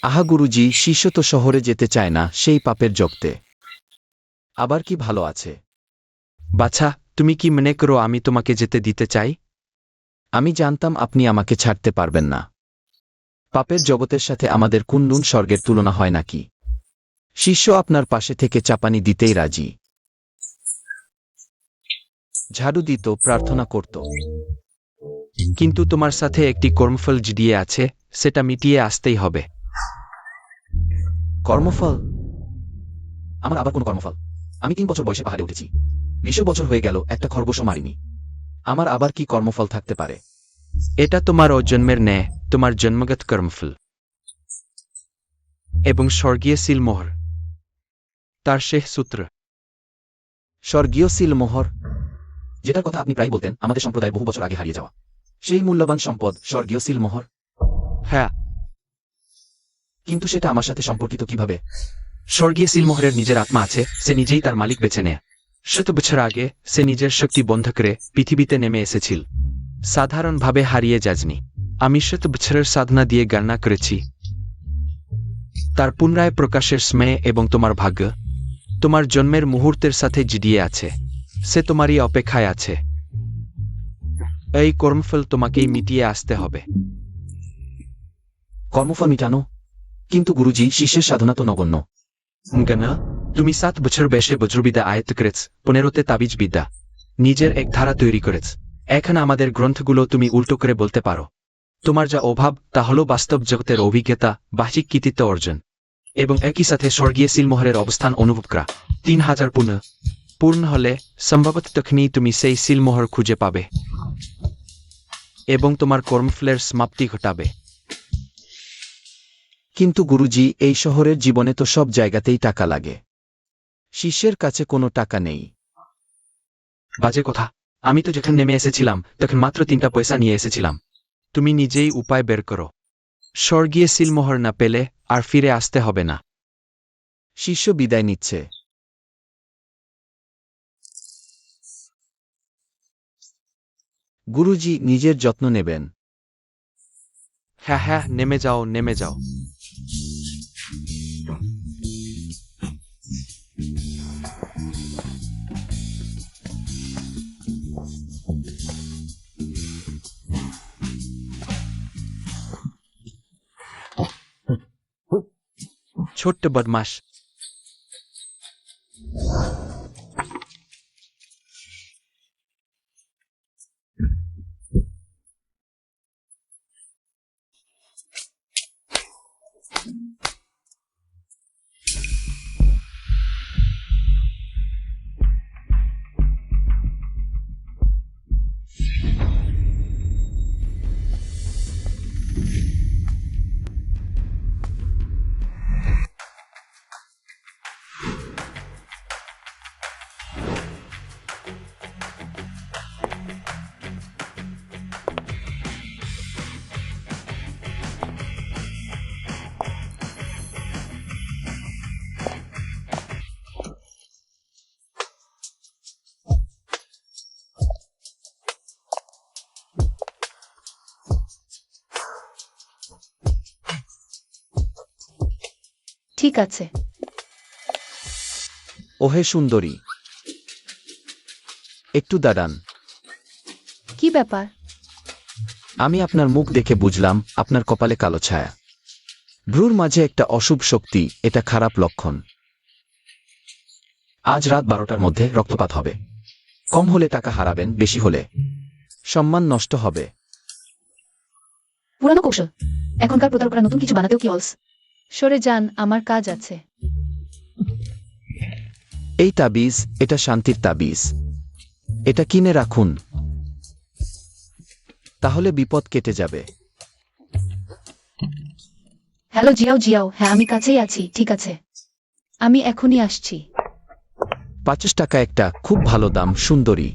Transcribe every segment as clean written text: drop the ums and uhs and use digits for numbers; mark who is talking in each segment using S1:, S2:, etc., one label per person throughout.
S1: আহা গুরুজি, শিষ্য তো শহরে যেতে চায় না, সেই পাপের জগতে আবার কি ভালো আছে?
S2: বাছা, তুমি কি মনে করো আমি তোমাকে যেতে দিতে চাই?
S1: আমি জানতাম আপনি আমাকে ছাড়তে পারবেন না। পাপের জগতের সাথে আমাদের কুন্ডুন স্বর্গের তুলনা হয় নাকি? শিষ্য আপনার পাশে থেকে চাপানি দিতেই রাজি। ঝাড়ু দিত, প্রার্থনা করত।
S2: কিন্তু তোমার সাথে একটি কর্মফল জড়িয়ে আছে, সেটা মিটিয়ে আসতেই হবে।
S1: কর্মফল? আমার আবার কোন কর্মফল? আমি 3 বছর বয়সে পাহাড়ে উঠেছি। 20 বছর হয়ে গেল, একটা খরগোশও মারিনি। আমার আবার কি কর্মফল থাকতে পারে?
S2: এটা তোমার জন্মের ন্যায়, তোমার জন্মগত কর্মফল এবং স্বর্গীয় সিলমোহর, তার শেষ সূত্র।
S1: স্বর্গীয় সিলমোহর? যেটার কথা আপনি প্রায় বলতেন, আমাদের সম্প্রদায় বহু বছর আগে হারিয়ে যাওয়া সেই মূল্যবান সম্পদ, স্বর্গীয় সিলমোহর।
S2: হ্যাঁ,
S1: কিন্তু সেটা আমার সাথে সম্পর্কিত কিভাবে?
S2: স্বর্গীয় সিলমোহরের নিজের আত্মা আছে, সে নিজেই তার মালিক বেছে নেয়। 100 বছর আগে সে নিজের শক্তি বন্ধ করে পৃথিবীতে নেমে এসেছিল। সাধারণভাবে হারিয়ে যায়নি। আমি 100 বছরের সাধনা দিয়ে গণনা করেছি। তার পুনরায় প্রকাশের সময় এবং তোমার ভাগ্য তোমার জন্মের মুহূর্তের সাথে জড়িয়ে আছে। সে তোমারই অপেক্ষায় আছে। এই কর্মফল তোমাকেই মিটিয়ে আসতে হবে।
S1: কর্মফল মিটানো? কিন্তু গুরুজি, শিষ্যের সাধনা তো নগণ্য।
S2: গণনা, তুমি 7 বছর বয়সে বজ্রবিদ্যা আয়ত্ত করেছ, 15তে তাবিজ বিদ্যা, নিজের এক ধারা তৈরি করেছ। এখন আমাদের গ্রন্থগুলো তুমি উল্টো করে বলতে পারো। তোমার যা অভাব তা হল বাস্তব জগতের অভিজ্ঞতা, বাহ্যিক কৃতিত্ব অর্জন এবং একই সাথে স্বর্গীয় সিলমোহরের অবস্থান অনুভব করা। 3000 পূর্ণ হলে সম্ভবত তখনই তুমি সেই সিলমোহর খুঁজে পাবে এবং তোমার কর্মফলের সমাপ্তি ঘটাবে।
S1: কিন্তু গুরুজি, এই শহরের জীবনে তো সব জায়গাতেই টাকা লাগে। শিষ্যের কাছে কোনো টাকা নেই।
S2: বাজে কথা। আমি তো যখন নেমে এসেছিলাম তখন মাত্র 3টা পয়সা নিয়ে এসেছিলাম। তুমি নিজেই উপায় বের করো। স্বর্গীয় সিলমোহর না পেলে আর ফিরে আসতে হবে না।
S1: শিষ্য বিদায় নিচ্ছে। গুরুজি, নিজের যত্ন নেবেন।
S2: হ্যাঁ হ্যাঁ, নেমে যাও, নেমে যাও। ছোট্ট বদমাশ।
S3: ঠিক আছে।
S1: ওহে সুন্দরী, একটু দাঁড়ান।
S3: কি ব্যাপার?
S1: আমি আপনার মুখ দেখে বুঝলাম আপনার কপালে কালো ছায়া। ভ্রুর মাঝে একটা অশুভ শক্তি, এটা খারাপ লক্ষণ। আজ রাত 12টার মধ্যে রক্তপাত হবে। কম হলে টাকা হারাবেন, বেশি হলে সম্মান নষ্ট হবে।
S3: পুরানো কৌশল। এখনকার প্রতারকরা নতুন কিছু বানাতেও কি অলস। সরে যান, আমার কাজ আছে।
S1: এই তাবিজ, এটা শান্তির তাবিজ। এটা কিনে রাখুন, তাহলে বিপদ কেটে যাবে।
S3: হ্যালো জিয়াও জিয়াও, হ্যাঁ আমি কাছেই আছি, ঠিক আছে। আমি এখনই আসছি।
S1: 50 টাকা একটা, খুব ভালো দাম, সুন্দরী।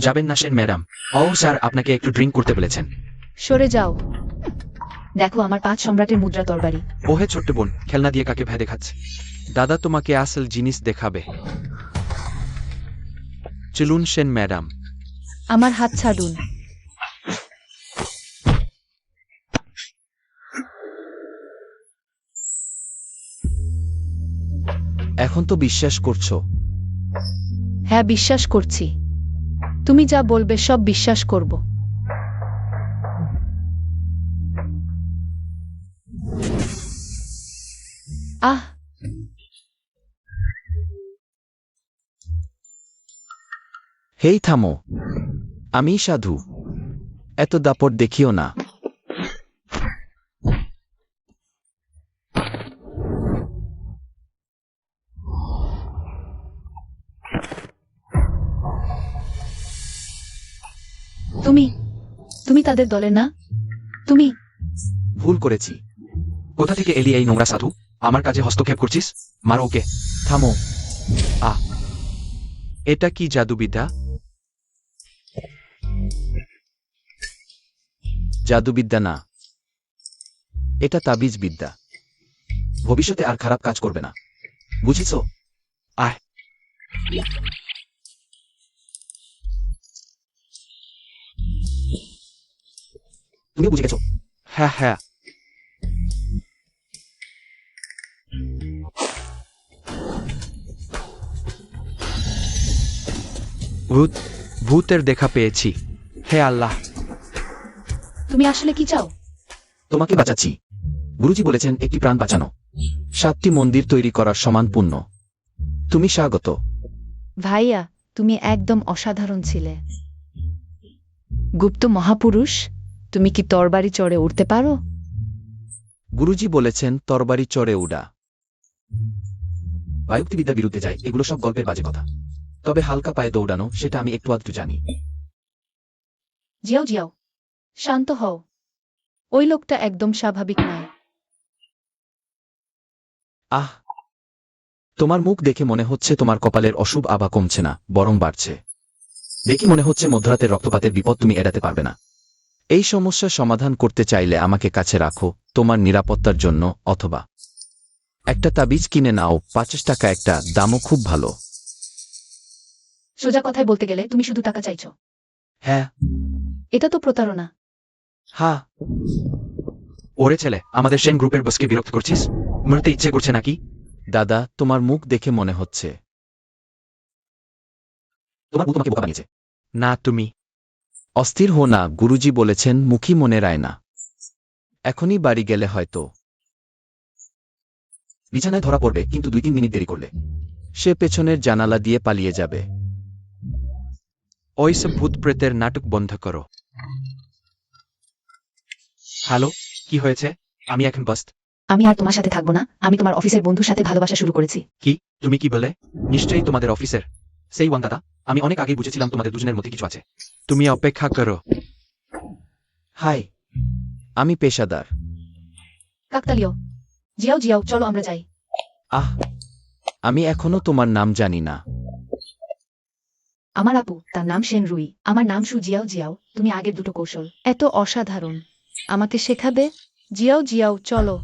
S2: যাবেন না সেন ম্যাডাম? ও স্যার, আপনাকে একটু ড্রিঙ্ক করতে বলেছেন।
S3: সরে যাও। দেখো আমার 5 সম্রাটের মুদ্রা তরবারি।
S2: ওহে ছোট্ট বোন, খেলনা দিয়ে কাকে ভয় দেখাচ্ছে? দাদা তোমাকে আসল জিনিস দেখাবে। চলুন সেন ম্যাডাম।
S3: আমার হাত ছাড়ুন।
S1: এখন তো বিশ্বাস করছো?
S3: হ্যাঁ, বিশ্বাস করছি। তুমি যা বলবে সব বিশ্বাস করব। আহ,
S1: হেই থামো, আমি সাধু, এত দাপট দেখিও না।
S3: তুমি তুমি তাদের দলের না? তুমি
S1: ভুল করেছি।
S2: কোথা থেকে এলি এই নোংরা সাধু? আমার কাজে হস্তক্ষেপ করছিস? মারো ওকে।
S1: থামো।
S2: এটা কি জাদুবিদ্যা?
S1: জাদুবিদ্যা না, এটা তাবিজ বিদ্যা। ভবিষ্যতে আর খারাপ কাজ করবে না, বুঝেছো?
S2: আয়।
S1: তুমি বুঝে গেছো?
S2: হ্যাঁ হ্যাঁ। ভূত, ভূতের দেখা পেয়েছি। হে আল্লাহ।
S3: তুমি আসলে কি চাও?
S1: তোমাকে বাঁচাচ্ছি। গুরুজি বলেছেন একটি প্রাণ বাঁচানো 7টি মন্দির তৈরি করার সমান পুণ্য। তুমি স্বাগত।
S3: ভাইয়া, তুমি একদম অসাধারণ ছিলে। গুপ্ত মহাপুরুষ, তুমি কি তরবারি চড়ে উঠতে পারো?
S1: গুরুজি বলেছেন তরবারি চড়ে উড়া বায়ুক্তিবিদ্যার বিরুদ্ধে যায়, এগুলো সব গল্পের বাজে কথা। তবে হালকা পায়ে দৌড়ানো, সেটা আমি একটু আধটু জানি।
S3: জিয়াও জিয়াও, শান্ত হও। ওই লোকটা একদম স্বাভাবিক নয়।
S1: আহ, তোমার মুখ দেখে মনে হচ্ছে তোমার কপালের অশুভ আভা কমছে না, বরং বাড়ছে। দেখি মনে হচ্ছে মধ্যরাতের রক্তপাতের বিপদ তুমি এড়াতে পারবে না। এই সমস্যা সমাধান করতে চাইলে আমাকে কাছে রাখো, তোমার নিরাপত্তার জন্য, অথবা একটা তাবিজ কিনে নাও, 50 টাকা একটা, দামও খুব ভালো।
S3: সোজা কথায় বলতে গেলে তুমি শুধু টাকা চাইছো।
S1: হ্যাঁ।
S3: এটা তো প্রতারণা।
S1: হ্যাঁ।
S2: ওরে ছেলে, আমাদের সেন গ্রুপের বসকে বিরক্ত করছিস? মরতে ইচ্ছে করছে নাকি?
S1: দাদা, তোমার মুখ দেখে মনে হচ্ছে তোমার বউ তোমাকে বোকা বানিয়েছে।
S2: না তুমি।
S1: অস্থির হো না, গুরুজি বলেছেন মুখী মনে রায় না। এখনই বাড়ি গেলে হয়তো বিছানায় ধরা পড়বে, কিন্তু 2-3 মিনিট দেরি করলে সে পেছনের জানালা দিয়ে পালিয়ে যাবে।
S2: ওই সব ভূত প্রেতের নাটক বন্ধ করো। হ্যালো, কি হয়েছে? আমি এখন বাস্ট।
S3: আমি আর তোমার সাথে থাকবো না। আমি তোমার অফিসের বন্ধুর সাথে ভালোবাসা শুরু করেছি।
S2: কি? তুমি কি বলে? নিশ্চয়ই তোমাদের অফিসের সেই ওয়ান দাদা। আমি অনেক আগেই বুঝেছিলাম তোমাদের দুজনের মধ্যে কিছু আছে। তুমি অপেক্ষা করো।
S1: হাই, আমি পেশাদার।
S3: কাকতালীয়। জিয়াও জিয়াও, চলো আমরা যাই।
S1: আহ, আমি এখনো তোমার নাম জানি না।
S3: আমার আপু, তার নাম সেন রুই। আমার নাম সু জিয়াও জিয়াও। তুমি আগের দুটো কৌশল এত অসাধারণ, আমাকে শেখাবে? জিয়াও জিয়াও, চলো।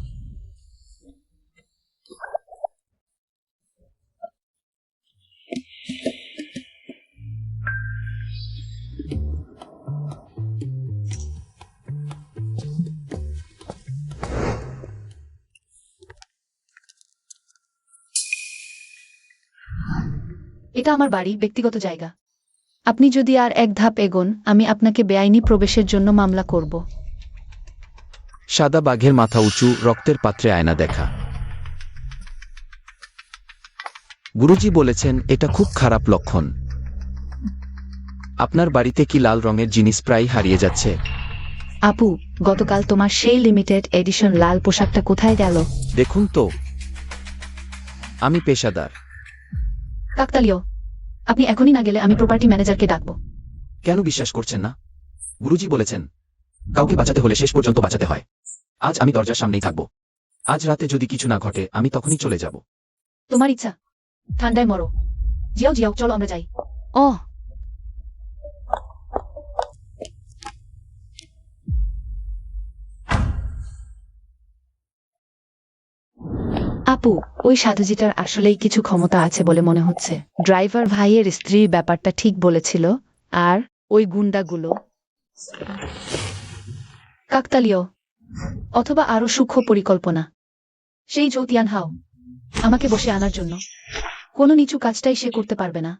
S3: এটা আমার বাড়ি, ব্যক্তিগত জায়গা। আপনি যদি আর এক ধাপ এগোন, আমি আপনাকে বেআইনি প্রবেশের জন্য মামলা করব।
S1: সাদা বাঘের মাথা উঁচু, রক্তের পাত্রে আয়না দেখা। গুরুজি বলেছেন এটা খুব খারাপ লক্ষণ। আপনার বাড়িতে কি লাল রঙের জিনিস প্রায় হারিয়ে যাচ্ছে?
S3: আপু, গতকাল তোমার সেই লিমিটেড এডিশন লাল পোশাকটা কোথায় গেল?
S1: দেখুন তো, আমি পেশাদার।
S3: কাকতালীয়, আপনি এখনই না গেলে আমি প্রপার্টি ম্যানেজারকে ডাকবো।
S1: কেন বিশ্বাস করছেন না? গুরুজি বলেছেন কাউকে বাঁচাতে হলে শেষ পর্যন্ত বাঁচাতে হয়। আজ আমি দরজার সামনেই থাকব। আজ রাতে যদি কিছু না ঘটে, আমি তখনই চলে যাব।
S3: তোমার ইচ্ছা, ঠান্ডায় মরো। জিয়াও জিয়াও, চলো আমরা যাই। ও, আপু, ওই সাধুজিটার আসলেই কিছু ক্ষমতা আছে বলে মনে হচ্ছে। ড্রাইভার ভাইয়ের স্ত্রীর ব্যাপারটা ঠিক বলেছিল, আর ওই গুন্ডাগুলো কাকতালীয়, অথবা আরো সূক্ষ্ম পরিকল্পনা। সেই জোতিয়ান হাও আমাকে বসে আনার জন্য কোনো নিচু কাজটাই সে করতে পারবে না।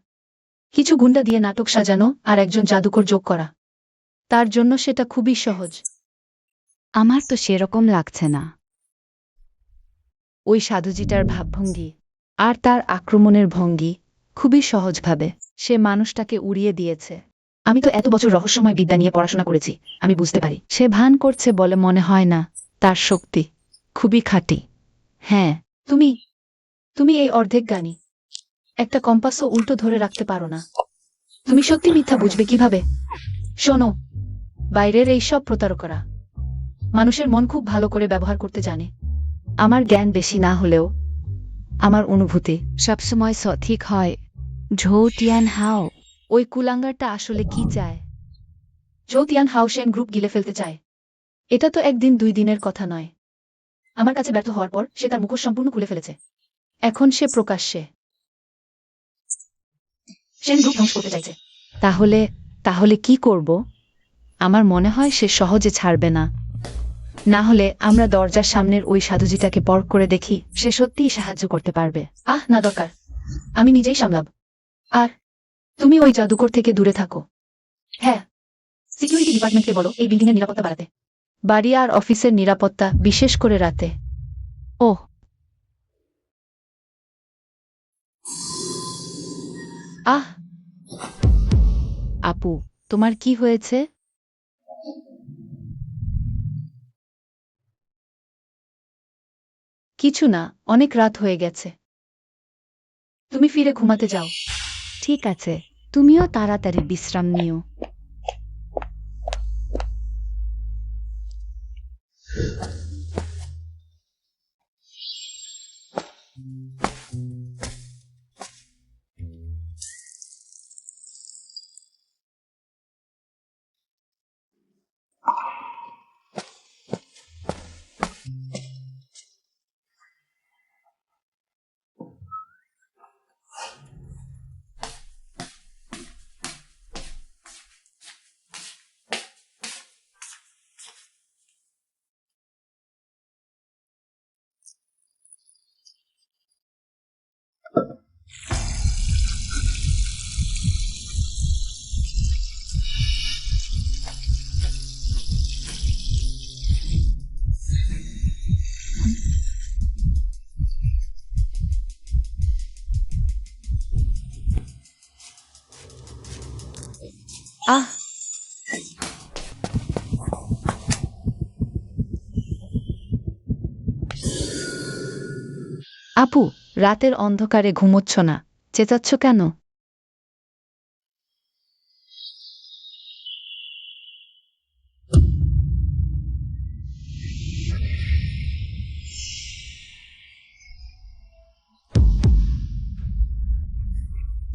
S3: কিছু গুন্ডা দিয়ে নাটক সাজানো আর একজন জাদুকর যোগ করা, তার জন্য সেটা খুবই সহজ।
S4: আমার তো সেরকম লাগছে না।
S3: ওই সাধুজিটার ভাবভঙ্গি আর তার আক্রমণের ভঙ্গি খুবই সহজভাবে সে মানুষটাকে উড়িয়ে দিয়েছে। আমি তো এত বছর রহস্যময় বিদ্যা নিয়ে পড়াশোনা করেছি, আমি বুঝতে পারি সে ভান করছে বলে মনে হয় না। তার শক্তি খুবই খাঁটি। হ্যাঁ, তুমি তুমি এই অর্ধেক জ্ঞানী, একটা কম্পাসও উল্টো ধরে রাখতে পারো না। তুমি সত্যি মিথ্যা বুঝবে কিভাবে? শোনো, বাইরের এই সব প্রতারকরা মানুষের মন খুব ভালো করে ব্যবহার করতে জানে। আমার জ্ঞান বেশি না হলেও আমার অনুভূতি
S4: সবসময় সঠিক হয়। ঝোটিয়ান হাও।
S3: ওই কুলাঙ্গারটা আসলে কি চায়? জোতিয়ান হাউসেন গ্রুপ গিলে ফেলতে চায়। এটা তো একদিন দুই দিনের কথা নয়। আমার কাছে ব্যর্থ হওয়ার পর সে তার মুখোশ সম্পূর্ণ খুলে ফেলেছে। এখন সে প্রকাশ্যে সেন গ্রুপ ধ্বংস করতে চাইছে। তাহলে তাহলে কি করব? আমার মনে হয় সে সহজে ছাড়বে না। না হলে আমরা দরজার সামনের ওই সাধুজিটাকে পরখ করে দেখি সে সত্যিই সাহায্য করতে পারবে। না দরকার, আমি নিজেই সামলাব। আর তুমি ওই জাদুকর থেকে দূরে থাকো। হ্যাঁ, সিকিউরিটি ডিপার্টমেন্টকে বলো এই বিল্ডিং এর নিরাপত্তা বাড়াতে। বাড়ি আর অফিসের নিরাপত্তা, বিশেষ করে রাতে।
S4: ওহ,
S3: আহ আপু, তোমার কি হয়েছে? কিছু না, অনেক রাত হয়ে গেছে। তুমি ফিরে ঘুমাতে যাও।
S4: ঠিক আছে, তুমিও তাড়াতাড়ি বিশ্রাম নিও।
S3: আহ আপু, রাতের অন্ধকারে ঘুমোচ্ছ না, চেঁচাচ্ছ কেন?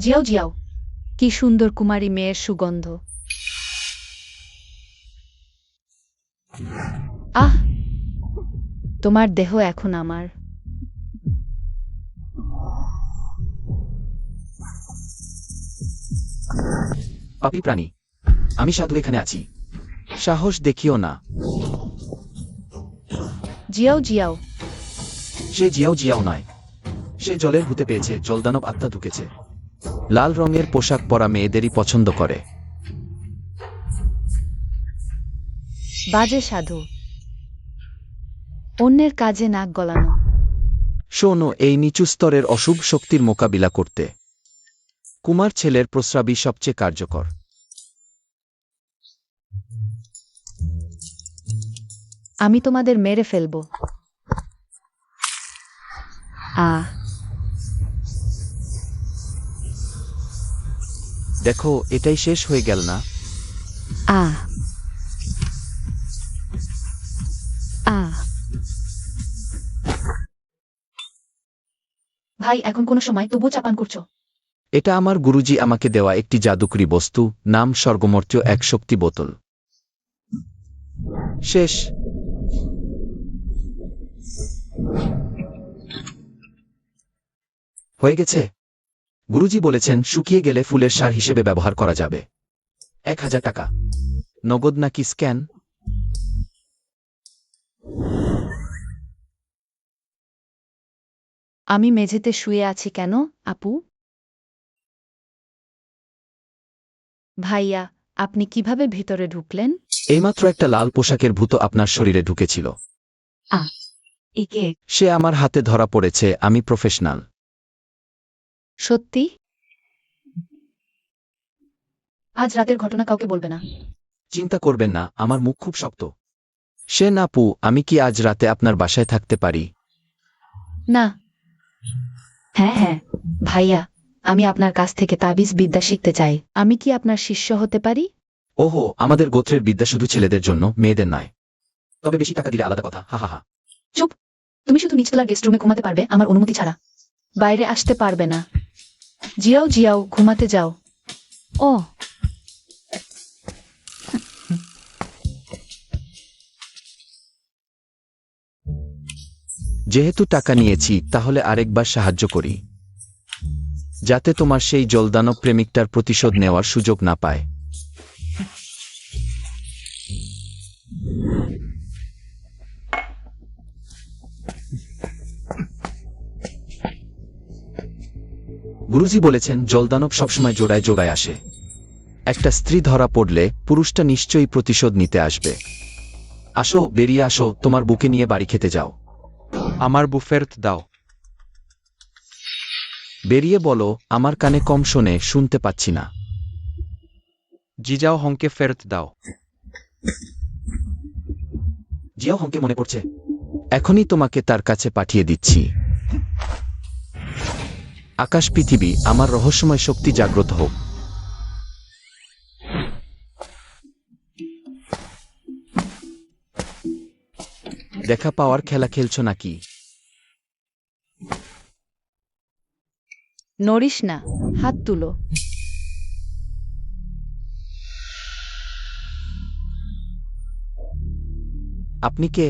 S3: জিয়াও জিয়াও, কি সুন্দর কুমারী মেয়ের সুগন্ধ। আহ, তোমার দেহ এখন আমার।
S1: পাপী প্রাণী, আমি সাধু এখানে আছি। সাহস দেখিও না।
S3: জিয়াও জিয়াও,
S1: সে জিয়াও জিয়াও নয়, সে জলের ভূতে পেয়েছে। জলদানব আত্মা ঢুকেছে। লাল রঙের পোশাক পরা মেয়েদেরই পছন্দ করে।
S3: বাজে সাধু, অন্যের কাজে নাক গলানো।
S1: শোনো, এই নিচু স্তরের অশুভ শক্তির মোকাবিলা করতে কুমার ছেলের প্রস্রাবই সবচেয়ে কার্যকর।
S3: আমি তোমাদের মেরে ফেলব।
S1: দেখো, এটাই শেষ হয়ে গেল না?
S4: আহ আহ
S3: ভাই, এখন কোনো সময় তবু চাপান করছো?
S1: এটা আমার গুরুজি আমাকে দেওয়া একটি জাদুকরি বস্তু, নাম স্বর্গমর্ত্য এক শক্তি বোতল। শেষ। হয়ে গেছে? গুরুজি বলেছেন শুকিয়ে গেলে ফুলের সার হিসেবে ব্যবহার করা যাবে। 1000 টাকা। নগদ নাকি স্ক্যান?
S3: আমি মেঝেতে শুয়ে আছি কেন, আপু? ভাইয়া, আপনি কিভাবে ভিতরে ঢুকলেন?
S1: এইমাত্র একটা লাল পোশাকের ভূত আপনার শরীরে ঢুকেছিল।
S3: একে
S1: সে আমার হাতে ধরা পড়েছে, আমি প্রফেশনাল।
S3: সত্যি? আজ রাতের ঘটনা কাউকে বলবে না।
S1: চিন্তা করবেন না, আমার মুখ খুব শক্ত। সে না আপু, আমি কি আজ রাতে আপনার বাসায় থাকতে পারি?
S3: না। হ্যাঁ হ্যাঁ, ভাইয়া, আমি আপনার কাছ থেকে তাবিজ বিদ্যা শিখতে চাই। আমি কি আপনার শিষ্য হতে পারি?
S1: ওহো, আমাদের গোত্রের বিদ্যা শুধু ছেলেদের জন্য, মেয়েদের নয়। তবে বেশি টাকা দিলে আলাদা কথা, হা হা হা।
S3: চুপ! তুমি শুধু নিচতলার গেস্ট রুমে ঘুমাতে পারবে আমার অনুমতি ছাড়া। বাইরে আসতে পারবে না। জিয়াও জিয়াও, ঘুমাতে যাও। ও,
S1: যেহেতু টাকা নিয়েছি তাহলে আরেকবার সাহায্য করি, যাতে তোমার সেই জলদানব প্রেমিকটার প্রতিশোধ নেওয়ার সুযোগ না পায়। গুরুজি বলেছেন জলদানব সবসময় জোড়ায় জোড়ায় আসে। একটা স্ত্রী ধরা পড়লে পুরুষটা নিশ্চয়ই প্রতিশোধ নিতে আসবে। আসো, বেরিয়ে আসো, তোমার বুকে নিয়ে বাড়ি খেতে যাও।
S2: আমার বু ফেরত দাও।
S1: বেরিয়ে বলো, আমার কানে কম শোনে, শুনতে পাচ্ছি না।
S2: জিজাও হংকে ফেরত দাও।
S1: জিয়াও হংকে মনে পড়ছে। এখনই তোমাকে তার কাছে পাঠিয়ে দিচ্ছি। আকাশ পৃথিবী, আমার রহস্যময় শক্তি জাগ্রত হোক। দেখা পাওয়ার খেলা খেলছো নাকি?
S3: নড়িস না, হাত তুলো।
S1: আপনি কে?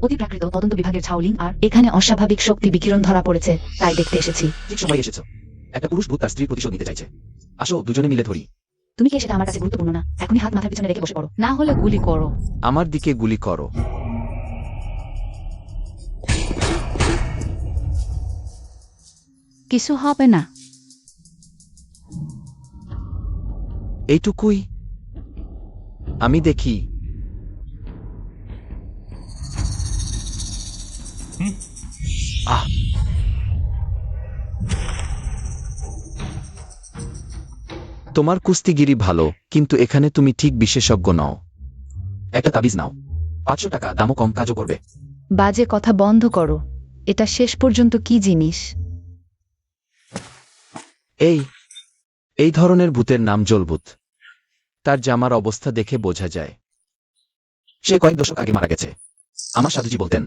S3: অতিপ্রাকৃত তদন্ত বিভাগের ছাউলিং, আর এখানে অস্বাভাবিক শক্তি বিকিরণ ধরা পড়েছে, তাই দেখতে এসেছি।
S1: ঠিক সময় এসেছ। একটা পুরুষ ভূত তার স্ত্রীর প্রতিশোধ নিতে চাইছে। আসো, দুজনে মিলে ধরি।
S3: তুমি কে সেটা আমার কাছে গুরুত্বপূর্ণ না। এখনই হাত মাথার পিছনে রেখে বসে পড়ো, না হলে গুলি করো।
S1: আমার দিকে গুলি করো।
S3: কিছু হবে না।
S1: এইটুকুই? আমি দেখি। আহ! তোমার কুস্তিগিরি ভালো, কিন্তু এখানে তুমি ঠিক বিশেষজ্ঞ নও। একটা তাবিজ নাও, 500 টাকা, দামও কম, কাজও করবে।
S3: বাজে কথা বন্ধ করো। এটা শেষ পর্যন্ত কি জিনিস?
S1: এই ধরনের ভূতের নাম জলভূত। তার জামার অবস্থা দেখে বোঝা যায় সে কয়েক দশক আগে মারা গেছে। আমার সাধুজি বলতেন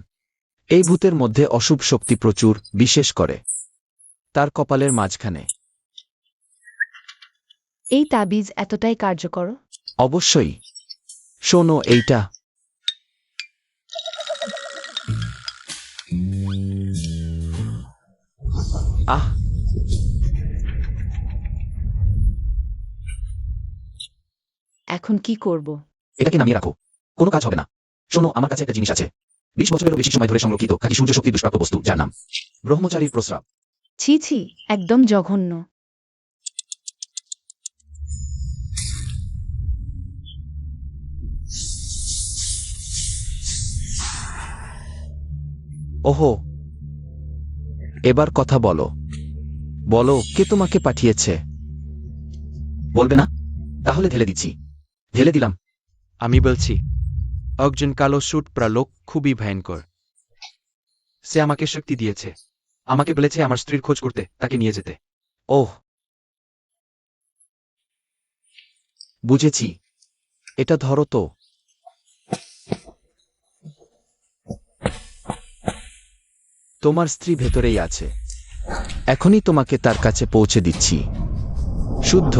S1: এই ভূতের মধ্যে অশুভ শক্তি প্রচুর, বিশেষ করে তার কপালের মাঝখানে।
S3: এই তাবিজ এতটাই কার্যকর?
S1: অবশ্যই। শোনো এইটা। আহ!
S3: এখন কি করব?
S1: এটাকে নামিয়ে রাখো, কোনো কাজ হবে না। শোনো, আমার কাছে একটা জিনিস আছে, 20 বছরেরও বেশি সময় ধরে সংরক্ষিত খাঁটি সূর্য শক্তির দুষ্প্রাপ্য বস্তু, যার নাম ব্রহ্মচারীর প্রস্রাব।
S3: ছি ছি, একদম জঘন্য।
S1: ওহো, এবার কথা বলো। বলো, কে তোমাকে পাঠিয়েছে? বলবে না? তাহলে ঢেলে দিচ্ছি। ঢেলে দিলাম।
S2: আমি বলছি, একজন কালো স্যুট পরা লোক, খুবই ভয়ঙ্কর। সে আমাকে শক্তি দিয়েছে। আমাকে বলেছে আমার স্ত্রীর খোঁজ করতে, তাকে নিয়ে যেতে।
S1: ওহ, বুঝেছি। এটা ধরো তো। তোমার স্ত্রী ভেতরেই আছে। এখনই তোমাকে তার কাছে পৌঁছে দিচ্ছি। শুদ্ধ।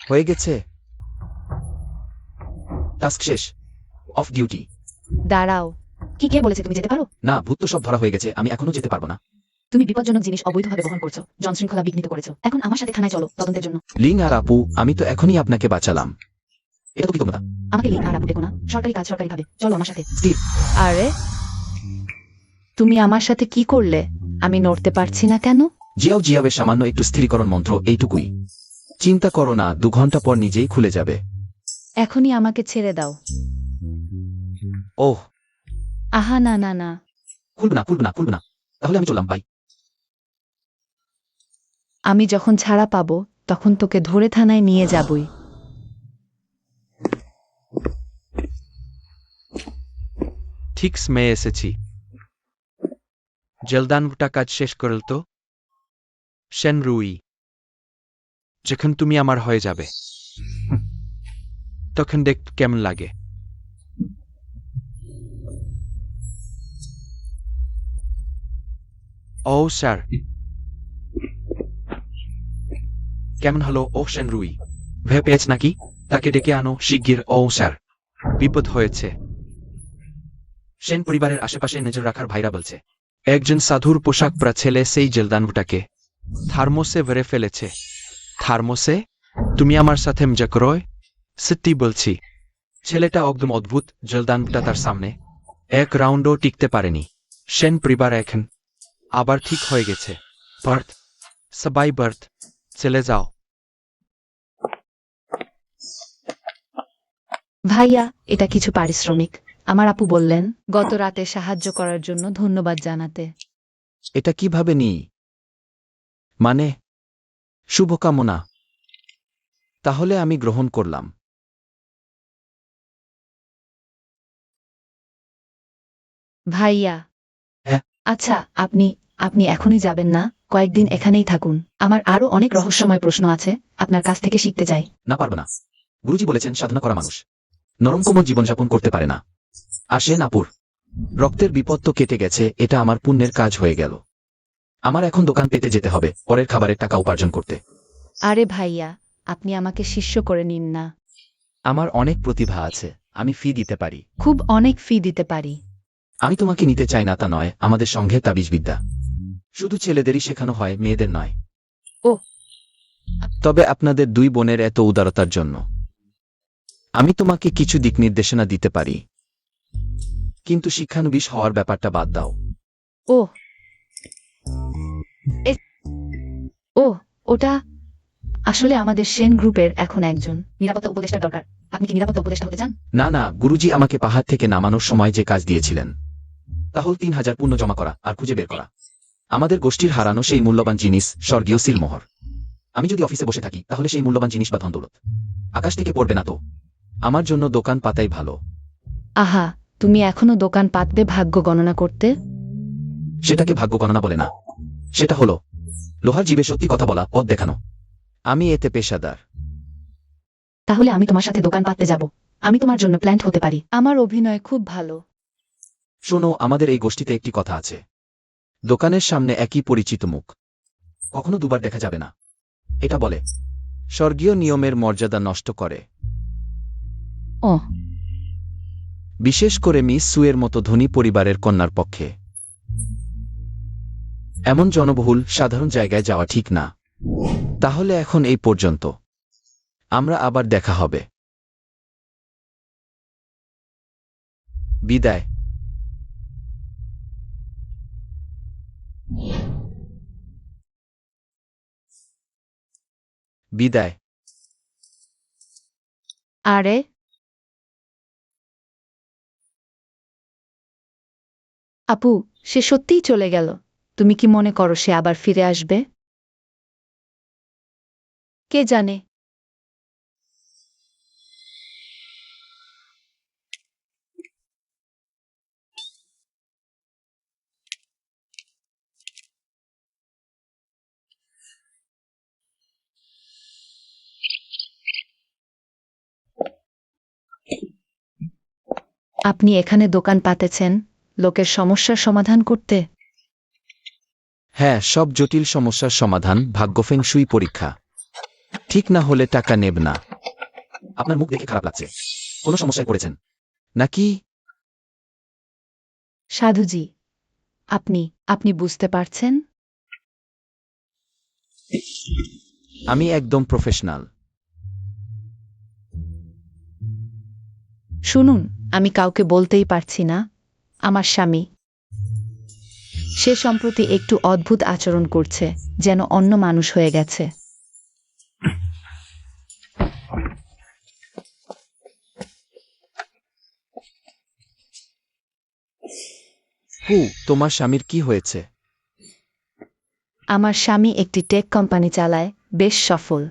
S1: হয়ে গেছে। টাস্ক শেষ। Of duty.
S3: দাঁড়াও, কি কে বলেছে তুমি যেতে পারো?
S1: না, ভূত তো সব ধরা হয়ে গেছে, আমি এখনো যেতে পারবো না।
S3: তুমি বিপজ্জনক জিনিস অবৈধভাবে বহন করছো, জনশৃঙ্খলা বিঘ্নিত করেছো। এখন আমার সাথে থানায় চলো তদন্তের জন্য।
S1: লিং আর আপু, আমি তো এখনই আপনাকে বাঁচালাম। এটা তো কৃতজ্ঞতা।
S3: আমাকে লিং আর আপু ডেকো না, সরকারি কাজ সরকারি ভাবে, চলো আমার সাথে।
S1: স্টিভ,
S3: আরে তুমি আমার সাথে কি করলে? আমি নড়তে পারছি না কেন?
S1: জিয়াওয়ের সামান্য একটু স্থিরীকরণ মন্ত্র, এইটুকুই। চিন্তা করো না, 2 ঘন্টা পর নিজেই খুলে যাবে।
S3: এখনই আমাকে ছেড়ে দাও।
S1: ওহ,
S3: আহা না না না।
S1: খুলবে না। তাহলে আমি চললাম, বাই।
S3: আমি যখন ছাড়া পাবো তখন তোকে ধরে থানায় নিয়ে যাবই।
S2: ঠিক সময়ে এসেছি। জলদানটা কাজ শেষ করল তো? সেন রুই, যখন তুমি আমার হয়ে যাবে তখন দেখ কেমন লাগে। ও স্যার, কেমন হলো? ও সেন রুই, ভয় পেয়েছ নাকি? তাকে ডেকে আনো শিগগির। ও স্যার, বিপদ হয়েছে।
S1: সেন পরিবারের আশেপাশে নজর রাখার ভাইরা বলছে।
S2: একজন সাধুর পোশাক পরা ছেলে সেই জলদানটাকে থার্মোসে ভরে ফেলেছে। থার্মোসে? তুমি আমার সাথে মজা করো? সত্যি বলছি। ছেলেটা একদম অদ্ভুত। জলদানটা তার সামনে 1 রাউন্ডও টিকতে পারেনি। সেন পরিবার এখন আবার ঠিক হয়ে গেছে। বার্থ, সবাই বার্থ, চলে যাও।
S3: ভাইয়া, এটা কিছু পারিশ্রমিক। আমার আপু বললেন গত রাতে সাহায্য করার জন্য ধন্যবাদ জানাতে।
S1: এটা কিভাবে নিই? মানে, শুভকামনা। তাহলে আমি গ্রহণ করলাম।
S3: ভাইয়া।
S1: হ্যাঁ?
S3: আচ্ছা, আপনি আপনি এখনই যাবেন না, কয়েকদিন এখানেই থাকুন। আমার আরো অনেক রহস্যময় প্রশ্ন আছে, আপনার কাছ থেকে শিখতে চাই।
S1: না, পারবো না। গুরুজি বলেছেন সাধনা করা মানুষ নরম কোমল জীবনযাপন করতে পারে না। আসেন আপুর, রক্তের বিপদ তো কেটে গেছে, এটা আমার পুণ্যের কাজ হয়ে গেল। আমার এখন দোকান পেতে যেতে হবে পরের খাবারের টাকা উপার্জন করতে।
S3: আরে ভাইয়া, আপনি আমাকে শিষ্য করে নিন না।
S1: আমার অনেক প্রতিভা আছে, আমি ফি দিতে পারি।
S3: খুব অনেক ফি দিতে পারি।
S1: আমি তোমাকে নিতে চাই না তা নয়, আমাদের সঙ্গে তাবিজ বিদ্যা শুধু ছেলেদেরই শেখানো হয়, মেয়েদের নয়।
S3: ও,
S1: তবে আপনাদের 2 বোনের এত উদারতার জন্য আমি তোমাকে কিছু দিক নির্দেশনা দিতে পারি, কিন্তু শিক্ষানবিশ হওয়ার ব্যাপারটা বাদ দাও।
S3: ও, ও, ওটা আসলে আমাদের সেন গ্রুপের এখন একজন নিরাপত্তা উপদেষ্টা দরকার। আপনি কি নিরাপত্তা উপদেষ্টা হতে চান?
S1: না না, গুরুজি আমাকে পাহাড় থেকে নামানোর সময় যে কাজ দিয়েছিলেন, তাহলে 3000 পুণ্য জমা করা আর খুঁজে বের করা আমাদের গোষ্ঠীর হারানো সেই মূল্যবান জিনিস, স্বর্গীয় সিলমোহর। আমি যদি অফিসে বসে থাকি তাহলে সেই মূল্যবান জিনিস বা ধন দৌলত আকাশ থেকে পড়বে না তো। আমার জন্য দোকান পাতাই ভালো।
S3: আহা, তুমি এখনো দোকান পাতবে ভাগ্য গণনা করতে?
S1: সেটাকে ভাগ্য গণনা বলে না, সেটা হলো লোহার জীবে সত্যি কথা বলা, পথ দেখানো। আমি এতে পেশাদার।
S3: তাহলে আমি তোমার সাথে দোকান পাততে যাব। আমি তোমার জন্য প্ল্যান্ট হতে পারি। আমার অভিনয় খুব ভালো।
S1: শোনো, আমাদের এই গোষ্ঠীতে একটি কথা আছে, দোকানের সামনে একই পরিচিত মুখ কখনো 2 বার দেখা যাবে না। এটা বলে স্বর্গীয় নিয়মের মর্যাদা নষ্ট করে।
S3: ও,
S1: বিশেষ করে মিস সুয়ের মতো ধনী পরিবারের কন্যার পক্ষে এমন জনবহুল সাধারণ জায়গায় যাওয়া ঠিক না। তাহলে এখন এই পর্যন্ত, আমরা আবার দেখা হবে। বিদায়। বিদায়।
S3: আরে আপু, সে সত্যিই চলে গেল। তুমি কি মনে করো সে আবার ফিরে আসবে? কে জানে। আপনি এখানে দোকান পাতেছেন লোকের সমস্যার সমাধান করতে?
S1: হ্যাঁ, সব জটিল সমস্যার সমাধান ভাগ্য ফেংশুই পরীক্ষা। ঠিক না হলে টাকা নেব না। আপনার মুখ দেখে খারাপ লাগছে। কোনো সমস্যায় পড়েছেন? নাকি?
S3: সাধুজি, আপনি আপনি বুঝতে পারছেন?
S1: আমি একদম প্রফেশনাল।
S3: শুনুন, আমি কাউকে বলতেই পারছি না। আমার স্বামী, সে সম্প্রতি একটু অদ্ভুত আচরণ করছে, যেন অন্য মানুষ হয়ে গেছে।
S1: তোমার স্বামীর কি হয়েছে?
S3: আমার স্বামী একটি টেক কোম্পানি চালায়, বেশ সফল।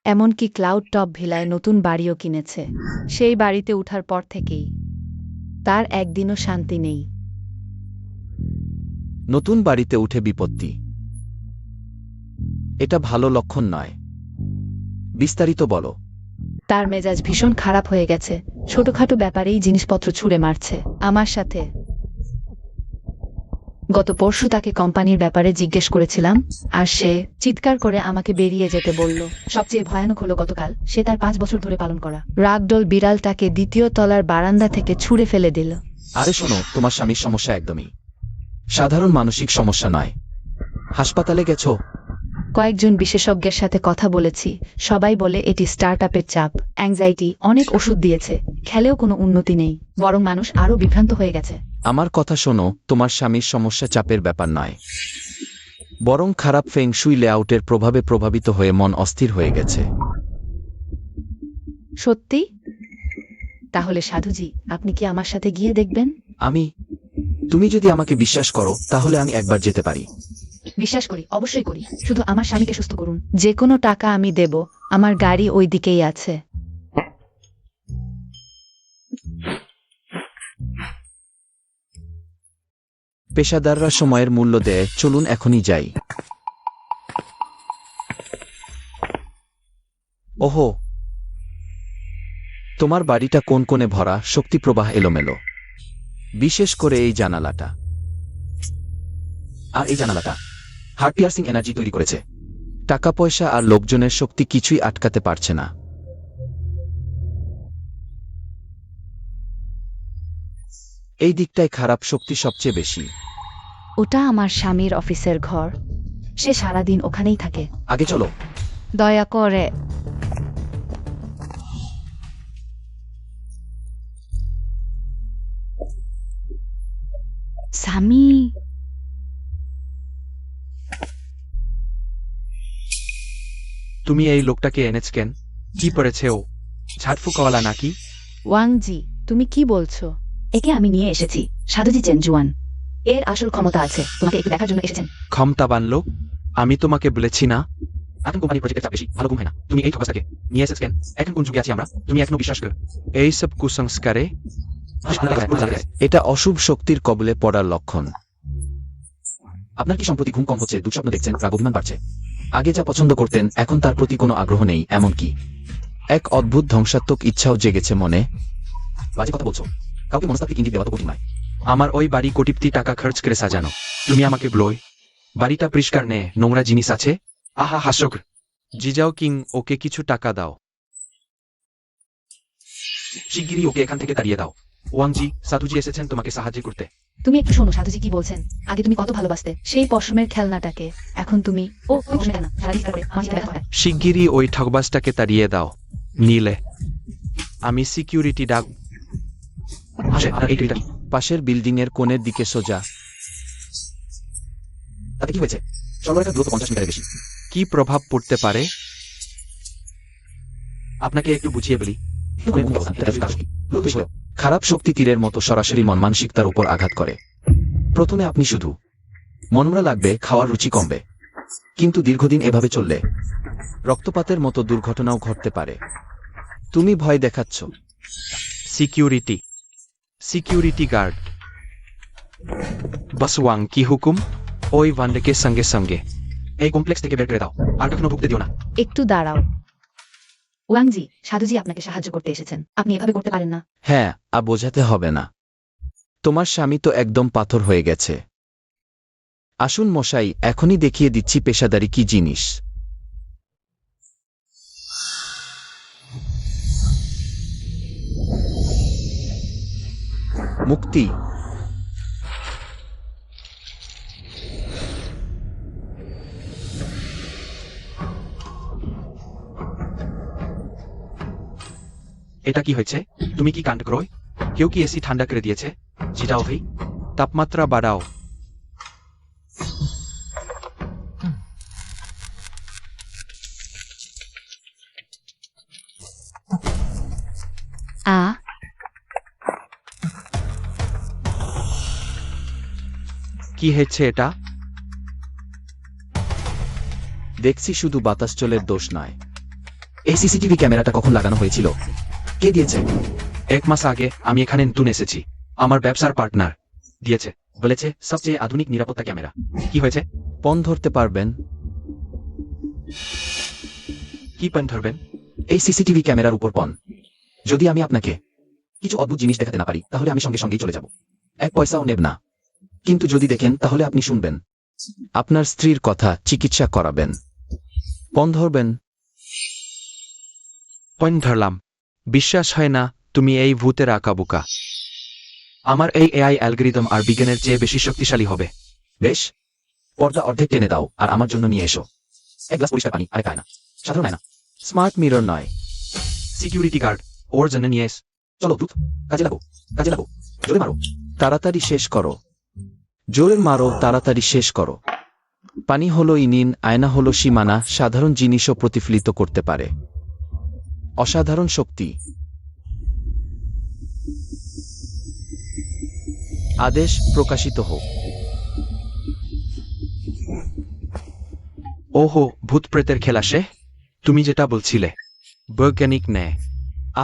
S3: এমনকি ক্লাউড টপ ভিলায় নতুন বাড়িও কিনেছে। সেই বাড়িতে উঠার পর থেকেই তার একদিনও শান্তি নেই।
S1: নতুন বাড়িতে উঠে বিপত্তি, এটা ভালো লক্ষণ নয়। বিস্তারিত বলো।
S3: তার মেজাজ ভীষণ খারাপ হয়ে গেছে, ছোটখাটো ব্যাপারেই জিনিসপত্র ছুঁড়ে মারছে। আমার সাথে গত পরশু তাকে কোম্পানির ব্যাপারে জিজ্ঞেস করেছিলাম, আর সে চিৎকার করে আমাকে বেরিয়ে যেতে বলল। সবচেয়ে ভয়ানক হলো গতকাল সে তার 5 বছর ধরে পালন করা রাগডল বিড়ালটাকে দ্বিতীয় তলার বারান্দা থেকে ছুঁড়ে ফেলে দিল।
S1: আরে শোনো, তোমার স্বামীর সমস্যা একদমই সাধারণ মানসিক সমস্যা নয়। হাসপাতালে গেছো?
S3: কয়েকজন বিশেষজ্ঞের সাথে কথা বলেছি, সবাই বলে এটি স্টার্টআপের চাপ, অ্যাংজাইটি। অনেক ওষুধ দিয়েছে, খেলেও কোনো উন্নতি নেই, বরং মানুষ আরও বিভ্রান্ত হয়ে গেছে।
S1: আমার কথা শোনো, তোমার স্বামীর সমস্যা চাপের ব্যাপার নয়, বরং খারাপ ফেং শুই লেআউটের প্রভাবে প্রভাবিত হয়ে মন অস্থির হয়ে গেছে।
S3: সত্যি? তাহলে সাধুজি, আপনি কি আমার সাথে গিয়ে দেখবেন?
S1: তুমি যদি আমাকে বিশ্বাস করো তাহলে আমি একবার যেতে পারি।
S3: বিশ্বাস করি, অবশ্যই করি। শুধু আমার স্বামীকে সুস্থ করুন। যে কোনো টাকা আমি দেব, আমার গাড়ি ওই দিকেই আছে।
S1: পেশাদাররা সময়ের মূল্য দেয়, চলুন এখনই যাই। ওহো, তোমার বাড়িটা কোন কোণে ভরা, শক্তি প্রবাহ এলোমেলো, বিশেষ করে এই জানালাটা। আর এই জানালাটা হার্ট পিয়ার্সিং এনার্জি তৈরি করেছে। টাকা পয়সা আর লোকজনের শক্তি কিছুই আটকাতে পারছে না। এই দিকটায় খারাপ শক্তি সবচেয়ে বেশি।
S3: ওটা আমার স্বামীর অফিসের ঘর, সে সারাদিন ওখানেই থাকে।
S1: আগে চলো।
S3: দয়া করে। স্বামী,
S2: তুমি এই লোকটাকে এনেছ কেন? কি পড়েছে ও? ঝাড়ফুঁকওয়ালা নাকি?
S3: ওয়াংজি, তুমি কি বলছো? একে আমি নিয়ে এসেছি, সাধুজি চেনজুয়ান। এর আসল ক্ষমতা আছে, তোমাকে একটু দেখার জন্য এসেছেন।
S2: ক্ষমতাবান লোক? আমি তোমাকে বলেছি না এখন কোম্পানি প্রজেক্টের চাপ বেশি, ভালো ঘুম হয় না। তুমি এই ঠকাসটাকে নিয়ে এসেছ কেন? এখন কোন যুগে আছি আমরা? তুমি এখনো বিশ্বাস কর এই সব কুসংস্কারে?
S1: এটা অশুভ শক্তির কবলে পড়ার লক্ষণ। আপনার কি সম্প্রতি ঘুম কম হচ্ছে, দুঃস্বপ্ন দেখছেন, রাগ অভিমান বাড়ছে? আগে যা পছন্দ করতেন এখন তার প্রতি কোনো আগ্রহ নেই, এমনকি এক অদ্ভুত ধ্বংসাত্মক ইচ্ছাও জেগেছে মনে? বাজে কথা বলছো, কাউকে মনস্তাত্ত্বিক ইঙ্গিত দেওয়া তো কঠিন নয়।
S2: আমার ওই বাড়ি কোটিপতি টাকা খরচ করে সাজানো, তুমি আমাকে ব্লোয়? বাড়িটা পরিষ্কার নে, নোংরা জিনিস আছে। আহা হাস্যকর। জিজাও কিং, ওকে কিছু টাকা দাও, শিগগিরই ওকে এখান থেকে তাড়িয়ে দাও। ওয়াংজি, সাধুজি এসেছেন তোমাকে সাহায্য করতে।
S3: তুমি একটু শোনো সাধুজি কি বলছেন। আগে তুমি কত ভালোবাসতে সেই পশমের খেলনাটাকে, এখন তুমি পশমের না, সারাদিন চিৎকার করে আমার চিৎকার করে।
S2: শিগগিরই ওই ঠকবাজটাকে তাড়িয়ে দাও, নিলে আমি সিকিউরিটি ডাক।
S1: পাশের বিল্ডিং এর কোণের দিকে সোজা। তাতে কি হয়েছে? সর্বরেখা দূরত্ব 50 মিটারের বেশি।
S2: কি প্রভাব পড়তে পারে আপনাকে একটু বুঝিয়ে বলি।
S1: খারাপ শক্তি তীরের মতো সরাসরি মন মানসিকতার উপর আঘাত করে। প্রথমে আপনি শুধু মনমরা লাগবে, খাওয়ার রুচি কমবে, কিন্তু দীর্ঘদিন এভাবে চললে রক্তপাতের মতো দুর্ঘটনাও ঘটতে পারে। তুমি ভয় দেখাচ্ছ।
S2: সিকিউরিটি গার্ড বস ওয়াং, কি হুকুম? ওই ওয়ান্ডেকে সঙ্গে সঙ্গে এই কমপ্লেক্স থেকে বের করে দাও, আর কখনো ঢুকতে দিও না।
S3: একটু দাঁড়াও ওয়াংজি, সাধুজি আপনাকে সাহায্য করতে এসেছেন, আপনি এভাবে করতে পারেন না।
S1: হ্যাঁ, বোঝাতে হবে না। তোমার স্বামী তো একদম পাথর হয়ে গেছে। আসুন মশাই, এখনই দেখিয়ে দিচ্ছি পেশাদারি কি জিনিস। মুক্তি।
S2: এটা কি হয়েছে? তুমি কি কাণ্ড করো? কেউ কি এসি ঠান্ডা করে দিয়েছে? জিটাও ভাই, তাপমাত্রা বাড়াও।
S4: আ
S2: কি হয়েছে এটা?
S1: দেখছি শুধু বাতাস চলের দোষ নয়। এই সিসিটিভি ক্যামেরাটা কখন লাগানো হয়েছিল? কে দিয়েছে?
S2: 1 মাস আগে আমি এখানে নতুন এসেছি। আমার ব্যবসার পার্টনার দিয়েছে, বলেছে সবচেয়ে আধুনিক নিরাপত্তা ক্যামেরা। কি হয়েছে?
S1: পণ ধরতে পারবেন?
S2: কি পেন ধরবেন?
S1: এই সিসিটিভি ক্যামেরার উপর পণ। যদি আমি আপনাকে কিছু অদ্ভুত জিনিস দেখাতে না পারি, তাহলে আমি সঙ্গে সঙ্গেই চলে যাব। 1 পয়সাও নেব না। কিন্তু যদি দেখেন, তাহলে আপনি শুনবেন। আপনার স্ত্রীর কথা, চিকিৎসা করাবেন। পণ ধরবেন?
S2: পয়েন্ট ধরলাম। বিশ্বাস হয় না তুমি এই ভূতের আঁকাবুকা। আমার এই এআই অ্যালগরিদম আর বিজ্ঞানের চেয়ে বেশি শক্তিশালী হবে।
S1: বেশ, পর্দা অর্ধেক টেনে দাও আর আমার জন্য নিয়ে এসো। 1 গ্লাস পরিষ্কার পানি, আরেক আয়না। সাধারণ আয়না, স্মার্ট মিরর নয়।
S2: সিকিউরিটি গার্ড ওর জন্য নিয়ে এস।
S1: চলো দ্রুত, কাজে লাগো, কাজে লাগো। জোরে মারো, তাড়াতাড়ি শেষ করো। জোরে মারো, তাড়াতাড়ি শেষ করো। পানি হলো ইনিন, আয়না হলো সীমানা, সাধারণ জিনিসও প্রতিফলিত করতে পারে অসাধারণ শক্তি। আদেশ প্রকাশিত হোক।
S2: ওহো, ভূত প্রেতের খেলা সে? তুমি যেটা বলছিলে, বৈজ্ঞানিক ন্যায়।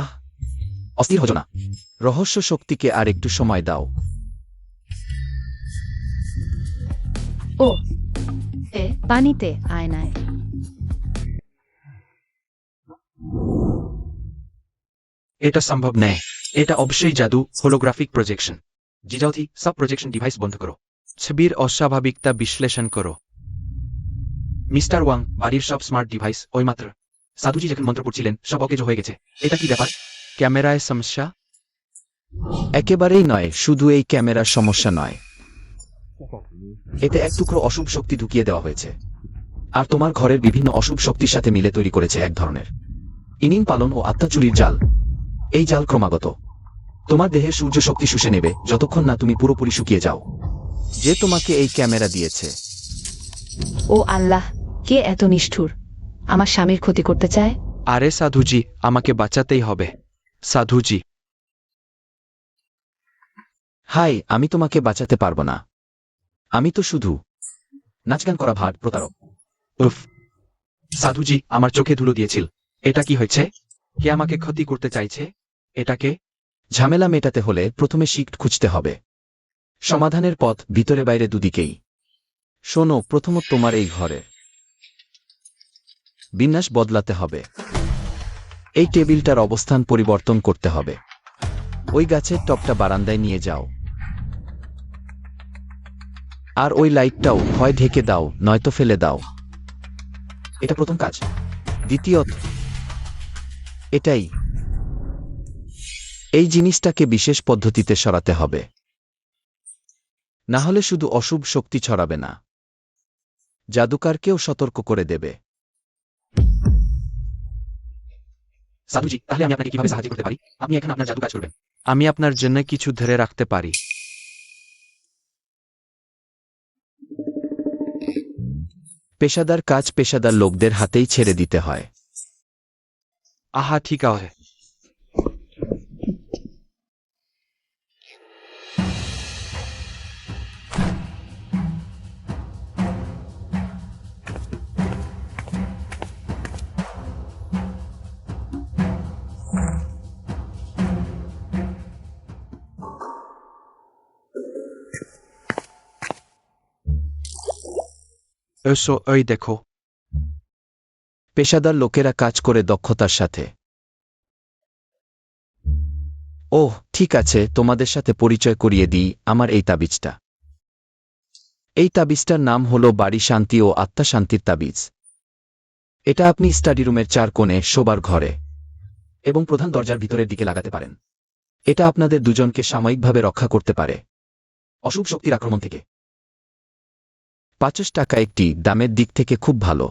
S1: আহ, অস্থির হজো না। রহস্য শক্তিকে আর একটু সময় দাও।
S3: ও এ পানিতে, আয়নায়।
S2: এটা সম্ভব নয়। এটা অবশ্যই জাদু, হোলোগ্রাফিক প্রজেকশন। জিজাউথি, সব প্রজেকশন ডিভাইস বন্ধ করো। ছবির অস্বাভাবিকতা বিশ্লেষণ করো। মিস্টার ওয়াং, বাড়ির সব স্মার্ট ডিভাইস ওই মাত্র। সাধুজি যখন মন্ত্র পড়ছিলেন, সব অকেজ হয়ে গেছে। এটা কি ব্যাপার? ক্যামেরায় সমস্যা?
S1: একেবারেই নয়, শুধু এই ক্যামেরার সমস্যা নয়। এতে এক টুকরো অশুভ শক্তি ঢুকিয়ে দেওয়া হয়েছে, আর তোমার ঘরের বিভিন্ন অশুভ শক্তির সাথে মিলে তৈরি করেছে এক ধরনের ইনিন পালন ও আত্মা চুরির জাল। এই জাল ক্রমাগত তোমার দেহের সূর্য শক্তি শুষে নেবে যতক্ষণ না তুমি পুরোপুরি শুকিয়ে যাও। যে তোমাকে এই ক্যামেরা দিয়েছে।
S3: ও আল্লাহ, কে এত নিষ্ঠুর? আমার স্বামীর ক্ষতি করতে চায়।
S2: আরে সাধুজি, আমাকে বাঁচাতেই হবে। সাধুজি,
S1: হাই, আমি তোমাকে বাঁচাতে পারবো না। আমি তো শুধু নাচগান করা ভাট প্রতারক।
S2: উফ। সাধুজি, আমার চোখে ধুলো দিয়েছিল। এটা কি হয়েছে? কে আমাকে ক্ষতি করতে চাইছে? এটাকে
S1: ঝামেলা মেটাতে হলে প্রথমে শিক্ট খুঁজতে হবে। সমাধানের পথ ভিতরে বাইরে দুদিকেই। শোনো, প্রথমত তোমার এই ঘরে বিন্যাস বদলাতে হবে। এই টেবিলটার অবস্থান পরিবর্তন করতে হবে। ওই গাছের টপটা বারান্দায় নিয়ে যাও। আর ওই লাইটটাও হয় ঢেকে দাও, নয়তো ফেলে দাও। এটা প্রথম কাজ। দ্বিতীয়ত, এটাই। এই জিনিসটাকে বিশেষ পদ্ধতিতে সরাতে হবে, না হলে শুধু অশুভ শক্তি ছড়াবে না, জাদুকারকেও সতর্ক করে দেবে।
S2: সাধুজি, তাহলে আমি আপনাকে কিভাবে সাহায্য করতে পারি? আপনি এখন আপনার জাদু কাজ করবেন। আমি আপনার জন্য কিছু ধরে রাখতে পারি।
S1: পেশাদার কাজ পেশাদার লোকদের হাতেই ছেড়ে দিতে হয়।
S2: আহা, ঠিক আছে। এসো, ওই দেখো।
S1: পেশাদার লোকেরা কাজ করে দক্ষতার সাথে। ওহ, ঠিক আছে, তোমাদের সাথে পরিচয় করিয়ে দিই আমার এই তাবিজটা। এই তাবিজটার নাম হলো বাড়ি শান্তি ও আত্মা শান্তির তাবিজ। এটা আপনি স্টাডি রুমের 4 কোণে, শোবার ঘরে এবং প্রধান দরজার ভিতরের দিকে লাগাতে পারেন। এটা আপনাদের দুজনকে সাময়িকভাবে রক্ষা করতে পারে অশুভ শক্তির আক্রমণ থেকে। ৫০ টাকা একটি দামের দিক থেকে খুব ভালো।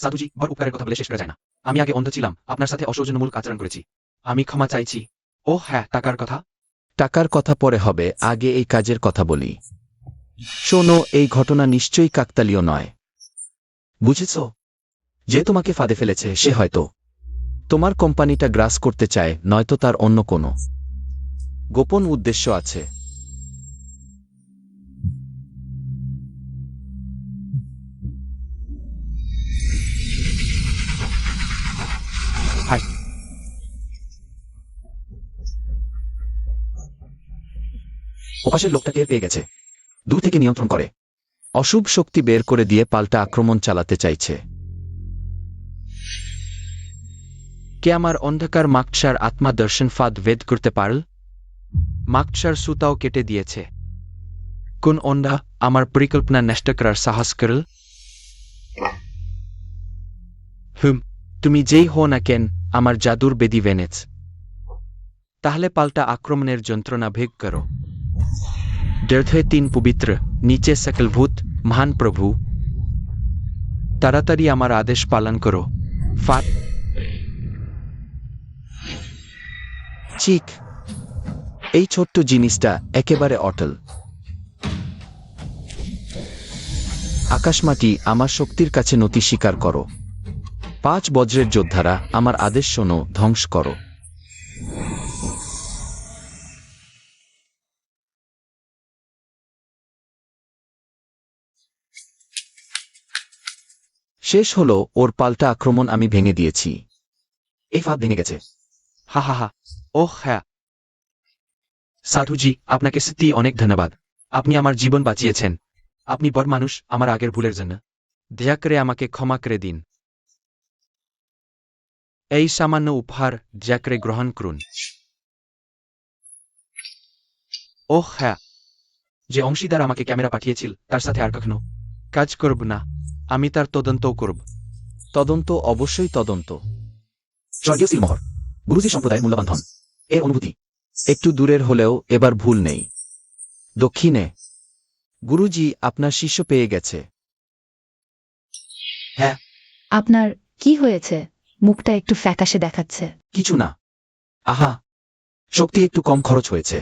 S2: সাধুজি, বড় উপকারের কথা বলে শেষ করা যায় না। আমি আগে অন্ধ ছিলাম, আপনার সাথে অসৌজন্যমূলক আচরণ করেছি। আমি ক্ষমা চাইছি। ও হ্যাঁ, টাকার কথা।
S1: টাকার কথা পরে হবে, আগে এই কাজের কথা বলি। শোনো, এই ঘটনা নিশ্চয়ই কাকতালীয় নয়, বুঝেছ? যে তোমাকে ফাঁদে ফেলেছে সে হয়তো তোমার কোম্পানিটা গ্রাস করতে চায়, নয়তো তার অন্য কোনো গোপন উদ্দেশ্য আছে।
S2: হাই।
S1: ওপাশের লোকটা টের পেয়ে গেছে, দূর থেকে নিয়ন্ত্রণ করে। অশুভ শক্তি বের করে দিয়ে পাল্টা আক্রমণ চালাতে চাইছে।
S2: কে আমার অন্ধকার মাকড়সার আত্মা দর্শন ফাঁদ ভেদ করতে পারল? মাকড়সার সুতাও কেটে দিয়েছে। কোন অন্ধা আমার পরিকল্পনা নষ্ট করার সাহস করল? তুমি যেই হো না কেন, আমার জাদুর বেদি ভেনেছ। তাহলে পাল্টা আক্রমণের যন্ত্রণা ভেগ করো। ডের্থে ৩ পবিত্র, নিচে সকল ভূত, মহান প্রভু, তাড়াতাড়ি আমার আদেশ পালন করো। ফাট।
S1: চিক, এই ছোট্ট জিনিসটা একেবারে অটল। আকাশমাটি, আমার শক্তির কাছে নতি স্বীকার করো। ৫ বজ্রের যোদ্ধারা, আমার আদেশ শোনো, ধ্বংস করো। শেষ হলো ওর পাল্টা আক্রমণ, আমি ভেঙে দিয়েছি। এই ফাঁদ ভেঙে গেছে।
S2: হা হা হা। ওহ হ্যাঁ, সাধুজি, আপনাকে সত্যি অনেক ধন্যবাদ। আপনি আমার জীবন বাঁচিয়েছেন। আপনি বড় মানুষ, আমার আগের ভুলের জন্য। দয়া করে আমাকে ক্ষমা করে দিন। এই সামান্য উপহার দয়া করে গ্রহণ করুন। ওহ হ্যাঁ, যে অংশীদার আমাকে ক্যামেরা পাঠিয়েছিল তার সাথে আর কখনো কাজ করব না। আমি তার তদন্তও করব।
S1: তদন্ত, অবশ্যই তদন্ত। স্বর্গীয় সিলমোহর, গুরুজি সম্প্রদায়ের মূল্যবান ধন, এর অনুভূতি একটু দূরের হলেও এবার ভুল নেই। দক্ষিণে গুরুজি আপনার শিষ্য পেয়ে গেছে। হ্যাঁ।
S3: আপনার কি হয়েছে? মুখটা একটু ফ্যাকাশে দেখাচ্ছে।
S1: কিছু না। আহা, শক্তি একটু কম খরচ হয়েছে।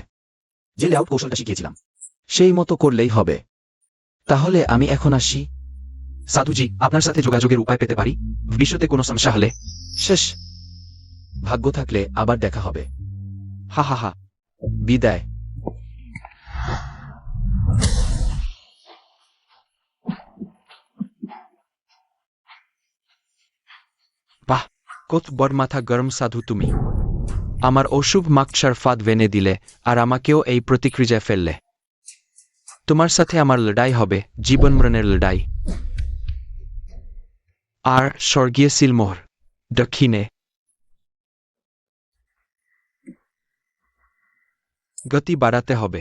S1: যে লেআউট কৌশলটা শিখিয়েছিলাম সেই মতো করলেই হবে। তাহলে আমি এখন আসি।
S2: সাধুজি, আপনার সাথে যোগাযোগের উপায় পেতে পারি ভবিষ্যতে কোনো সমস্যা হলে?
S1: শেষ। ভাগ্য থাকলে আবার দেখা হবে।
S2: হা হা হা।
S1: বিদায়।
S2: বাহ, কত বড় মাথা গরম সাধু তুমি। আমার অশুভ মাকড়সার ফাঁদ ভেনে দিলে আর আমাকেও এই প্রতিক্রিয়ায় ফেললে। তোমার সাথে আমার লড়াই হবে, জীবন মরণের লড়াই। আর স্বর্গীয় সিলমোহর, দক্ষিণে। গতি বাড়াতে হবে।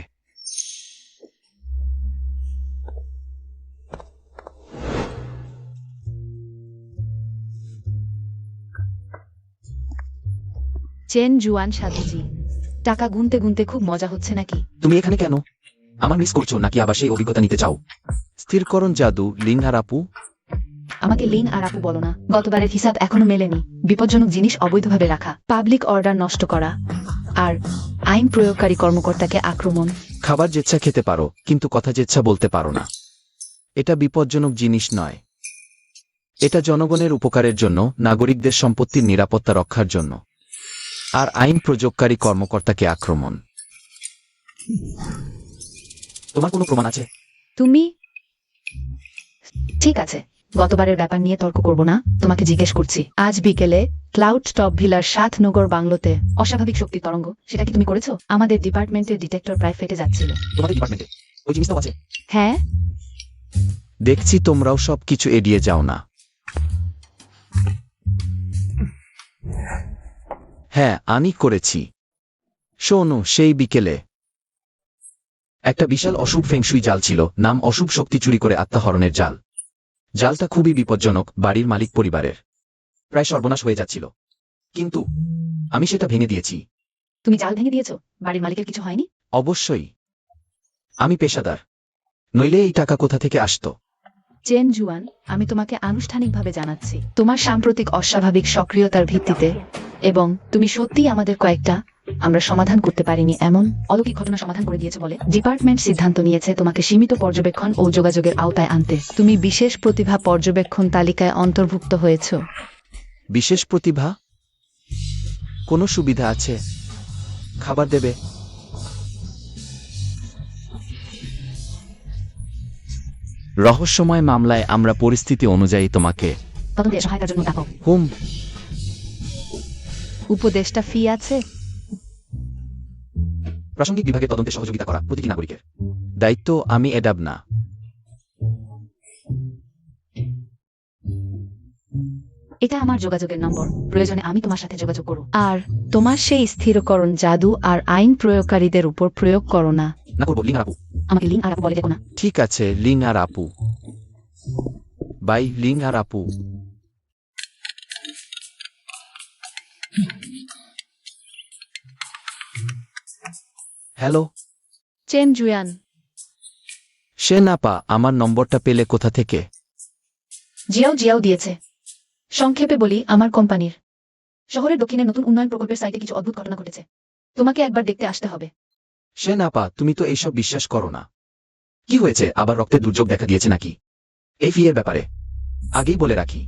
S3: চেন জুয়ান সাধুজি, টাকা গুনতে গুনতে খুব মজা হচ্ছে নাকি?
S1: তুমি এখানে কেন? আমার মিস করছো নাকি আবার সেই অভিজ্ঞতা নিতে চাও? স্থিরকরণ জাদু, লিঙ্গার আপু।
S3: আমাকে লিং আর আপু বলো না। গতবারের হিসাব এখনো মেলেনি। বিপজ্জনক জিনিস অবৈধভাবে রাখা, পাবলিক অর্ডার নষ্ট করা, আর আইন প্রয়োগকারী কর্মকর্তাকে আক্রমণ।
S1: খাবার যেচ্ছা খেতে পারো, কিন্তু কথা যেচ্ছা বলতে পারো না। এটা বিপজ্জনক জিনিস নয়। এটা জনগণের উপকারের জন্য, নাগরিকদের সম্পত্তির নিরাপত্তা রক্ষার জন্য। আর আইন প্রয়োগকারী কর্মকর্তাকে আক্রমণ। তোমার কোনো প্রমাণ আছে?
S3: তুমি ঠিক আছে, গতবারের ব্যাপার নিয়ে তর্ক করব না। তোমাকে জিজ্ঞেস করছি, আজ বিকেলে ক্লাউড টপ ভিলার ৭ নগর বাংলোতে অস্বাভাবিক শক্তির তরঙ্গ, সেটা কি তুমি করেছো? আমাদের ডিপার্টমেন্টের ডিটেক্টর প্রায় ফেটে যাচ্ছিল।
S1: তোমাদের ডিপার্টমেন্টে ওই জিনিসটাও আছে?
S3: হ্যাঁ।
S1: দেখছি তোমরাও সব কিছু এড়িয়ে যাও না। হ্যাঁ, আমি করেছি। শোনো, সেই বিকেলে একটা বিশাল অশুভ ফেংশুই জাল ছিল, নাম অশুভ শক্তি চুরি করে আত্মাহরণের জাল। জালটা খুবই বিপজ্জনক, বাড়ির মালিক পরিবারের প্রায় সর্বনাশ হয়ে যাচ্ছিল, কিন্তু আমি সেটা ভেঙে দিয়েছি।
S3: তুমি জাল ভেঙে দিয়েছো? বাড়ির মালিকের কিছু হয়নি?
S1: অবশ্যই, আমি পেশাদার, নইলে এই টাকা কোথা থেকে আসতো?
S3: চেন জুয়ান, আমি তোমাকে আনুষ্ঠানিকভাবে জানাচ্ছি তোমার সাম্প্রতিক অস্বাভাবিক সক্রিয়তার ভিত্তিতে, এবং তুমি সত্যিই আমাদের কয়েকটা আমরা সমাধান করতে পারিনি এমন অলৌকিক ঘটনা সমাধান করে দিয়েছে বলে ডিপার্টমেন্ট সিদ্ধান্ত নিয়েছে তোমাকে সীমিত পর্যবেক্ষণ ও যোগাযোগের আওতায় আনতে। তুমি বিশেষ প্রতিভা পর্যবেক্ষণ তালিকায় অন্তর্ভুক্ত হয়েছো।
S1: বিশেষ প্রতিভা? কোনো সুবিধা আছে? খাবার দেবে? রহস্যময় মামলায় আমরা পরিস্থিতি অনুযায়ী তোমাকে
S3: তদন্তে সহায়তার জন্য ডাকো।
S1: হুম।
S3: উপদেষ্টা ফি আছে?
S1: প্রাসঙ্গিক বিভাগে তদন্তে সহযোগিতা করা প্রতিটি নাগরিকের দায়িত্ব। আমি এডাব না।
S3: এটা আমার যোগাযোগের নম্বর, প্রয়োজনে আমি তোমার সাথে যোগাযোগ করব। আর তোমার সেই স্থিরকরণ জাদু আর আইন প্রয়োগকারীদের উপর প্রয়োগ করো না।
S1: না করবো লিং আর আপু।
S3: আমাকে লিং আর আপু বলে দেখো না।
S1: ঠিক আছে, লিং আর আপু। বাই লিং আর আপু। হ্যালো
S3: চেন জুয়ান।
S1: সে নাপা, আমার নম্বরটা পেলে কোথা থেকে?
S3: জিয়াও দিয়েছে। সংক্ষেপে বলি, আমার কোম্পানির শহরের দক্ষিণে নতুন উন্নয়ন প্রকল্পের সাইটে কিছু অদ্ভুত ঘটনা ঘটেছে। তোমাকে একবার দেখতে আসতে হবে।
S1: সে নাপা, তুমি তো এইসব বিশ্বাস করো না। কি হয়েছে? আবার রক্তের দুর্যোগ দেখা দিয়েছে নাকি? এই ফিয়ের ব্যাপারে আগেই বলে রাখি।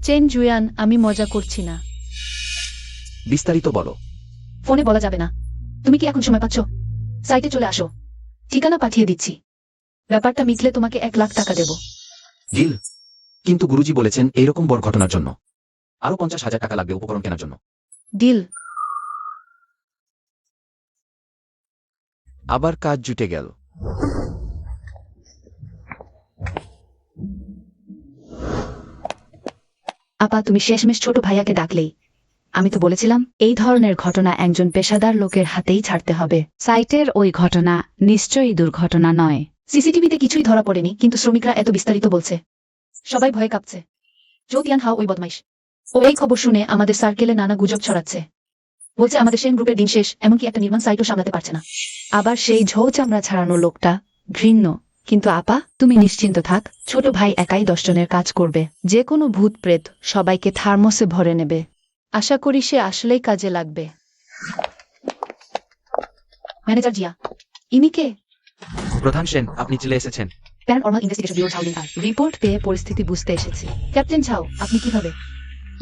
S3: চেন জুয়ান, আমি মজা করছি না।
S1: বিস্তারিত বলো।
S3: ফোনে বলা যাবে না। তুমি কি এখন সময় পাচ্ছ? সাইটে চলে আসো, ঠিকানা পাঠিয়ে দিচ্ছি। ব্যাপারটা মিটলে তোমাকে 1 লাখ টাকা দেব।
S1: ডিল। কিন্তু গুরুজি বলেছেন এইরকম বড় ঘটনার জন্য আরো 50,000 টাকা লাগবে উপকরণ কেনার জন্য।
S3: ডিল।
S1: আবার কাজ জুটে গেল।
S3: আপা, তুমি শেষমেশ ছোট ভাইয়াকে ডাকলেই। আমি তো বলেছিলাম এই ধরনের ঘটনা একজন পেশাদার লোকের হাতেই ছাড়তে হবে।
S4: সাইটের ওই ঘটনা নিশ্চয়ই দুর্ঘটনা নয়।
S3: সিসিটিভিতে কিছুই ধরা পড়েনি, কিন্তু শ্রমিকরা এত বিস্তারিত বলছে। সবাই ভয়ে কাঁপছে। জোতিয়ান হাও ওই বদমাইশ। ও এই খবর শুনে আমাদের সার্কেলে নানা গুজব ছড়াচ্ছে। বলছে আমাদের সেন গ্রুপের দিন শেষ, এমনকি একটা নির্মাণ সাইটও সামলাতে পারছে না।
S4: আবার সেই ঝৌ চামড়া ছাড়ানো লোকটা ঘৃণ্য। কিন্তু আপা, তুমি নিশ্চিন্ত থাক, ছোট ভাই একাই 10 জনের কাজ করবে। যে কোনো ভূত প্রেত সবাইকে থার্মোসে ভরে নেবে। আশা করি সে আসলেই কাজে লাগবে।
S3: ম্যানেজার জিয়া, ইনি কে?
S2: প্রধান সেন, আপনি চলে এসেছেন।
S3: প্যারানর্মাল ইনভেস্টিগেশন ব্যুরো ঝাও লিঙ্কার।
S4: রিপোর্ট পেয়ে পরিস্থিতি বুঝতে এসেছি।
S3: ক্যাপ্টেন ঝাও, আপনি কিভাবে?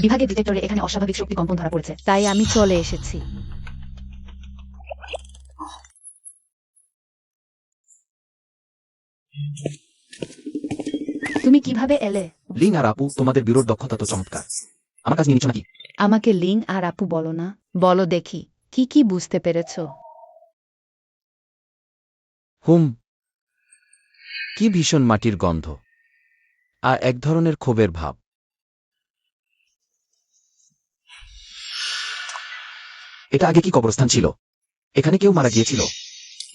S3: বিভাগের ডিটেক্টরে এখানে অস্বাভাবিক শক্তি কম্পন ধরা পড়েছে।
S4: তাই আমি চলে এসেছি।
S3: তুমি কিভাবে এলে?
S1: লিং আর আপু, তোমাদের ব্যুরোর দক্ষতা তো চমৎকার। আমার কাজ নিয়ে নিচ্ছ নাকি?
S4: আমাকে লিং আর আপু বলো না। বলো দেখি, কি কি বুঝতে পেরেছো?
S1: হুম। কি ভীষণ মাটির গন্ধ আর এক ধরনের ক্ষোভের ভাব। এটা আগে কি কবরস্থান ছিল? এখানে কেউ মারা গিয়েছিল?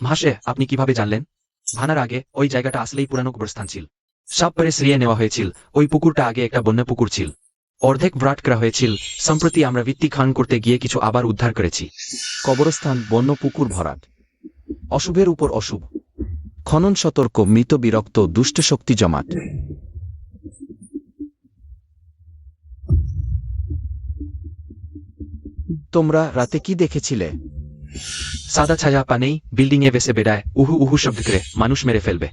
S2: ভাসে, আপনি কিভাবে জানলেন? ভানার আগে ওই জায়গাটা আসলেই পুরানো কবরস্থান ছিল। সব পরে সরিয়ে নেওয়া হয়েছিল। ওই পুকুরটা আগে একটা বন্য পুকুর ছিল, অর্ধেক ভরাট করা হয়েছিল। সম্প্রতি আমরা ভিত্তি খনন করতে গিয়ে কিছু আবার উদ্ধার করেছি।
S1: কবরস্থান, বন্য পুকুর, ভরাট। অশুভের উপর অশুভ। খনন সতর্ক, মৃত, বিরক্ত, দুষ্ট শক্তি জমাট। তোমরা রাতে কি দেখেছিলে?
S2: সাদা ছায়া পানেই বিল্ডিং এ ভেসে বেড়ায় উহু উহু শব্দ করে মানুষ মেরে ফেলবে।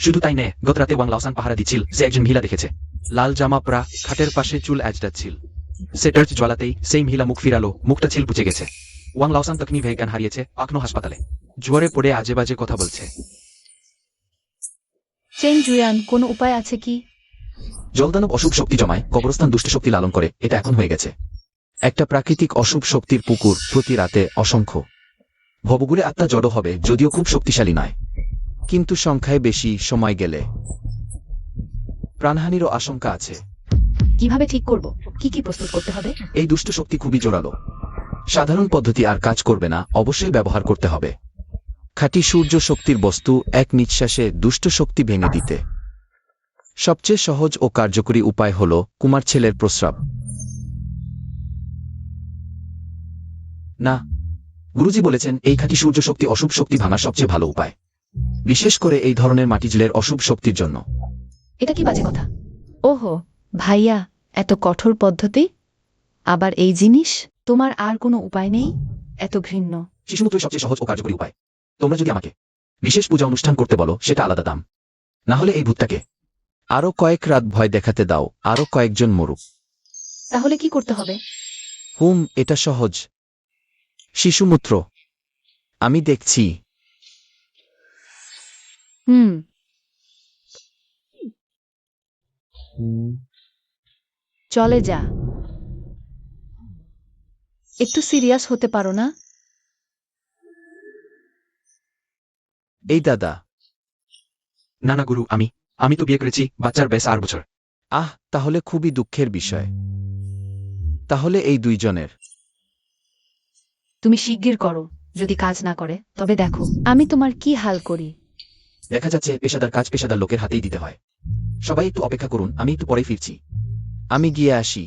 S2: শুধু তাই নয়, গত রাতে ওয়াং লাওসান পাহারা দিচ্ছিল, সে একজন মহিলা দেখেছে। লাল জামা পরা, খাটের পাশে চুল ছিল। সে টর্চ জ্বালাতেই সেই মহিলা মুখ ফিরালো, মুখটা ছিল পুচে গেছে। ওয়াং লাওসান তখনই ভয়ে জ্ঞান হারিয়েছে, এখনো হাসপাতালে। জ্বরে পড়ে আজে বাজে কথা বলছে।
S4: চেন জুয়ান, কোনো উপায় আছে কি?
S1: জলদানব অশুভ শক্তি জমায়, কবরস্থান দুষ্ট শক্তি লালন করে। এটা এখন হয়ে গেছে একটা প্রাকৃতিক অশুভ শক্তির পুকুর। প্রতি রাতে অসংখ্য ভবগুলে আত্মা জড়ো হবে, যদিও খুব শক্তিশালী নয়, কিন্তু সংখ্যায় বেশি। সময় গেলে প্রাণহানিরও আশঙ্কা আছে।
S3: কিভাবে ঠিক করব? কি কি প্রস্তুত করতে হবে?
S1: এই দুষ্ট শক্তি খুবই জোরালো। সাধারণ পদ্ধতি আর কাজ করবে না, অবশ্যই ব্যবহার করতে হবে খাঁটি সূর্য শক্তির বস্তু। এক নিঃশ্বাসে দুষ্ট শক্তি ভেঙে দিতে সবচেয়ে সহজ ও কার্যকরী উপায় হল কুমার ছেলের প্রস্রাব। না, গুরুজি বলেছেন এই খাঁটি সূর্য শক্তি অশুভ শক্তি ভাঙার সবচেয়ে ভালো উপায়, বিশেষ করে এই ধরনের মাটিজলের অশুভ শক্তির জন্য।
S3: এটা কি বাজে কথা?
S4: ওহো ভাইয়া, এত কঠোর পদ্ধতি? আবার এই জিনিস? তোমার আর কোনো উপায় নেই? এত ঘৃণ্য।
S1: শিশুমূত্রই সবচেয়ে সহজ ও কার্যকরী উপায়। তোমরা যদি আমাকে বিশেষ পূজা অনুষ্ঠান করতে বলো সেটা আলাদা দাম, না হলে এই ভূতটাকে আরো কয়েক রাত ভয় দেখাতে দাও, আরো কয়েকজন মরুক।
S3: তাহলে কি করতে হবে?
S1: এটা সহজ। শিশুমূত্র আমি দেখছি।
S4: হুম। চলে যা। একটু সিরিয়াস হতে পারো না?
S1: এই দাদা।
S2: না না গুরু, আমি তো বিয়ে করেছি, বাচ্চার বয়স 8 বছর।
S1: তাহলে খুবই দুঃখের বিষয়। তাহলে এই দুইজনের
S4: তুমি শিগগির করো। যদি কাজ না করে তবে দেখো আমি তোমার কি হাল করি।
S1: দেখা যাচ্ছে পেশাদার কাজ পেশাদার লোকের হাতেই দিতে হয়। সবাই একটু অপেক্ষা করুন, আমি একটু পরে ফিরছি। আমি গিয়ে আসি।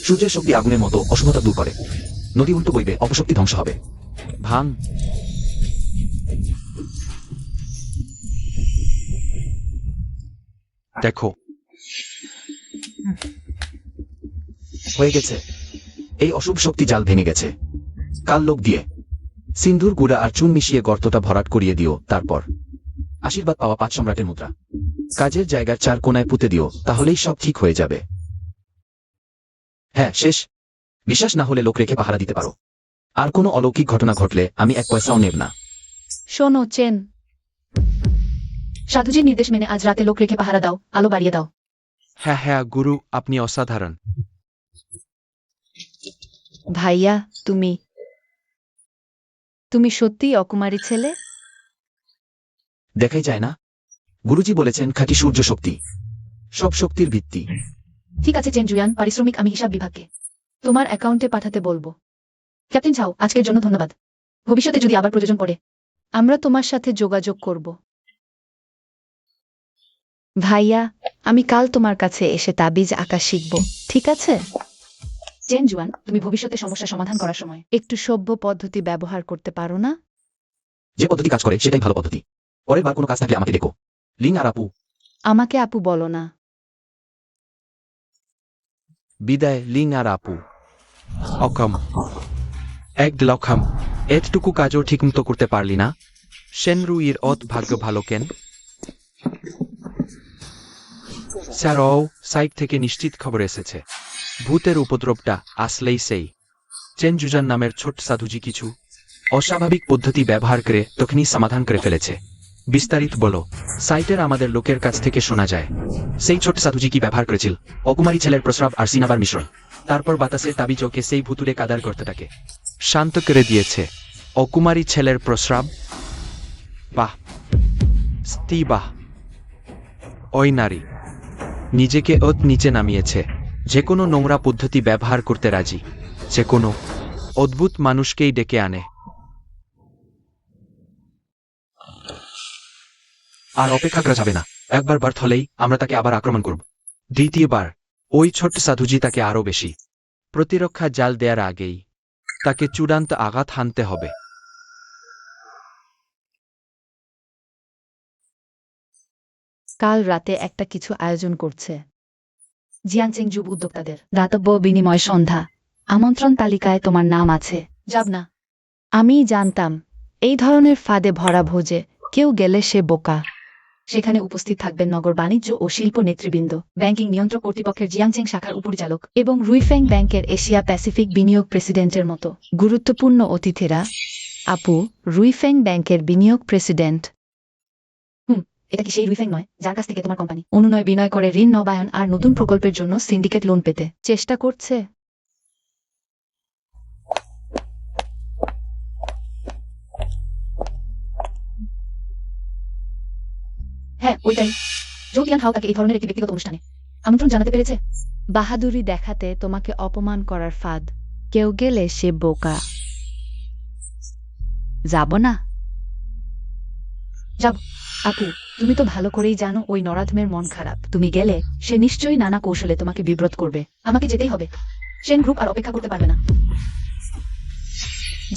S1: সূর্যের শক্তি আগুনের মতো অশুভতা দূর করে। নদী উল্টো বইবে, অপশক্তি ধ্বংস হবে। ভাঙ।
S2: দেখো,
S1: হয়ে গেছে। এই অশুভ শক্তি জাল ভেঙে গেছে। কাল লোক দিয়ে সিন্ধুর গুঁড়া আর চুন মিশিয়ে গর্তটা ভরাট করিয়ে দিও। তারপর আশীর্বাদ পাওয়া 5 সম্রাটের মুদ্রা কাজের জায়গার 4 কোণায় পুঁতে দিও, তাহলেই সব ঠিক হয়ে যাবে। হ্যাঁ, শেষ। বিশ্বাস না হলে লোক রেখে পাহারা দিতে পারো। আর কোনো অলৌকিক ঘটনা ঘটলে আমি 1 পয়সাও নেব না।
S4: শোনো চেন,
S3: সাধুজির নির্দেশ মেনে আজ রাতে লোক রেখে পাহারা দাও, আলো বাড়িয়ে দাও।
S2: হ্যাঁ হ্যাঁ গুরু, আপনি অসাধারণ।
S4: ভাইয়া তুমি সত্যিই অকুমারী ছেলে?
S1: দেখাই যায় না? গুরুজি বলেছেন খাঁটি সূর্য শক্তি সব শক্তির ভিত্তি।
S3: ঠিক আছে চেন জুয়ান, পারিশ্রমিক আমি হিসাব বিভাগকে তোমার অ্যাকাউন্টে পাঠাতে বলবো। ক্যাপ্টেন ছাও, আজকের জন্য ধন্যবাদ। ভবিষ্যতে যদি আবার প্রয়োজন পড়ে
S4: আমরা তোমার সাথে যোগাযোগ করব। ভাইয়া, আমি কাল তোমার কাছে এসে তাবিজ আঁকা শিখব, ঠিক আছে?
S3: চেন জুয়ান, তুমি ভবিষ্যতে সমস্যা সমাধান করার সময়
S4: একটু সভ্য পদ্ধতি ব্যবহার করতে পারো না?
S1: যে পদ্ধতি কাজ করে সেটাই ভালো পদ্ধতি। পরের বার কোনো কাজ থাকলে আমাকে ডেকো। লিং আর আপু।
S4: আমাকে আপু বলো না।
S1: বিদায় লিং আর আপু।
S2: অকম এক লক্ষম, এতটুকু কাজও ঠিকমতো করতে পারলি না? সেনরুইর ভাগ্য ভালো কেন? স্যার, সাইট থেকে নিশ্চিত খবর এসেছে ভূতের উপদ্রবটা আসলেই সেই চেনজুজান নামের ছোট সাধুজি কিছু অস্বাভাবিক পদ্ধতি ব্যবহার করে তখনই সমাধান করে ফেলেছে। বিস্তারিত বলো। সাইটের আমাদের লোকের কাছ থেকে শোনা যায় সেই ছোট সাধুজি কি ব্যবহার করেছিল অকুমারী ছেলের প্রস্রাব আর সিনাবার মিশ্রণ। তারপর বাতাসের তাবিজকে সেই ভুতুরে কাদার গর্তটাকে শান্ত করে দিয়েছে। অকুমারী ছেলের প্রস্রাব? বাহ, বাহ। ওই নারী নিজেকে নিচে নামিয়েছে। যে কোনো নোংরা পদ্ধতি ব্যবহার করতে রাজি, যে কোনো অদ্ভুত মানুষকেই ডেকে আনে। আর অপেক্ষা করা যাবে না। একবার ব্যর্থ হলেই আমরা তাকে আবার আক্রমণ করব। দ্বিতীয়বার ওই ছোট্ট সাধুজি তাকে আরও বেশি প্রতিরক্ষা জাল দেওয়ার আগেই তাকে চূড়ান্ত আঘাত হানতে হবে।
S4: কাল রাতে একটা কিছু আয়োজন করছে।
S3: জিয়াংচেং যুব উদ্যোক্তাদের
S4: দাতব্য বিনিময় সন্ধ্যা। আমন্ত্রণ তালিকায় তোমার নাম আছে।
S3: যাব না।
S4: আমি জানতাম এই ধরনের ফাঁদে ভরা ভোজে কেউ গেলে সে বোকা।
S3: সেখানে উপস্থিত থাকবেন নগর বাণিজ্য ও শিল্প নেতৃবৃন্দ, ব্যাংকিং নিয়ন্ত্রক কর্তৃপক্ষের জিয়াংচেং শাখার উপপরিচালক এবং রুইফেং ব্যাংকের এশিয়া প্যাসিফিক বিনিয়োগ প্রেসিডেন্টের মতো গুরুত্বপূর্ণ অতিথিরা। আপু, রুইফেং ব্যাংকের বিনিয়োগ প্রেসিডেন্ট। এটা কি সেই রুইফেং নয় যার কাছ থেকে তোমার কোম্পানি অনুনয় বিনয় করে ঋণ নবায়ন আর নতুন প্রকল্পের জন্য সিন্ডিকেট লোন পেতে চেষ্টা করছে? হ্যাঁ, ওইটাই। জোতিয়ান হাও তাকে এই ধরনের একটি ব্যক্তিগত অনুষ্ঠানে আমন্ত্রণ জানাতে পেরেছে। বাহাদুরি দেখাতে তোমাকে অপমান করার ফাঁদ। কেউ গেলে সে বোকা। যাব না? যাব। আপু, তুমি তো ভালো করেই জানো ওই নরাধমের মন খারাপ। তুমি গেলে সে নিশ্চয়ই নানা কৌশলে তোমাকে বিব্রত করবে। আমাকে যেতেই হবে। সেন গ্রুপ আর অপেক্ষা করতে পারবে না।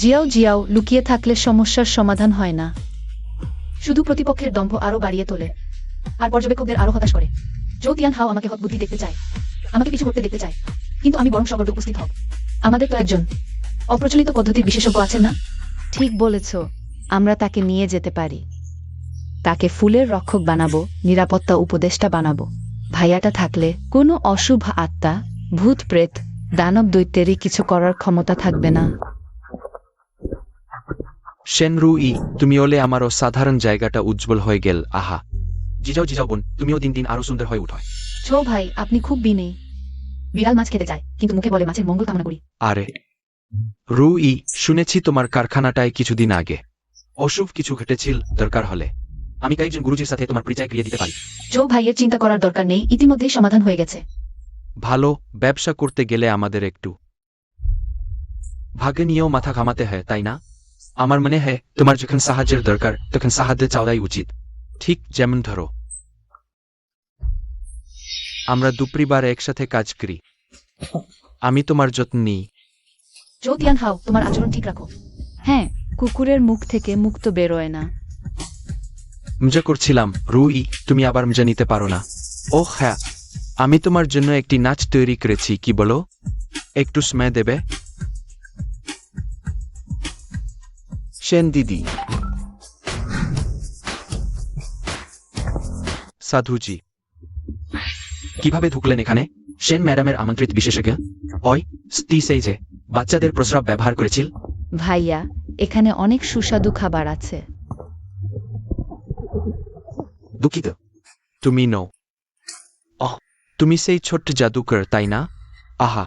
S3: জিয়াও, লুকিয়ে থাকলে সমস্যার সমাধান হয় না, শুধু প্রতিপক্ষের দম্ভ আরো বাড়িয়ে তোলে আর পর্যবেক্ষকদের আরো হতাশ করে। জোতিয়ান হাও আমাকে হত বুদ্ধি দেখতে চায়, আমাকে কিছু করতে দেখতে চায়, কিন্তু আমি বরং সগর্বে উপস্থিত হব। আমাদের তো একজন অপ্রচলিত পদ্ধতির বিশেষজ্ঞ আছেন না? ঠিক বলেছ, আমরা তাকে নিয়ে যেতে পারি। তাকে ফুলের রক্ষক বানাবো, নিরাপত্তা উপদেষ্টা বানাবো। ভাইয়াটা থাকলে কোনো অশুভ আত্মা, ভূত প্রেত, দানব দৈত্যেরই কিছু করার ক্ষমতা থাকবে না।
S2: শেনরুই, তুমি ওলে আমারও সাধারণ জায়গাটা উজ্জ্বল হয়ে গেল। আহা, জিজাও বোন, তুমিও দিন দিন আরো সুন্দর হয়ে উঠো।
S3: ছো ভাই, আপনি খুব বিনয়ী। বিড়াল মাছ খেতে চায়, কিন্তু মুখে বলে মাছের মঙ্গল কামনা করি।
S2: আরে রুই, শুনেছি তোমার কারখানাটায় কিছুদিন আগে অশুভ কিছু ঘটেছিল। দরকার হলে আমি কয়েকজন গুরুজির সাথে তোমার পরিচয় করিয়ে দিতে পারি।
S3: জো ভাইয়ের চিন্তা করার দরকার নেই, ইতিমধ্যেই সমাধান হয়ে গেছে।
S2: ভালো, ব্যবসা করতে গেলে আমাদের একটু ভাগ্য নিয়েও মাথা ঘামাতে হয়, তাই না? আমার মনে হয় তোমার যখন সাহায্যের দরকার তখন সাহায্য চাওয়াই উচিত। ঠিক যেমন ধরো, আমরা দুপরিবার একসাথে কাজ করি, আমি তোমার যত্ন নিই।
S3: জোতিয়ান হাও, তোমার আচরণ ঠিক রাখো। হ্যাঁ, কুকুরের মুখ থেকে মুক্ত বেরোয় না।
S2: মজা করছিলাম রুই, তুমি আবার মজা নিতে পারো না। ওহ হ্যাঁ, আমি তোমার জন্য একটি নাচ তৈরি করেছি, কি বলো? একটু সময় দেবে?
S1: সেন দিদি,
S2: সাধুজি, কিভাবে ঢুকলেন এখানে? সেন ম্যাডামের আমন্ত্রিত বিশেষজ্ঞ। ওই সেই যে বাচ্চাদের প্রস্রাব ব্যবহার করেছিল।
S3: ভাইয়া, এখানে অনেক সুস্বাদু খাবার আছে।
S1: দুঃখিত।
S2: তুমি নও। তুমি সেই ছোট্ট জাদুকর, তাই না? আহা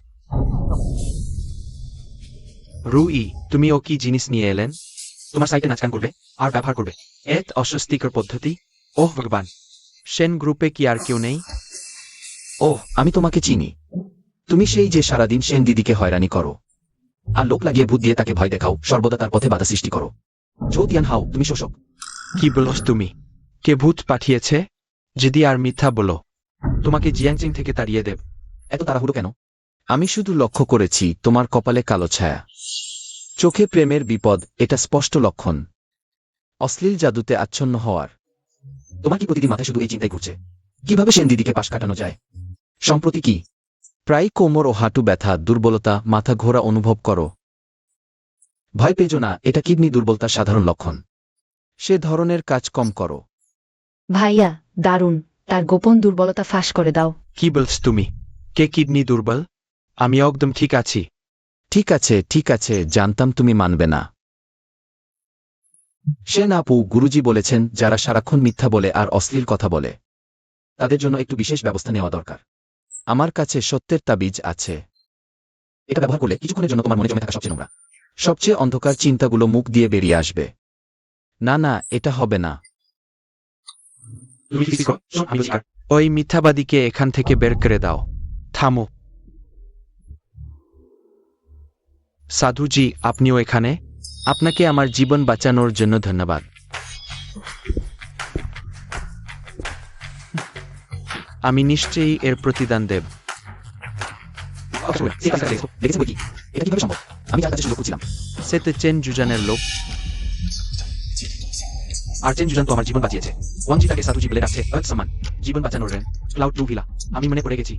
S2: রুই, তুমি ও কি জিনিস নিয়ে এলেন? তোমার সাইটে নাচগান করবে আর ব্যবহার করবে এত অস্বস্তিকর পদ্ধতি। ওহ ভগবান, সেন গ্রুপে কি আর কেউ নেই?
S1: ওহ, আমি তোমাকে চিনি। তুমি সেই যে সারাদিন সেন দিদিকে হয়রানি করো আর লোক লাগিয়ে ভূত দিয়ে তাকে ভয় দেখাও, সর্বদা তার পথে বাধা সৃষ্টি করো। জোতিয়ান হাও, তুমি শোষক।
S2: কি বলছ তুমি? কে ভূত পাঠিয়েছে? যদি আর মিথ্যা বলো, তোমাকে জিয়াংচিং থেকে তাড়িয়ে দেব।
S1: এত তাড়াহুড়ো কেন? আমি শুধু লক্ষ্য করেছি তোমার কপালে কালো ছায়া, চোখে প্রেমের বিপদ। এটা স্পষ্ট লক্ষণ অশ্লীল জাদুতে আচ্ছন্ন হওয়ার। তোমার কি প্রতিদিন মাথায় শুধু এই চিন্তাই ঘুরছে কিভাবে সেন দিদিকে পাশ কাটানো যায়? সম্প্রতি কি প্রায় কোমর ও হাঁটু ব্যথা, দুর্বলতা, মাথা ঘোরা অনুভব করো? ভয় পেজো না, এটা কিডনি দুর্বলতার সাধারণ লক্ষণ। সে ধরনের কাজ কম করো।
S3: ভাইয়া, দারুণ, তার গোপন দুর্বলতা ফাঁস করে দাও।
S2: কি বলছ তুমি? কে কিডনি দুর্বল? আমি একদম ঠিক আছি।
S1: ঠিক আছে, জানতাম তুমি মানবে না। সেন আপু, গুরুজি বলেছেন যারা সারাক্ষণ মিথ্যা বলে আর অশ্লীল কথা বলে তাদের জন্য একটু বিশেষ ব্যবস্থা নেওয়া দরকার। আমার কাছে সত্যের তাবিজ আছে। এটা ব্যবহার করলে কিছুক্ষণের জন্য তোমার মনে জমে থাকা সবচেয়ে নোংরা, সবচেয়ে অন্ধকার চিন্তাগুলো মুখ দিয়ে বেরিয়ে আসবে। না, এটা হবে না।
S2: ওই মিথ্যাবাদীকে এখান থেকে বের করে দাও। থামো। সাধুজি, আপনিও এখানে? আপনাকে আমার জীবন বাঁচানোর জন্য ধন্যবাদ। আমি নিশ্চয়ই এর প্রতিদান দেব। সে তো চেন জুজানের লোক। আর চেন জুজান তো আমার জীবন বাঁচিয়েছে। ওয়াংজি তাকে সাধুজি বলে রাখছে, সমান জীবন বাঁচানোর রেন ক্লাউড টু ভিলা। আমি মনে পড়ে গেছি,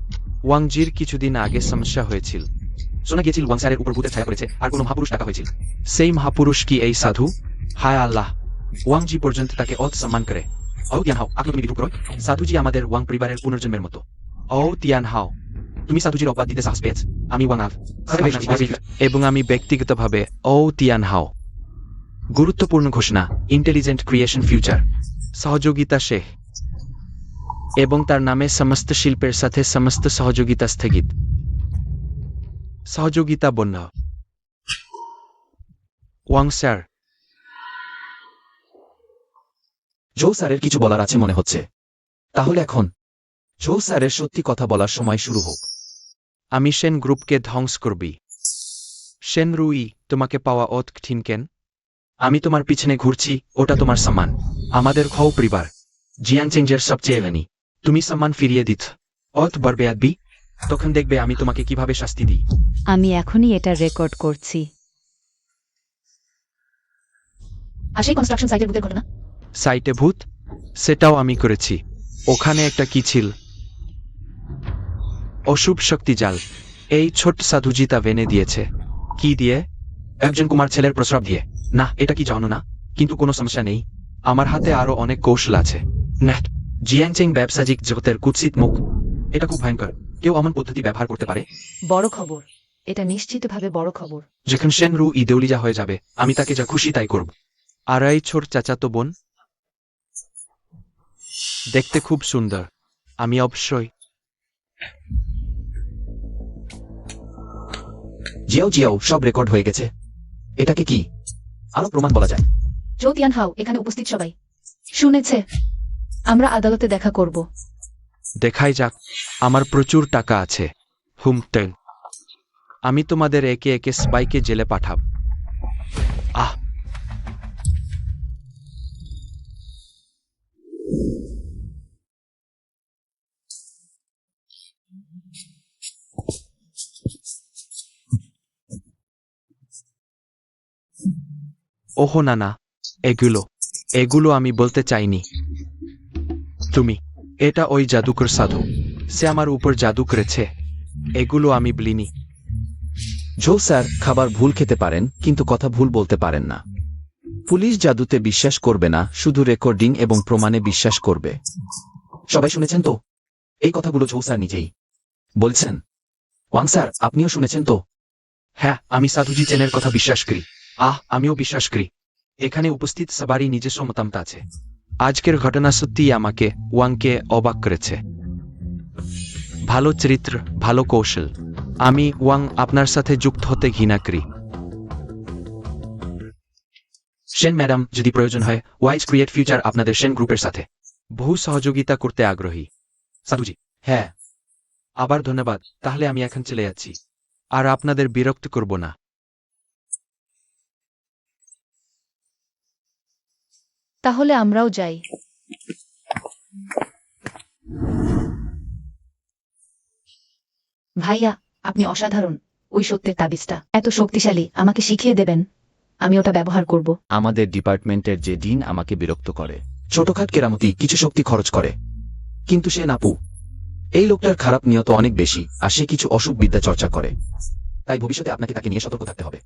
S2: ওয়াংজির কিছুদিন আগে সমস্যা হয়েছিল। শোনা গিয়েছিল ওয়াং স্যারের উপর ভূতের ছায়া পড়েছে আর কোনো মহাপুরুষ ডাকা হয়েছিল। সেই মহাপুরুষ কি এই সাধু? হায় আল্লাহ, ওয়াংজি পর্যন্ত তাকে সম্মান করে। ও তিয়ান হাও, আকলো তুমি বিদ্রুপ করো। সাধুজি আমাদের ওয়াং পরিবারের পুনর্জন্মের মতো। ও তিয়ান হাও, তুমি সাধুজির অপবাদ দিতে সাহস পেয়েছ। আমি ওয়াং আভ এবং আমি ব্যক্তিগতভাবে ও তিয়ান হাও। গুরুত্বপূর্ণ ঘোষণা, ইন্টেলিজেন্ট ক্রিয়েশন ফিউচার, সহযোগিতা শেখ এবং তার নামে সমস্ত শিল্পের সাথে সমস্ত সহযোগিতা স্থগিত। সহযোগিতা বন্ধ। ওয়াং স্যার,
S1: জো স্যারের কিছু বলার আছে মনে হচ্ছে। তাহলে এখন জো স্যারের সত্যি কথা বলার সময় শুরু হোক।
S2: আমি সেন গ্রুপকে ধ্বংস করবি। সেন রুই, তোমাকে পাওয়া অত কঠিন কেন? আমি তোমার পিছনে ঘুরছি, ওটা তোমার সম্মান। আমাদের খাও পরিবার জিয়াংচেঞ্জের সবচেয়ে ধনী। তুমি সম্মান ফিরিয়ে দিত অত বাড়বে আদবি, তখন দেখবে আমি তোমাকে কিভাবে শাস্তি দিই।
S3: আমি এখনই এটা রেকর্ড করছি।
S4: আর সেই কনস্ট্রাকশন সাইটের ভূতের ঘটনা?
S2: সাইটে ভূত? সেটাও আমি করেছি। ওখানে একটা কি ছিল? অশুভ শক্তি জাল। এই ছোট্ট সাধুজি তা ভেনে দিয়েছে। কি দিয়ে? একজন কুমার ছেলের প্রস্রাব দিয়ে। না, এটা কি জানো না? কিন্তু কোনো সমস্যা নেই, আমার হাতে আরো অনেক কৌশল আছে। নেট জিয়াংচেং ব্যবসায়িক জগতের কুৎসিত মুখ। এটা খুব ভয়ঙ্কর। কেউ এমন পদ্ধতি ব্যবহার করতে পারে?
S3: বড় খবর, এটা নিশ্চিতভাবে বড় খবর।
S2: যখন সেন রু ইদেউলিজা হয়ে যাবে, আমি তাকে যা খুশি তাই করব। আর এই ছোট চাচাতো বোন দেখতে খুব সুন্দর। আমি অবশ্যই।
S1: জিয়াও জিয়াও, সব রেকর্ড হয়ে গেছে। এটাকে কি আরো প্রমাণ বলা যায়?
S4: জো তিয়ান হাও, এখানে উপস্থিত সবাই শুনেছে। আমরা আদালতে দেখা করব।
S2: দেখাই যাক। আমার প্রচুর টাকা আছে। হুমতেন, আমি তোমাদের একে একে স্পাইকে জেলে পাঠাব। আহ, ওহো না না, এগুলো আমি বলতে চাইনি। তুমি, এটা ওই জাদুকর সাধু, সে আমার উপর জাদু করেছে। এগুলো আমি বলিনি।
S1: জো স্যার খাবার ভুল খেতে পারেন, কিন্তু কথা ভুল বলতে পারেন না। পুলিশ জাদুতে বিশ্বাস করবে না, শুধু রেকর্ডিং এবং প্রমাণে বিশ্বাস করবে। সবাই শুনেছেন তো? এই কথাগুলো জো স্যার নিজেই বলছেন। ওয়াং স্যার, আপনিও শুনেছেন তো?
S2: হ্যাঁ, আমি সাধুজি চেনের কথা বিশ্বাস করি। আমিও বিশ্বাস করি। এখানে উপস্থিত সবারই নিজস্ব মতামত আছে। আজকের ঘটনা সত্যিই আমাকে ওয়াংকে অবাক করেছে। ভালো চরিত্র, ভালো কৌশল। আমি ওয়াং আপনার সাথে যুক্ত হতে ঘৃণা করি। সেন ম্যাডাম, যদি প্রয়োজন হয়, ওয়াইজ ক্রিয়েট ফিউচার আপনাদের সেন গ্রুপের সাথে বহু সহযোগিতা করতে আগ্রহী। সাধুজি,
S1: হ্যাঁ,
S2: আবার ধন্যবাদ। তাহলে আমি এখন চলে যাচ্ছি, আর আপনাদের বিরক্ত করব না।
S3: তাহলে আমরাও যাই।
S4: ভাইয়া, আপনি অসাধারণ। ওই সত্যের তাবিজটা এত শক্তিশালী, আমাকে শিখিয়ে দেবেন? আমি ওটা ব্যবহার করব।
S1: আমাদের ডিপার্টমেন্টের যে ডিন আমাকে বিরক্ত করে। ছোটখাট কেরামতি কিছু শক্তি খরচ করে, কিন্তু সে নাপু। এই লোকটার খারাপ নিয়ত অনেক বেশি, আর সে কিছু অশুভ বিদ্যা চর্চা করে। তাই ভবিষ্যতে আপনাকে তাকে নিয়ে সতর্ক থাকতে হবে।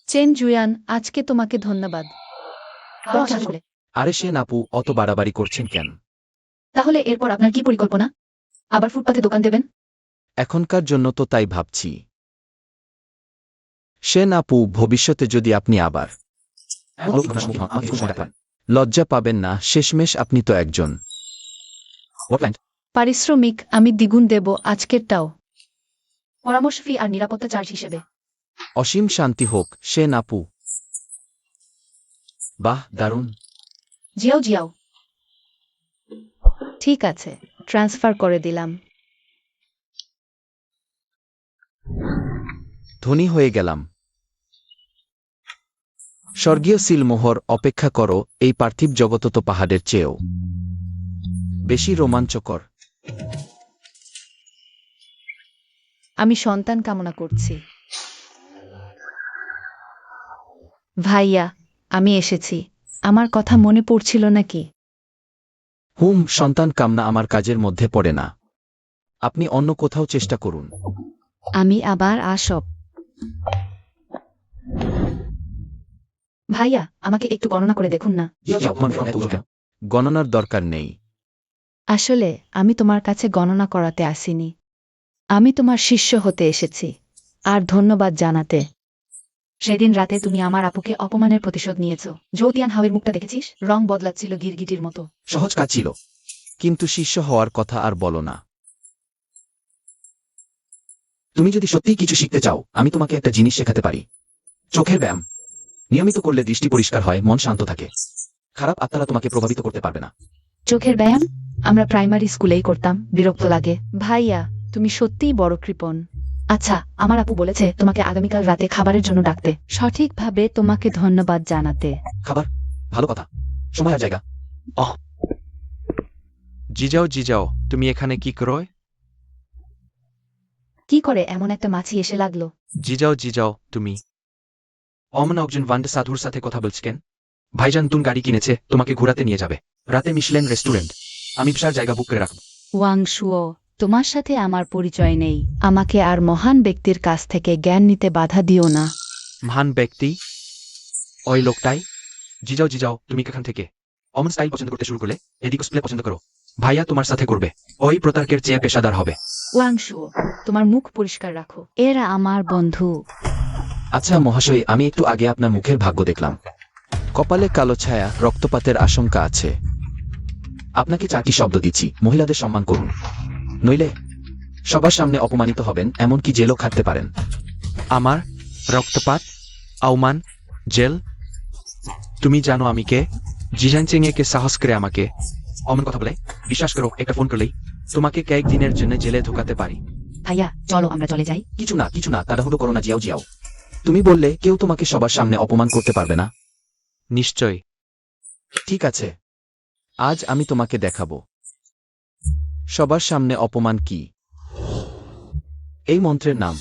S3: চেন জুয়ান, আজকে তোমাকে ধন্যবাদ।
S1: আরে সে নাপু, অত বাড়াবাড়ি করছেন কেন?
S4: তাহলে এরপর আপনার কি পরিকল্পনা? আবার ফুটপাতে দোকান দেবেন?
S1: এখনকার জন্য তো তাই ভাবছি। সে নাপু, ভবিষ্যতে যদি আপনি আবার লজ্জা পাবেন না, শেষমেশ আপনি তো একজন।
S3: পারিশ্রমিক আমি দ্বিগুণ দেব আজকেরটাও।
S4: পরামর্শ ফি আর নিরাপত্তা চার্জ হিসেবে।
S1: অসীম শান্তি হোক, সে নাপু। বাহ, দারুণ।
S4: Xiao Xiao.
S3: ঠিক আছে, ট্রান্সফার করে দিলাম।
S1: ধনী হয়ে গেলাম। স্বর্গীয় সিলমোহর, অপেক্ষা করো, এই পার্থিব জগৎ তো পাহাড়ের চেয়েও বেশি রোমাঞ্চকর।
S3: আমি সন্তান কামনা করছি। ভাইয়া, আমি এসেছি। আমার কথা মনে পড়ছিল নাকি?
S1: সন্তান কামনা আমার কাজের মধ্যে পড়ে না। আপনি অন্য কোথাও চেষ্টা করুন।
S3: আমি আবার আসব।
S4: ভাইয়া, আমাকে একটু গণনা করে দেখুন না।
S1: গণনার দরকার নেই।
S3: আসলে আমি তোমার কাছে গণনা করাতে আসিনি। আমি তোমার শিষ্য হতে এসেছি আর ধন্যবাদ জানাতে।
S4: সেদিন রাতে তুমি আমার আপুকে অপমানের প্রতিশোধ নিয়েছ। জ্যোতিয়ান হাওয়ের মুখটা দেখেছিস? রং বদলাচ্ছিল গিরগিটির মতো।
S1: সহজ কাজ ছিল, কিন্তু শিষ্য হওয়ার কথা আর বলো না। তুমি যদি সত্যিই কিছু শিখতে চাও, আমি তোমাকে একটা জিনিস শেখাতে পারি। চোখের ব্যায়াম নিয়মিত করলে দৃষ্টি পরিষ্কার হয়, মন শান্ত থাকে। খারাপ আত্মারা তোমাকে প্রভাবিত করতে পারবে না।
S4: চোখের ব্যায়াম আমরা প্রাইমারি স্কুলেই করতাম, বিরক্ত লাগে।
S3: ভাইয়া, তুমি সত্যিই বড় কৃপণ।
S4: আচ্ছা, আমার আপু বলেছে তোমাকে আগামীকাল রাতে খাবারের জন্য ডাকতে।
S3: সঠিকভাবে তোমাকে ধন্যবাদ জানাতে।
S1: খাবার, ভালো কথা। সময় আর জায়গা।
S2: জিজাও, তুমি এখানে কি করো?
S4: কি করে এমন একটা মাছি এসে লাগলো?
S2: জিজাও, তুমি অমন একজন ওয়ান্ডা সাধুর সাথে কথা বলছি কেন? ভাইজান নতুন গাড়ি কিনেছে, তোমাকে ঘোরাতে নিয়ে যাবে। রাতে মিশলেন রেস্টুরেন্ট। আমি বিশাল জায়গা বুক করে রাখব।
S3: ওয়াংশুও, তোমার সাথে আমার পরিচয় নেই। আমাকে আর মহান ব্যক্তির কাছ থেকে জ্ঞান নিতে বাধা দিও না।
S2: মহান ব্যক্তি? ওই লোকটাই? জিজাও, তুমি এখান থেকে অমন স্টাইল পছন্দ করতে শুরু করলে, এদিক স্প্লে পছন্দ করো। ভাইয়া তোমার সাথে করবে, ওই প্রতারকের চেয়ে পেশাদার হবে।
S4: ওয়াংশুও, তোমার মুখ পরিষ্কার রাখো।
S3: এরা আমার বন্ধু।
S1: আচ্ছা মহাশয়, আমি একটু আগে আপনার মুখের ভাগ্য দেখলাম। কপালে কালো ছায়া, রক্তপাতের আশঙ্কা আছে। আপনাকে 4টি শব্দ দিচ্ছি, মহিলাদের সম্মান করুন, নইলে সবার সামনে অপমানিত হবেন, এমনকি জেলও খাটতে পারেন।
S2: আমার রক্তপাত, আওমান, জেল? তুমি জানো আমি কে? জিজান চেঙে কে সাহস করে আমাকে অমন কথা বলে? বিশ্বাস করো, একটা ফোন করলেই তোমাকে কয়েক দিনের জন্য জেলে ঢোকাতে পারি।
S4: ভাইয়া চলো আমরা চলে যাই।
S1: কিছু না, তাড়াহুড়ো করো না, জিয়াও। তুমি বললে কেউ তোমাকে সবার সামনে অপমান করতে পারবে না।
S2: নিশ্চয়।
S1: ঠিক আছে, আজ আমি তোমাকে দেখাবো সবার সামনে অপমান কি। এই মন্ত্রের নাম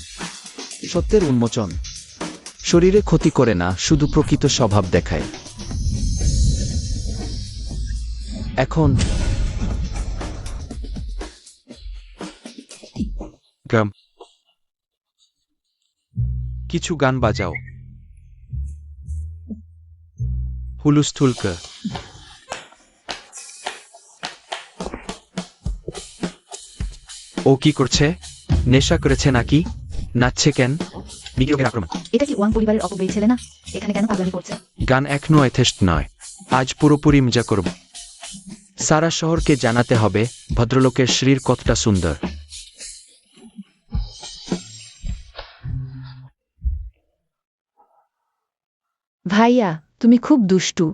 S1: সত্যের উন্মোচন। শরীরে ক্ষতি করে না, শুধু প্রকৃত স্বভাব দেখায়। এখন
S2: গাম, কিছু গান বাজাও। হুলুস্থুলক। ও কি করছে? নেশা করেছে নাকি? নাচছে কেন?
S1: নিগিরোগের আক্রমণ।
S4: এটা কি ওয়াং পরিবারের অপব্যয়ী ছেলে না? এখানে কেন পাগলামি করছে?
S2: গান এখনো যথেষ্ট নয়, আজ পুরোপুরি মজা করব। সারা শহরকে জানাতে হবে ভদ্রলোকের শরীর কতটা সুন্দর।
S3: ভাইয়া, তুমি খুব দুষ্টু।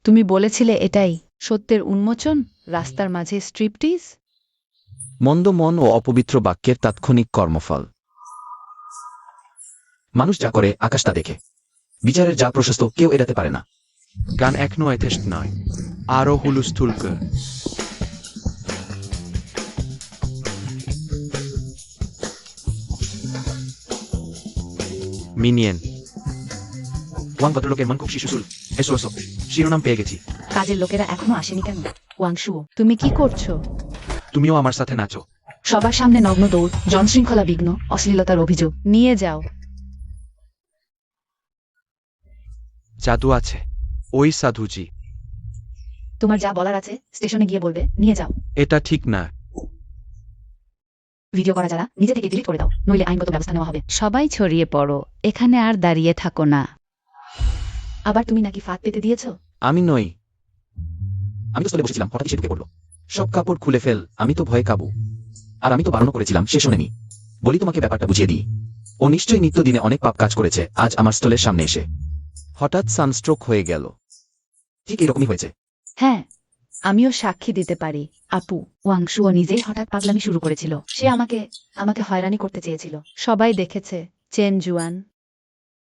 S3: তুমি বলেছিলে এটাই সত্যের উন্মোচন, রাস্তার মাঝে স্ট্রিপটিজ।
S1: মন্দ মন ও অপবিত্র বাক্যের তাৎক্ষণিক কর্মফল। মানুষ যা করে আকাশ তা দেখে। বিচারের যা প্রশস্ত, কেউ এড়াতে পারে না।
S2: গান এখনো যথেষ্ট নয়, আরো হুলুস্থুলক। মিনিয়ন।
S1: ওয়াং ভদ্রলোকের মন খুব শিশুসুল। এসো, শিরোনাম পেয়ে গেছি।
S4: কাজের লোকেরা এখনো আসেনি কেন? ওয়াংশুও,
S3: তুমি কি করছো?
S2: তুমিও আমার সাথে নাচো।
S4: সবার সামনে নগ্ন দৌড়, জনশৃঙ্খলা বিঘ্ন, অশ্লীলতার অভিযোগ।
S3: নিয়ে যাও।
S2: জাদু আছে। ওই সাধুজি।
S4: তোমার যা বলার আছে স্টেশনে গিয়ে বলবে, নিয়ে যাও।
S2: এটা ঠিক না।
S4: ভিডিও করা যারা নিজে থেকে ডিলিট করে দাও, নইলে আইনগত ব্যবস্থা নেওয়া হবে।
S3: সবাই ছড়িয়ে পড়ো, এখানে আর দাঁড়িয়ে থাকো না।
S4: আবার তুমি নাকি ফাঁদ পেতে দিয়েছো?
S1: আমি নই। আমি তো স্থলে বসেছিলাম, হঠাৎ সে ঢুকে পড়লো। সব কাপড় খুলে ফেল। আমি তো ভয়ে কাবু। আর আমি তো বারণ করেছিলাম, সে শোনেনি। বলি তোমাকে ব্যাপারটা বুঝিয়ে দিই। ও নিশ্চয়ই নিত্যদিনে অনেক পাপ কাজ করেছে, আজ আমার স্টলের সামনে এসে হঠাৎ সানস্ট্রোক হয়ে গেল। ঠিক এরকমই হয়েছে।
S3: হ্যাঁ, আমিও সাক্ষী দিতে পারি। আপু,
S4: ওয়াংশুও নিজেই হঠাৎ পাগলামি শুরু করেছিল। সে আমাকে হয়রানি করতে চেয়েছিল।
S3: সবাই দেখেছে চেন জুয়ান।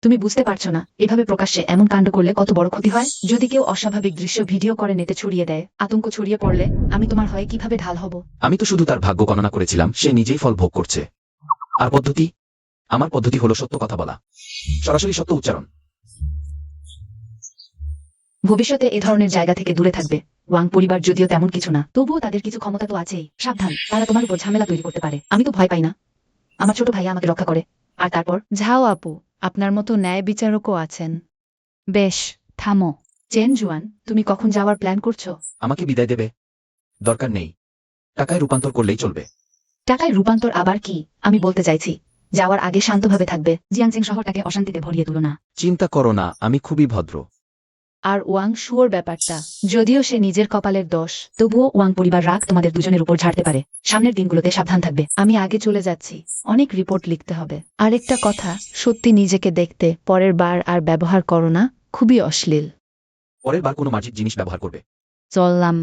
S4: তুমি বুঝতে পারছো না, এভাবে প্রকাশ্যে এমন কাণ্ড করলে কত বড় ক্ষতি হয়। যদি কেউ অস্বাভাবিক দৃশ্য ভিডিও করে নেটে ছড়িয়ে দেয়, আতঙ্ক ছড়িয়ে পড়লে আমি তোমার হয়ে কিভাবে ঢাল হব?
S1: আমি তো শুধু তার ভাগ্য গণনা করেছিলাম, সে নিজেই ফল ভোগ করছে। আর পদ্ধতি? আমার পদ্ধতি হলো সত্য কথা বলা, সরাসরি সত্য উচ্চারণ।
S4: ভবিষ্যতে এ ধরনের জায়গা থেকে দূরে থাকবে। ওয়াং পরিবার যদিও তেমন কিছু না, তবুও তাদের কিছু ক্ষমতা তো আছেই। সাবধান, তারা তোমার উপর ঝামেলা তৈরি করতে পারে। আমি তো ভয় পাই না, আমার ছোট ভাইয়া আমাকে রক্ষা করে। আর তারপর
S3: যাও আপু, আপনার মতো ন্যায় বিচারকও আছেন। বেশ, থামো। চেন জুয়ান, তুমি কখন যাওয়ার প্ল্যান করছো?
S1: আমাকে বিদায় দেবে? দরকার নেই, টাকায় রূপান্তর করলেই চলবে।
S3: টাকায় রূপান্তর আবার কি? আমি বলতে চাইছি, যাওয়ার আগে শান্তভাবে থাকবে। জিয়াংজিং শহরটাকে অশান্তিতে ভরিয়ে তুলো না।
S1: চিন্তা করো না, আমি খুবই ভদ্র।
S3: আর ওয়াং শুয়োর ব্যাপারটা, যদিও সে নিজের কপালের দোষ, তবুও ওয়াং পরিবার রাগ তোমাদের দুজনের উপর ঝাড়তে পারে। সামনের দিনগুলোতে সাবধান থাকবে। আমি আগে চলে যাচ্ছি, অনেক রিপোর্ট লিখতে হবে। আরেকটা কথা, সত্যি নিজেকে দেখতে পরের বার আর ব্যবহার করো না, খুবই অশ্লীল।
S1: পরের বার কোনো মার্জিত জিনিস ব্যবহার করবে।
S3: চললাম।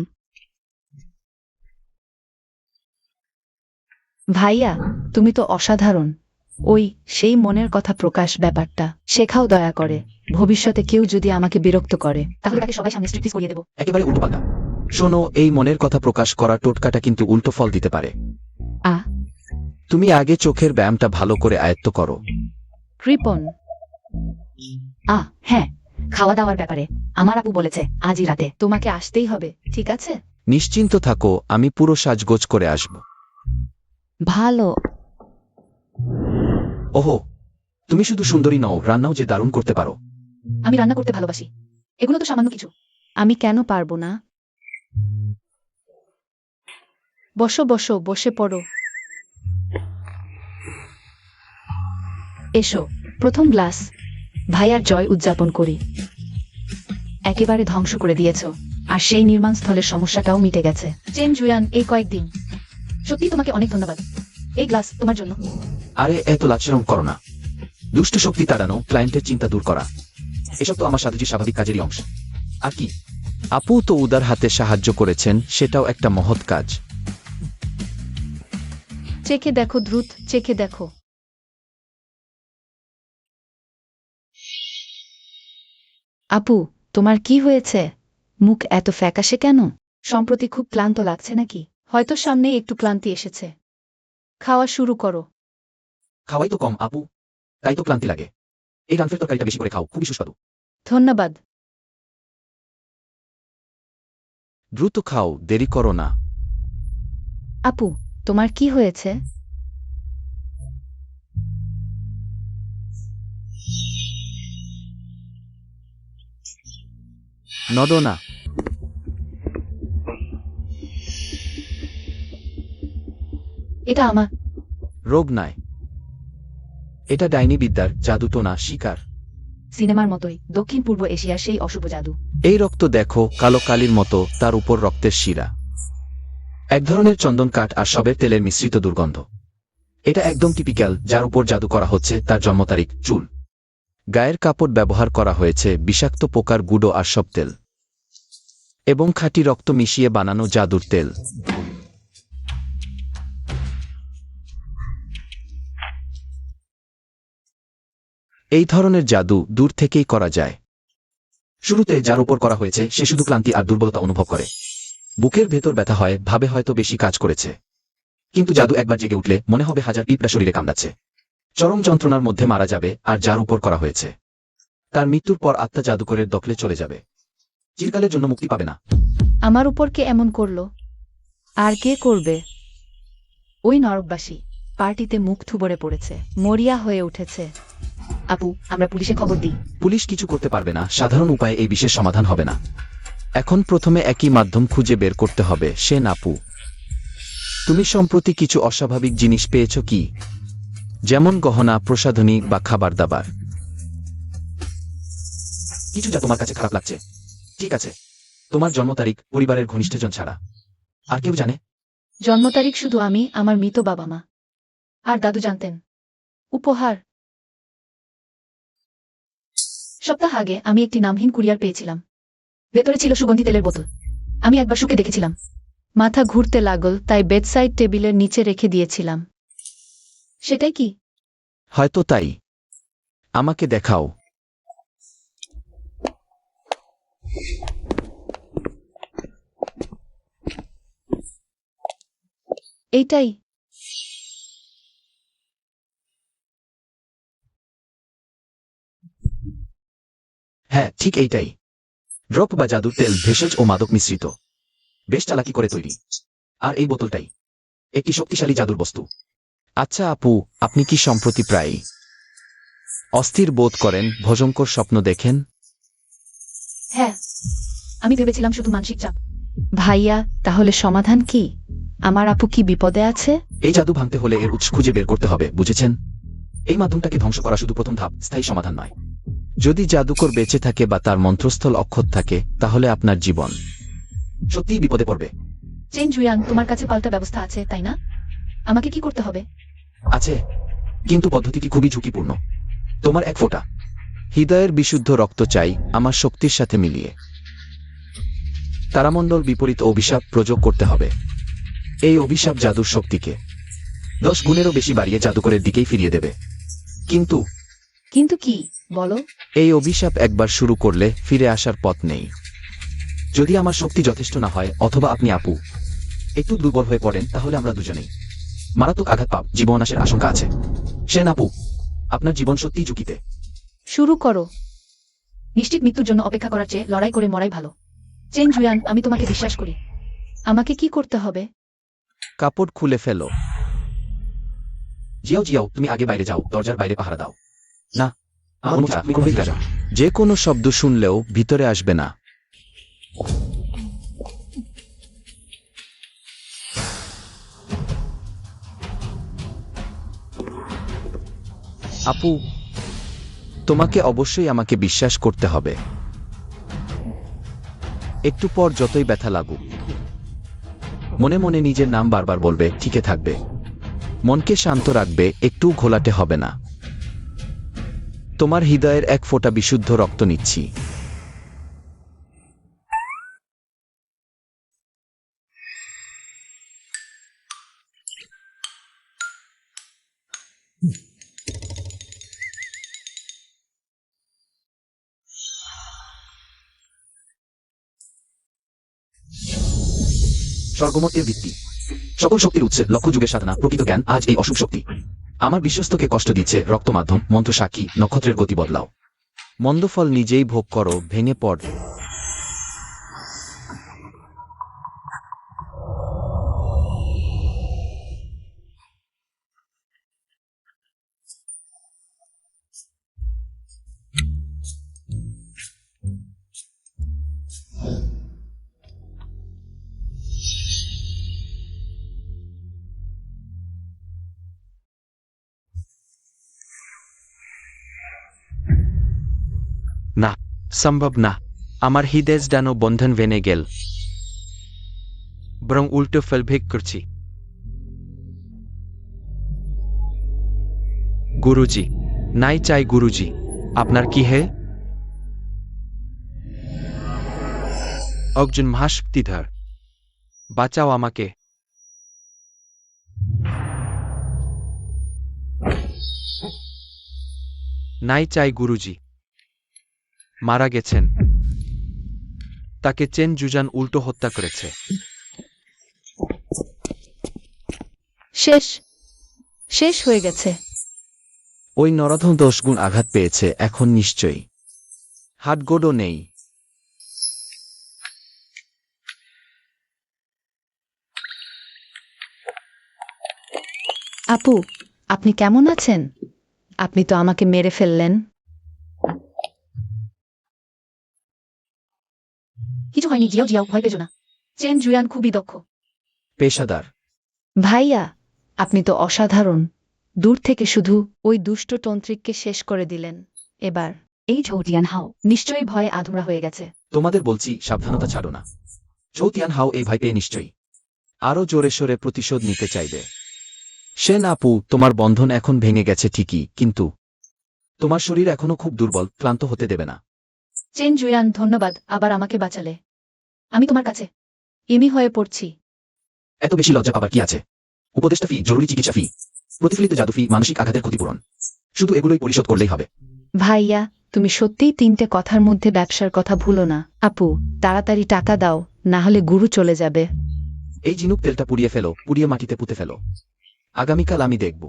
S3: ভাইয়া, তুমি তো অসাধারণ। ওই সেই মনের কথা প্রকাশ ব্যাপারটা শেখাও দয়া করে। ভবিষ্যতে কেউ যদি আমাকে বিরক্ত করে, তাহলে তাকে সবাই সামনে স্ট্রিপ্টিজ করিয়ে দেবো।
S1: একেবারে উল্টোপাল্টা। শোনো, এই মনের কথা প্রকাশ করা টোটকাটা কিন্তু উল্টো ফল দিতে পারে।
S3: আ
S1: তুমি আগে চোখের ব্যায়ামটা ভালো করে আয়ত্ত করো।
S3: কৃপন। হ্যাঁ, খাওয়া দাওয়ার ব্যাপারে আমার আপু বলেছে আজই রাতে তোমাকে আসতেই হবে, ঠিক আছে?
S1: নিশ্চিন্ত থাকো, আমি পুরো সাজগোজ করে আসব।
S3: ভালো।
S1: ওহো, তুমি শুধু সুন্দরী নও, রান্নাও যে দারুণ করতে পারো।
S3: আমি রান্না করতে ভালোবাসি, এগুলো তো সামান্য কিছু। আমি কেন পারবো না? বসো বসো, বসে পড়ো। এসো, প্রথম গ্লাস। ভাইয়ার জয় উদযাপন করি। একেবারে ধ্বংস করে দিয়েছ, আর সেই নির্মাণ স্থলের সমস্যাটাও মিটে গেছে। চেন জুয়ান, এই কয়েকদিন সত্যি তোমাকে অনেক ধন্যবাদ। এই গ্লাস তোমার জন্য।
S1: আরে এত লাচ্ছারম করো না। দুষ্ট শক্তি তাড়ানো, ক্লায়েন্টের চিন্তা দূর করা, এসব তো আমার সাধুজির স্বাভাবিক কাজেরই অংশ। আর কি, আপু তো উদার হাতে সাহায্য করেছেন, সেটাও একটা মহৎ কাজ।
S3: চেখে দেখো দ্রুত, চেখে দেখো। আপু, তোমার কি হয়েছে? মুখ এত ফ্যাকাশে কেন? সম্প্রতি খুব ক্লান্ত লাগছে নাকি? হয়তো সামনেই একটু ক্লান্তি এসেছে। খাওয়া শুরু করো।
S1: খাওয়াই তো কম আপু, তাই তো ক্লান্তি লাগে। এই রানফের তরকারিটা বেশি করে খাও, খুবই সুস্বাদু।
S3: ধন্যবাদ।
S1: দ্রুত খাও, দেরি করো না।
S3: আপু, তোমার কি হয়েছে?
S1: নড়ো না।
S3: এটা আমার
S1: রোগ নয়, এটা ডাইনি বিদ্যার জাদু তো না, শিকার।
S3: সিনেমার মতোই দক্ষিণ পূর্ব এশিয়ার সেই অশুভ জাদু।
S1: এই রক্ত দেখো, কালো কালির মতো, তার উপর রক্তের শিরা। এক ধরনের চন্দন কাঠ আর সবের তেলের মিশ্রিত দুর্গন্ধ। এটা একদম টিপিক্যাল, যার উপর জাদু করা হচ্ছে তার জন্ম তারিখ, চুল, গায়ের কাপড় ব্যবহার করা হয়েছে বিষাক্ত পোকার গুঁড়ো আর সব তেল, এবং খাঁটি রক্ত মিশিয়ে বানানো জাদুর তেল। এই ধরনের জাদু দূর থেকেই করা যায়। শুরুতে যার উপর করা হয়েছে সে শুধু ক্লান্তি আর দুর্বলতা অনুভব করে। বুকের ভেতর ব্যথা হয়, ভাবে হয়তো বেশি কাজ করেছে। কিন্তু জাদু একবার জেগে উঠলে মনে হবে হাজার পিঁপড়া শরীরে কামড়াচ্ছে। চরম যন্ত্রণার মধ্যে মারা যাবে, আর যার উপর করা হয়েছে তার মৃত্যুর পর আত্মা জাদুকরের দখলে চলে যাবে, চিরকালের জন্য মুক্তি পাবে না।
S3: আমার উপর কে এমন করলো? আর কে করবে? ওই নরকবাসী পার্টিতে মুখ থুবড়ে পড়েছে, মরিয়া হয়ে উঠেছে। আপু, আমরা পুলিশে খবর দিই।
S1: পুলিশ কিছু করতে পারবে না, সাধারণ উপায়ে এই বিশেষ সমাধান হবে না। এখন প্রথমে একই মাধ্যম খুঁজে বের করতে হবে। সে নাপু, তুমি সম্প্রতি কিছু অস্বাভাবিক জিনিস পেয়েছ কি? যেমন গহনা, প্রসাধনী বা খাবার দাবার? কিছু যা তোমার কাছে খারাপ লাগছে? ঠিক আছে, তোমার জন্ম তারিখ পরিবারের ঘনিষ্ঠজন ছাড়া আর কেউ জানে?
S3: জন্ম তারিখ শুধু আমি, আমার মৃত বাবা মা আর দাদু জানতেন। উপহার, সপ্তাহ আগে আমি একটি নামহীন কুরিয়ার পেয়েছিলাম। ভেতরে ছিল সুগন্ধি তেলের বোতল। আমি একবার শুকে দেখেছিলাম। মাথা ঘুরতে লাগল, তাই বেডসাইড টেবিলের নিচে রেখে দিয়েছিলাম। সেটাই কি?
S1: হয়তো তাই। আমাকে দেখাও।
S3: এইটাই।
S1: হ্যাঁ, ঠিক এইটাই। ড্রপ বা জাদুর তেল ভেষজ ও মাদক মিশ্রিত, বেশ চালাকি করে তৈরি। আর এই বোতলটাই একটি শক্তিশালী জাদুর বস্তু। আচ্ছা আপু, আপনি কি সম্প্রতি প্রায় অস্থির বোধ করেন, ভয়ঙ্কর স্বপ্ন দেখেন?
S3: হ্যাঁ,
S4: আমি ভেবেছিলাম শুধু মানসিক চাপ। ভাইয়া, তাহলে সমাধান কি? আমার আপু কি বিপদে আছে?
S1: এই জাদু ভাঙতে হলে এর উৎস খুঁজে বের করতে হবে, বুঝেছেন? এই মাধ্যমটাকে ধ্বংস করা শুধু প্রথম ধাপ, স্থায়ী সমাধান নয়। যদি জাদুকর বেঁচে থাকে বা তার মন্ত্রস্থল অক্ষত থাকে, তাহলে আপনার জীবন সত্যিই বিপদে পড়বে।
S4: চেন জুয়ান, তোমার কাছে পাল্টা ব্যবস্থা আছে, তাই না? আমাকে কি করতে হবে?
S1: আছে, কিন্তু পদ্ধতিটি খুবই ঝুঁকিপূর্ণ। তোমার এক ফোঁটা হৃদয়ের বিশুদ্ধ রক্ত চাই আমার শক্তির সাথে মিলিয়ে। তারামণ্ডল বিপরীত অভিশাপ প্রয়োগ করতে হবে। এই অভিশাপ জাদুর শক্তিকে 10 গুণেরও বেশি বাড়িয়ে জাদুকরের দিকেই ফিরিয়ে দেবে। কিন্তু
S4: কিন্তু কি? বলো।
S1: এই অভিশাপ একবার শুরু করলে ফিরে আসার পথ নেই। যদি আমার শক্তি যথেষ্ট না হয়, অথবা আপনি আপু একটু দুর্বল হয়ে পড়েন, তাহলে আমরা দুজনেই মারাত্মক আঘাত পাব, জীবনাশের আশঙ্কা আছে। সেন আপু, আপনার জীবন সত্যিই ঝুঁকিতে।
S4: শুরু করো। নিশ্চিত মৃত্যুর জন্য অপেক্ষা করার চেয়ে লড়াই করে মরাই ভালো। চেন জুয়ান, আমি তোমাকে বিশ্বাস করি। আমাকে কি করতে হবে?
S1: কাপড় খুলে ফেলো। জিয়াও জিয়াও, তুমি আগে বাইরে যাও, দরজার বাইরে পাহারা দাও। না, আমার অনুমতি ছাড়া তুমি কোনো দিকে যাও। যে কোনো শব্দ শুনলেও ভিতরে আসবে না। আপু, তোমাকে অবশ্যই আমাকে বিশ্বাস করতে হবে। একটু পর যতই ব্যথা লাগুক, মনে মনে নিজের নাম বারবার বলবে, ঠিকই থাকবে। মনকে শান্ত রাখবে, একটু ঘোলাটে হবে না। তোমার হৃদয়ের এক ফোঁটা বিশুদ্ধ রক্ত নিচ্ছি। স্বর্গমতের ভিত্তি, সকল শক্তির উৎসে, লক্ষ যুগের সাধনা, প্রকৃত জ্ঞান, আজ এই অশুভ শক্তি আমার বিশ্বস্তকে কষ্ট দিচ্ছে। রক্ত মাধ্যম, মন্ত্র সাক্ষী, নক্ষত্রের গতি বদলাও। মন্দফল নিজেই ভোগ করো, ভেঙে পড়।
S2: না, সম্ভব না। আমার হৃদয় ডানো বন্ধন ভেঙে গেল, বরং উল্টো ফলভেগ করছি। গুরুজি, নাই চাই গুরুজি। আপনার কি হে? একজন মহাশক্তিধর, বাঁচাও আমাকে। নাই চাই গুরুজি মারা গেছেন। তাকে চেন জুজান উল্টো হত্যা করেছে।
S4: শেষ। শেষ হয়ে গেছে।
S1: ওই নরাধম 10 গুণ আঘাত পেয়েছে, এখন নিশ্চয়ই হাডগোড়ও নেই।
S4: আপু, আপনি কেমন আছেন? আপনি তো আমাকে মেরে ফেললেন। কিছু হয়নি, জিয়াও জিয়াও, ভয় পেজো না। চেন জুয়ান খুবই দক্ষ।
S1: পেশাদার।
S4: ভাইয়া, আপনি তো অসাধারণ। দূর থেকে শুধু ওই দুষ্ট তন্ত্রিককে শেষ করে দিলেন। এবার এই ঝৌটিয়ান হাও নিশ্চয়ই ভয়ে আধুরা হয়ে গেছে।
S1: তোমাদের বলছি, সাবধানতা ছাড়ো না। চৌতিয়ান হাও এই ভয় পেয়ে নিশ্চয়ই আরো জোরে সোরে প্রতিশোধ নিতে চাইবে। সেন আপু, তোমার বন্ধন এখন ভেঙে গেছে ঠিকই, কিন্তু তোমার শরীর এখনো খুব দুর্বল, ক্লান্ত হতে দেবে না।
S4: চেন জুয়ান, ধন্যবাদ আবার আমাকে বাঁচালে। আমি তোমার কাছে ইমি হয়ে পড়ছি।
S1: এত বেশি লজ্জা পাবার কি আছে? উপদেষ্টা ফি, জরুরি চিকিৎসা ফি, প্রতিফলিত জাদু ফি, মানসিক আঘাতের ক্ষতিপূরণ, শুধু এগুলোই পরিশোধ করলেই হবে।
S4: ভাইয়া, তুমি সত্যিই 3টে কথার মধ্যে ব্যবসার কথা ভুলো না। আপু, তাড়াতাড়ি টাকা দাও, না হলে গুরু চলে যাবে।
S1: এই ঝিনুক তেলটা পুড়িয়ে ফেলো, পুড়িয়ে মাটিতে পুঁতে ফেলো। আগামীকাল আমি দেখব।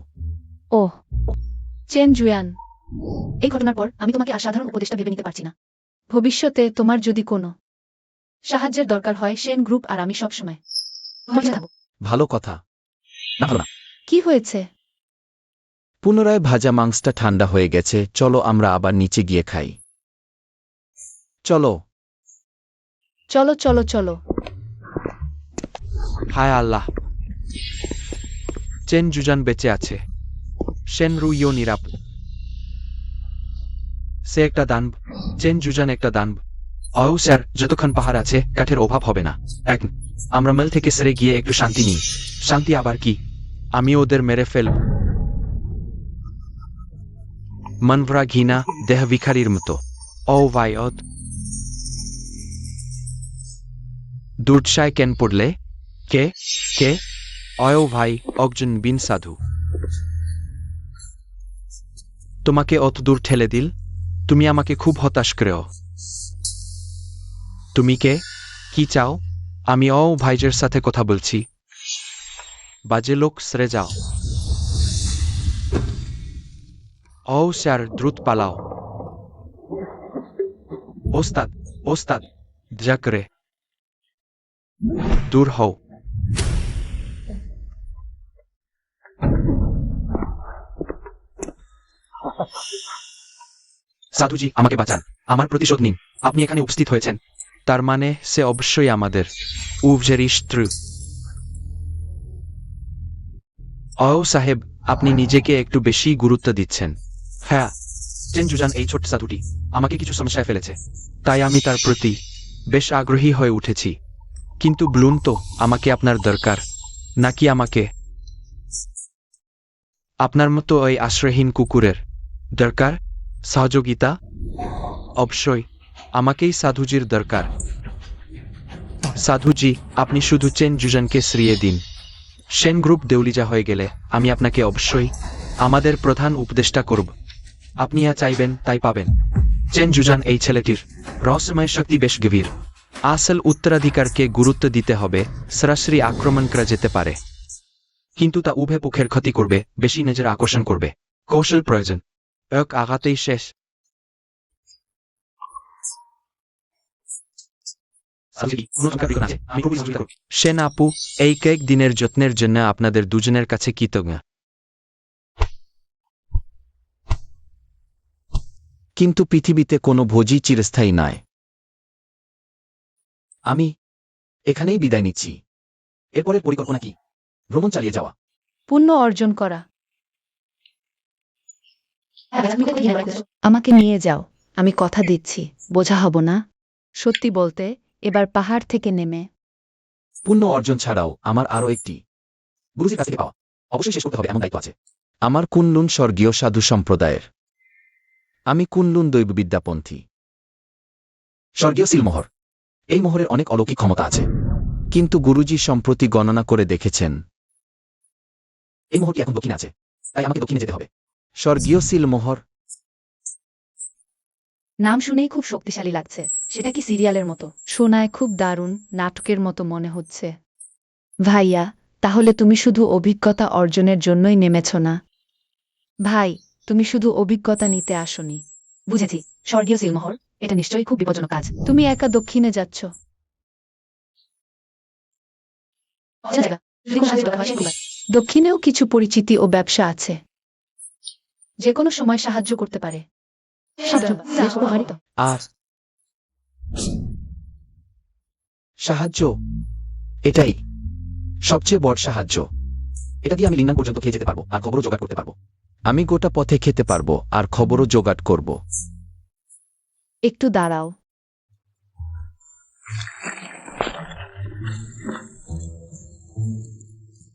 S4: ওহ, চেন জুয়ান, এই ঘটনার পর আমি তোমাকে অসাধারণ উপদেষ্টা ভেবে নিতে পারছি না। ভবিষ্যতে তোমার যদি কোনো সাহায্যের দরকার হয়, সেন গ্রুপ আর আমি সবসময় তোমার সাথে থাকবো।
S1: ভালো কথা। না ভালো না।
S4: কি হয়েছে?
S1: পুনরায় ভাজা মাংসটা ঠান্ডা হয়ে গেছে, চলো আমরা আবার নিচে গিয়ে খাই। চলো।
S3: চলো চলো চলো।
S2: হায় আল্লাহ, চেন জুজান বেঁচে আছে। সেন রুইও নিরাপদ। সে একটা দানব। চেন জুজান একটা দানব। স্যার, যতক্ষণ পাহাড় আছে কাঠের অভাব হবে না। এক, আমরা মেল থেকে সেরে গিয়ে একটু শান্তি নিই। শান্তি আবার কি? আমি ওদের মেরে ফেলব। মনভরা ঘৃণা, দেহ ভিখারির মতো। ভাই দুর্দশায় কেন পড়লে? কে কে? ভাই, একজন বিন সাধু। তোমাকে অত দূর ঠেলে দিল? তুমি আমাকে খুব হতাশ করেও। তুমি কে? কি চাও? আমি ভাইজের সাথে কথা বলছি। বাজে লোক, সরে যাও। স্যার, দ্রুত পালাও। ওস্তাদ, ওস্তাদ, দয়া করে দূর হও। সাধুজি, আমাকে বাঁচান। আমার প্রতিশোধ নিন। আপনি এখানে উপস্থিত হয়েছেন, তার মানে সে অবশ্যই আমাদের উভজেরিস্ত্র। সাহেব, আপনি নিজেকে একটু বেশি গুরুত্ব দিচ্ছেন। হ্যাঁ, চেন জুজান এই ছোট্ট সাধুটি আমাকে কিছু সমস্যায় ফেলেছে, তাই আমি তার প্রতি বেশ আগ্রহী হয়ে উঠেছি। কিন্তু বলুন তো, আমাকে আপনার দরকার নাকি আমাকে আপনার মতো ওই আশ্রয়হীন কুকুরের দরকার? সহযোগিতা? অবশ্যই আমাকেই সাধুজির দরকার। সাধুজি, আপনি শুধু চেন জুজানকে সরিয়ে দিন। সেন গ্রুপ দেউলিজা হয়ে গেলে আমি আপনাকে অবশ্যই আমাদের প্রধান উপদেষ্টা করব। আপনি যা চাইবেন তাই পাবেন। চেন জুজান এই ছেলেটির রহস্যময় শক্তি বেশ গভীর। আসল উত্তরাধিকারকে গুরুত্ব দিতে হবে। সরাসরি আক্রমণ করা যেতে পারে, কিন্তু তা উভয় পক্ষের ক্ষতি করবে, বেশি নজর আকর্ষণ করবে। কৌশল প্রয়োজন। এক আঘাতেই শেষ। সেন আপু, এই কয়েক দিনের যত্নের জন্য আপনাদের দুজনের কাছে কৃতজ্ঞ।
S1: কিন্তু পৃথিবীতে কোনো ভোজই চিরস্থায়ী নয়। আমি এখানেই বিদায় নিচ্ছি। এরপরের পরিকল্পনা কি? ভ্রমণ চালিয়ে যাওয়া।
S3: পুণ্য অর্জন করা।
S4: আমাকে নিয়ে যাও, আমি কথা দিচ্ছি, বোঝা হব না।
S3: সত্যি বলতে, এবার পাহাড় থেকে নেমে
S1: পুণ্য অর্জন ছাড়াও আমার আরও একটি গুরুজির কাছ থেকে পাওয়া অবশ্যই শেষ করতে হবে এমন দায়িত্ব আছে। আমার কুনলুন স্বর্গীয় সাধু সম্প্রদায়ের। আমি কুনলুন দৈববিদ্যাপন্থী। স্বর্গীয় সিলমোহর। এই মোহরের অনেক অলৌকিক ক্ষমতা আছে, কিন্তু গুরুজি সম্প্রতি গণনা করে দেখেছেন এই মোহরটি এখন দক্ষিণে আছে, তাই আমাকে দক্ষিণে যেতে হবে। স্বর্গীয় সিলমোহর।
S3: নাম শুনেই খুব শক্তিশালী লাগছে। সেটা কি সিরিয়ালের মতো? শোনায় খুব দারুণ, নাটকের মতো মনে হচ্ছে।
S4: ভাইয়া, তাহলে তুমি শুধু অভিজ্ঞতা অর্জনের জন্যই নেমেছ না?
S3: ভাই, তুমি শুধু অভিজ্ঞতা নিতে আসনি।
S4: বুঝেছি, স্বর্গীয় সিলমোহর, এটা নিশ্চয়ই খুব বিপজ্জনক কাজ।
S3: তুমি একা দক্ষিণে যাচ্ছ। দক্ষিণেও কিছু পরিচিতি ও ব্যবসা আছে, যে কোনো সময় সাহায্য করতে পারে।
S1: আর সাহায্য, এটাই সবচেয়ে বড় সাহায্য। এটা দিয়ে আমি লিঙ্গান পর্যন্ত খেয়ে যেতে পারবো আর খবরও জোগাড় করতে পারবো। আমি গোটা পথে খেতে পারবো আর খবরও জোগাড় করব।
S3: একটু দাঁড়াও।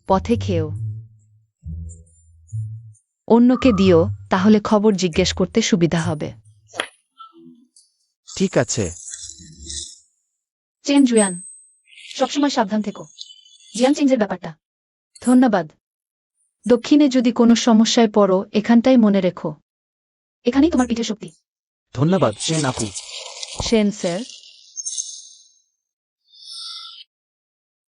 S3: পথে খেও, অন্যকে দিও, তাহলে খবর জিজ্ঞেস করতে সুবিধা হবে।
S1: ঠিক আছে।
S3: চেন জুয়ান, সবসময় সাবধান থেকো। জিয়ান চেঞ্জের ব্যাপারটা। ধন্যবাদ। দক্ষিণে যদি কোনো সমস্যায় পড়ো, এখানটাই মনে রেখো। এখানেই তোমার পিঠে শক্তি।
S1: ধন্যবাদ সেন আপু।
S3: সেন স্যার,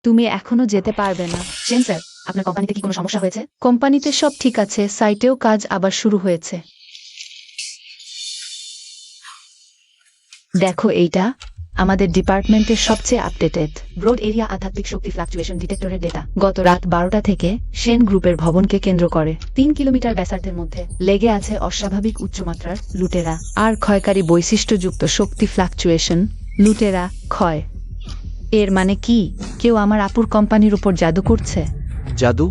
S3: তুমি এখনো যেতে পারবে না।
S4: সেন স্যার, আপনার কোম্পানিতে কি কোনো সমস্যা হয়েছে?
S3: কোম্পানিতে সব ঠিক আছে, সাইটেও কাজ আবার শুরু হয়েছে।
S4: দেখো, এইটা আমাদের ডিপার্টমেন্টের সবচেয়ে আপডেটেড ব্রড এরিয়া আধ্যাত্মিক শক্তি ফ্লাকচুয়েশন ডিটেক্টরের ডেটা। গত রাত 12টা থেকে সেন গ্রুপের ভবনকে কেন্দ্র করে 3 কিলোমিটার ব্যাসার্ধের মধ্যে লেগে আছে অস্বাভাবিক উচ্চমাত্রার লুটেরা আর ক্ষয়কারী বৈশিষ্ট্যযুক্ত শক্তি ফ্লাকচুয়েশন। লুটেরা, ক্ষয়
S3: এর মানে কি কেউ আমার আপুর কোম্পানির উপর জাদু করছে?
S1: জাদু?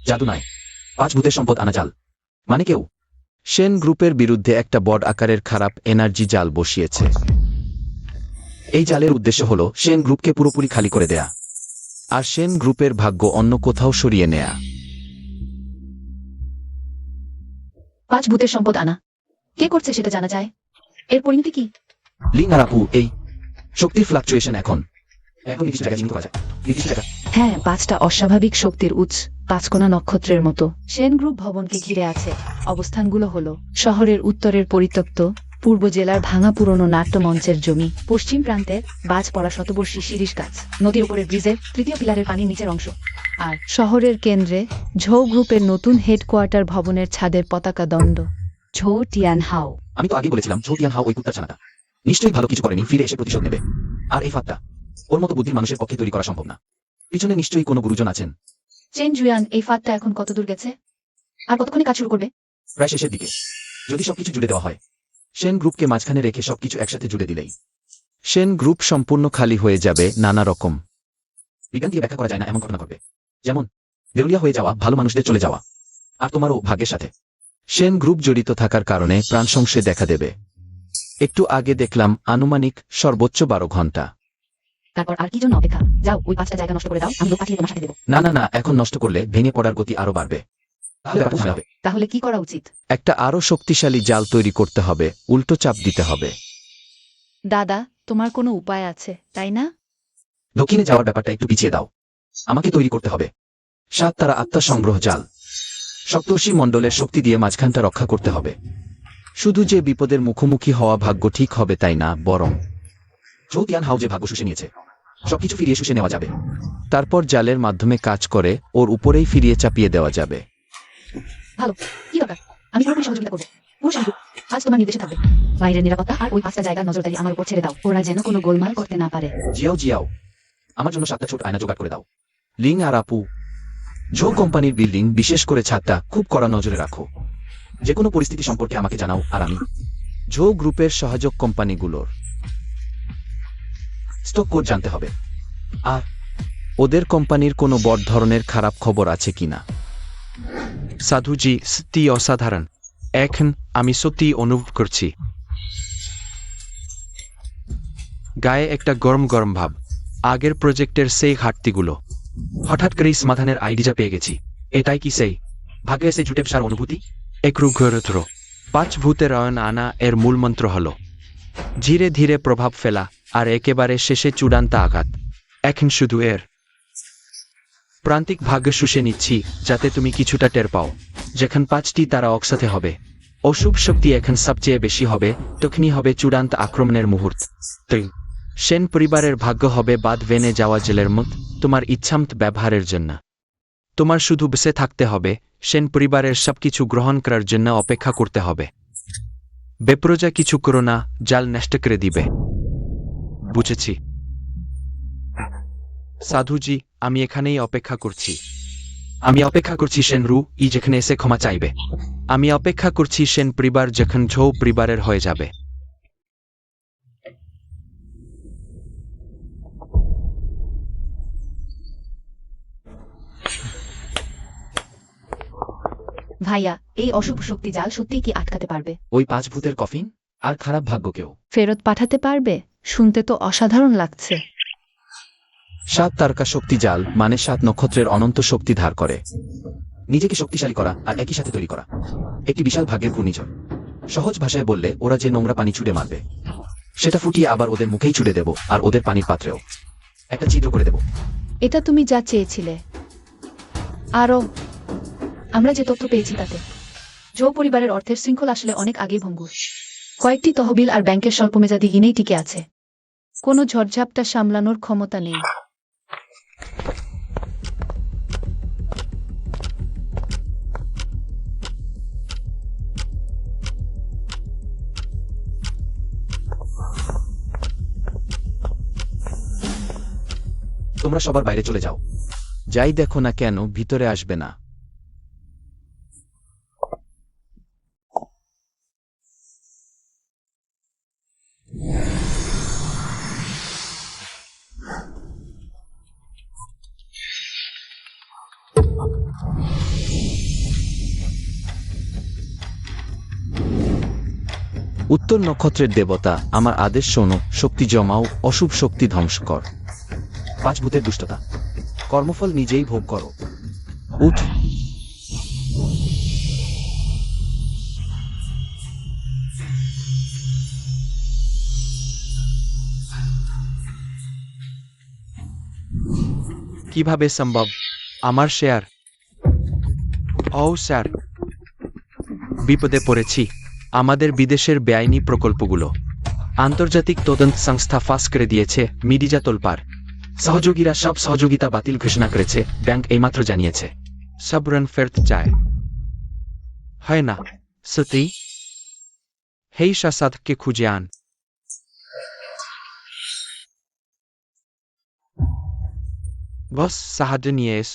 S1: জাদু নয়, 5 ভূতের সম্পদ আনা জাল। মানে কেউ সেন গ্রুপের বিরুদ্ধে একটা বড় আকারের খারাপ এনার্জি জাল বসিয়েছে। এই জালের উদ্দেশ্য হল সেন গ্রুপকে পুরোপুরি খালি করে দেয়া, আর সেন গ্রুপের ভাগ্য অন্য কোথাও সরিয়ে নেয়া।
S4: 5 ভূতের সম্পদ আনা। কে করছে সেটা জানা যায়? এর পরিণতি কি?
S1: লিং আর আপু, এই শক্তির ফ্লাকচুয়েশন এখন নির্দিষ্ট জায়গায় চিহ্নিত করা যায়। নির্দিষ্ট জায়গা।
S3: হ্যাঁ, 5টা অস্বাভাবিক শক্তির উৎস, 5কোনা নক্ষত্রের মতো সেন গ্রুপ ভবনকে ঘিরে আছে। অবস্থানগুলো হলো শহরের উত্তরের পরিত্যক্ত পূর্ব জেলার ভাঙা পুরনো নাট্যমঞ্চের জমি, পশ্চিম প্রান্তের বাজ পড়া শতবর্ষী শিরিষ গাছ, নদীর উপরের ব্রিজের তৃতীয় পিলারের পানির নিচের অংশ, আর শহরের কেন্দ্রে ঝৌ গ্রুপের নতুন হেডকোয়ার্টার ভবনের ছাদের পতাকা দণ্ড ঝৌ টিয়ান হাও।
S1: আমি তো আগে বলেছিলাম ঝোটিয়ান হাও ওই কুত্তার ছানাটা নিশ্চয়ই ভালো কিছু করেনি, ফিরে এসে প্রতিশোধ নেবে। আর এই ফাঁদটা ওর মতো বুদ্ধির মানুষের পক্ষে তৈরি করা সম্ভব না। পিছনে নিশ্চয়ই কোনো গুরুজন আছেন।
S4: চেন জুয়ান, এই ফাঁদটা এখন কত দূর গেছে? আর কতক্ষণে কাজ শুরু করবে?
S1: প্রায় শেষের দিকে। যদি সবকিছু জুড়ে দেওয়া হয়, সেন গ্রুপকে মাঝখানে রেখে সবকিছু একসাথে জুড়ে দিলেই সেন গ্রুপ সম্পূর্ণ খালি হয়ে যাবে। নানা রকম বিজ্ঞান দিয়ে ব্যাখ্যা করা যায় না এমন ঘটনা ঘটবে, যেমন দেউলিয়া হয়ে যাওয়া, ভালো মানুষদের চলে যাওয়া, আর তোমারও ভাগ্যের সাথে সেন গ্রুপ জড়িত থাকার কারণে প্রাণ সংশয় দেখা দেবে। একটু আগে দেখলাম আনুমানিক সর্বোচ্চ 12 ঘন্টা।
S4: তারপর আর কি জন্য অপেক্ষা? যাও, ওই 5টা জায়গা নষ্ট করে দাও, আমি লোক পাঠিয়ে তোমার সাথে দেবো।
S1: না না না, এখন নষ্ট করলে ভেঙে পড়ার গতি আরো বাড়বে। তাহলে ব্যাপারটা ঝামেলা হবে।
S4: তাহলে কি করা উচিত?
S1: একটা আরো শক্তিশালী জাল তৈরি করতে হবে, উল্টো চাপ দিতে হবে।
S3: দাদা, তোমার কোনো উপায় আছে, তাই না?
S1: দক্ষিণে যাওয়ার ব্যাপারটা একটু পিছিয়ে দাও, আমাকে তৈরি করতে হবে 7 তারা আত্মা সংগ্রহ জাল। সপ্তর্ষি মণ্ডলের শক্তি দিয়ে মাঝখানটা রক্ষা করতে হবে। শুধু যে বিপদের মুখোমুখি হওয়া ভাগ্য ঠিক হবে তাই না, বরং ঝোটিয়ান হাও যে ভাগ্য শুষে নিয়েছে সবকিছু ফিরিয়ে শুষে নেওয়া যাবে। তারপর জালের মাধ্যমে কাজ করে ওর উপরেই ফিরিয়ে চাপিয়ে দেওয়া যাবে।
S4: ভালো, কি দরকার? আমি পুরোপুরি সহযোগিতা করবো। পুরো সেন গ্রুপ আজ তোমার নির্দেশে থাকবে। বাইরের নিরাপত্তা আর ওই 5টা জায়গার নজরদারি আমার উপর ছেড়ে দাও। ওরা যেন কোনো গোলমাল করতে না পারে।
S1: জিয়াও জিয়াও, আমার জন্য 7টা ছোট আয়না জোগাড় করে দাও। লিং আর আপু, ঝো কোম্পানির বিল্ডিং, বিশেষ করে ছাদটা খুব কড়া নজরে রাখো। যে কোনো পরিস্থিতি সম্পর্কে আমাকে জানাও, আর আমি ঝো গ্রুপের সহযোগ কোম্পানিগুলোর স্টক কোড জানতে হবে, আর ওদের কোম্পানির কোনো বড় ধরনের খারাপ খবর আছে কিনা।
S2: সাধুজি, সত্যি অসাধারণ। এখন আমি সত্যি অনুভব করছি গায়ে একটা গরম গরম ভাব। আগের প্রজেক্টের সেই ঘাটতিগুলো হঠাৎ করেই সমাধানের আইডিয়া পেয়ে গেছি। এটাই কি সেই ভাগ্যে এসে জুটে বসার অনুভূতি? এক রুঘরথ্র 5 ভূতের অয়ন আনা এর মূলমন্ত্র হল ধীরে ধীরে প্রভাব ফেলা, আর একেবারে শেষে চূড়ান্ত আঘাত। এখন শুধু এর প্রান্তিক ভাগ্য শুষে নিচ্ছি, যাতে তুমি কিছুটা টের পাও। যখন 5টি তারা একসাথে হবে, অশুভ শক্তি এখন সবচেয়ে বেশি হবে, তখনই হবে চূড়ান্ত আক্রমণের মুহূর্ত। সেন পরিবারের ভাগ্য হবে বাদ ভেনে যাওয়া জেলের মত, তোমার ইচ্ছামত ব্যবহারের জন্য। তোমার শুধু বেঁচে থাকতে হবে, সেন পরিবারের সবকিছু গ্রহণ করার জন্য অপেক্ষা করতে হবে। বেপ্রজা কিছু করো না, জাল নষ্ট করে দিবে। বুঝেছি সাধুজি, আমি এখানেই অপেক্ষা করছি। আমি অপেক্ষা করছি সেন রু ই যেখানে এসে ক্ষমা চাইবে। আমি অপেক্ষা করছি সেন পরিবার যখন ঝৌ পরিবারের হয়ে যাবে।
S4: ভাইয়া, এই অশুভ শক্তি জাল সত্যি কি আটকাতে পারবে?
S1: ওই 5 ভূতের কফিন আর খারাপ ভাগ্যকেও
S3: ফেরত পাঠাতে পারবে? শুনতে তো অসাধারণ লাগছে।
S1: 7 তারকা শক্তি জাল মানে 7 নক্ষত্রের অনন্ত শক্তি ধার করে নিজেকে শক্তিশালী করা, আর একই সাথে তৈরি করা একটি বিশাল ভাগ্যের ঘূর্ণিঝড়। সহজ ভাষায় বললে, ওরা যে নোংরা পানি ছুড়ে মারবে সেটা ফুটিয়ে আবার ওদের মুখেই ছুড়ে দেব, আর ওদের পানির পাত্রেও একটা ছিদ্র করে দেব।
S3: এটা তুমি যা চেয়েছিলে।
S4: আরও আমরা যে তথ্য পেয়েছি তাতে ঝৌ পরিবারের অর্থের শৃঙ্খল আসলে অনেক আগেই ভঙ্গুর। কয়েকটি তহবিল আর ব্যাংকের স্বল্পমেয়াদী ঋণেই টিকে আছে।
S3: কোনো ঝড়ঝাপটা সামলানোর ক্ষমতা নেই।
S1: তোমরা সবার বাইরে চলে যাও, যাই দেখো না কেন ভিতরে আসবে না। উত্তর নক্ষত্রের দেবতা, আমার আদেশ শোনো, শক্তি জমাও, অশুভ শক্তি ধ্বংস কর। 5 ভূতের দুষ্টতা, কর্মফল নিজেই ভোগ করো। উঠ।
S2: কিভাবে সম্ভব? আমার শেয়ার। ও স্যার, বিপদে পড়েছি। আমাদের বিদেশের বেআইনি প্রকল্পগুলো আন্তর্জাতিক তদন্ত সংস্থা ফাঁস করে দিয়েছে, মিডিয়া তোলপাড়।
S1: সহযোগীরা সব সহযোগিতা বাতিল ঘোষণা করেছে, ব্যাংক এইমাত্র জানিয়েছে।
S2: সব ঋণ ফেরত চায়। হয় না সত্যি? হেই শাসাদকে খুঁজে আন। বস, সাহায্য নিয়ে এস।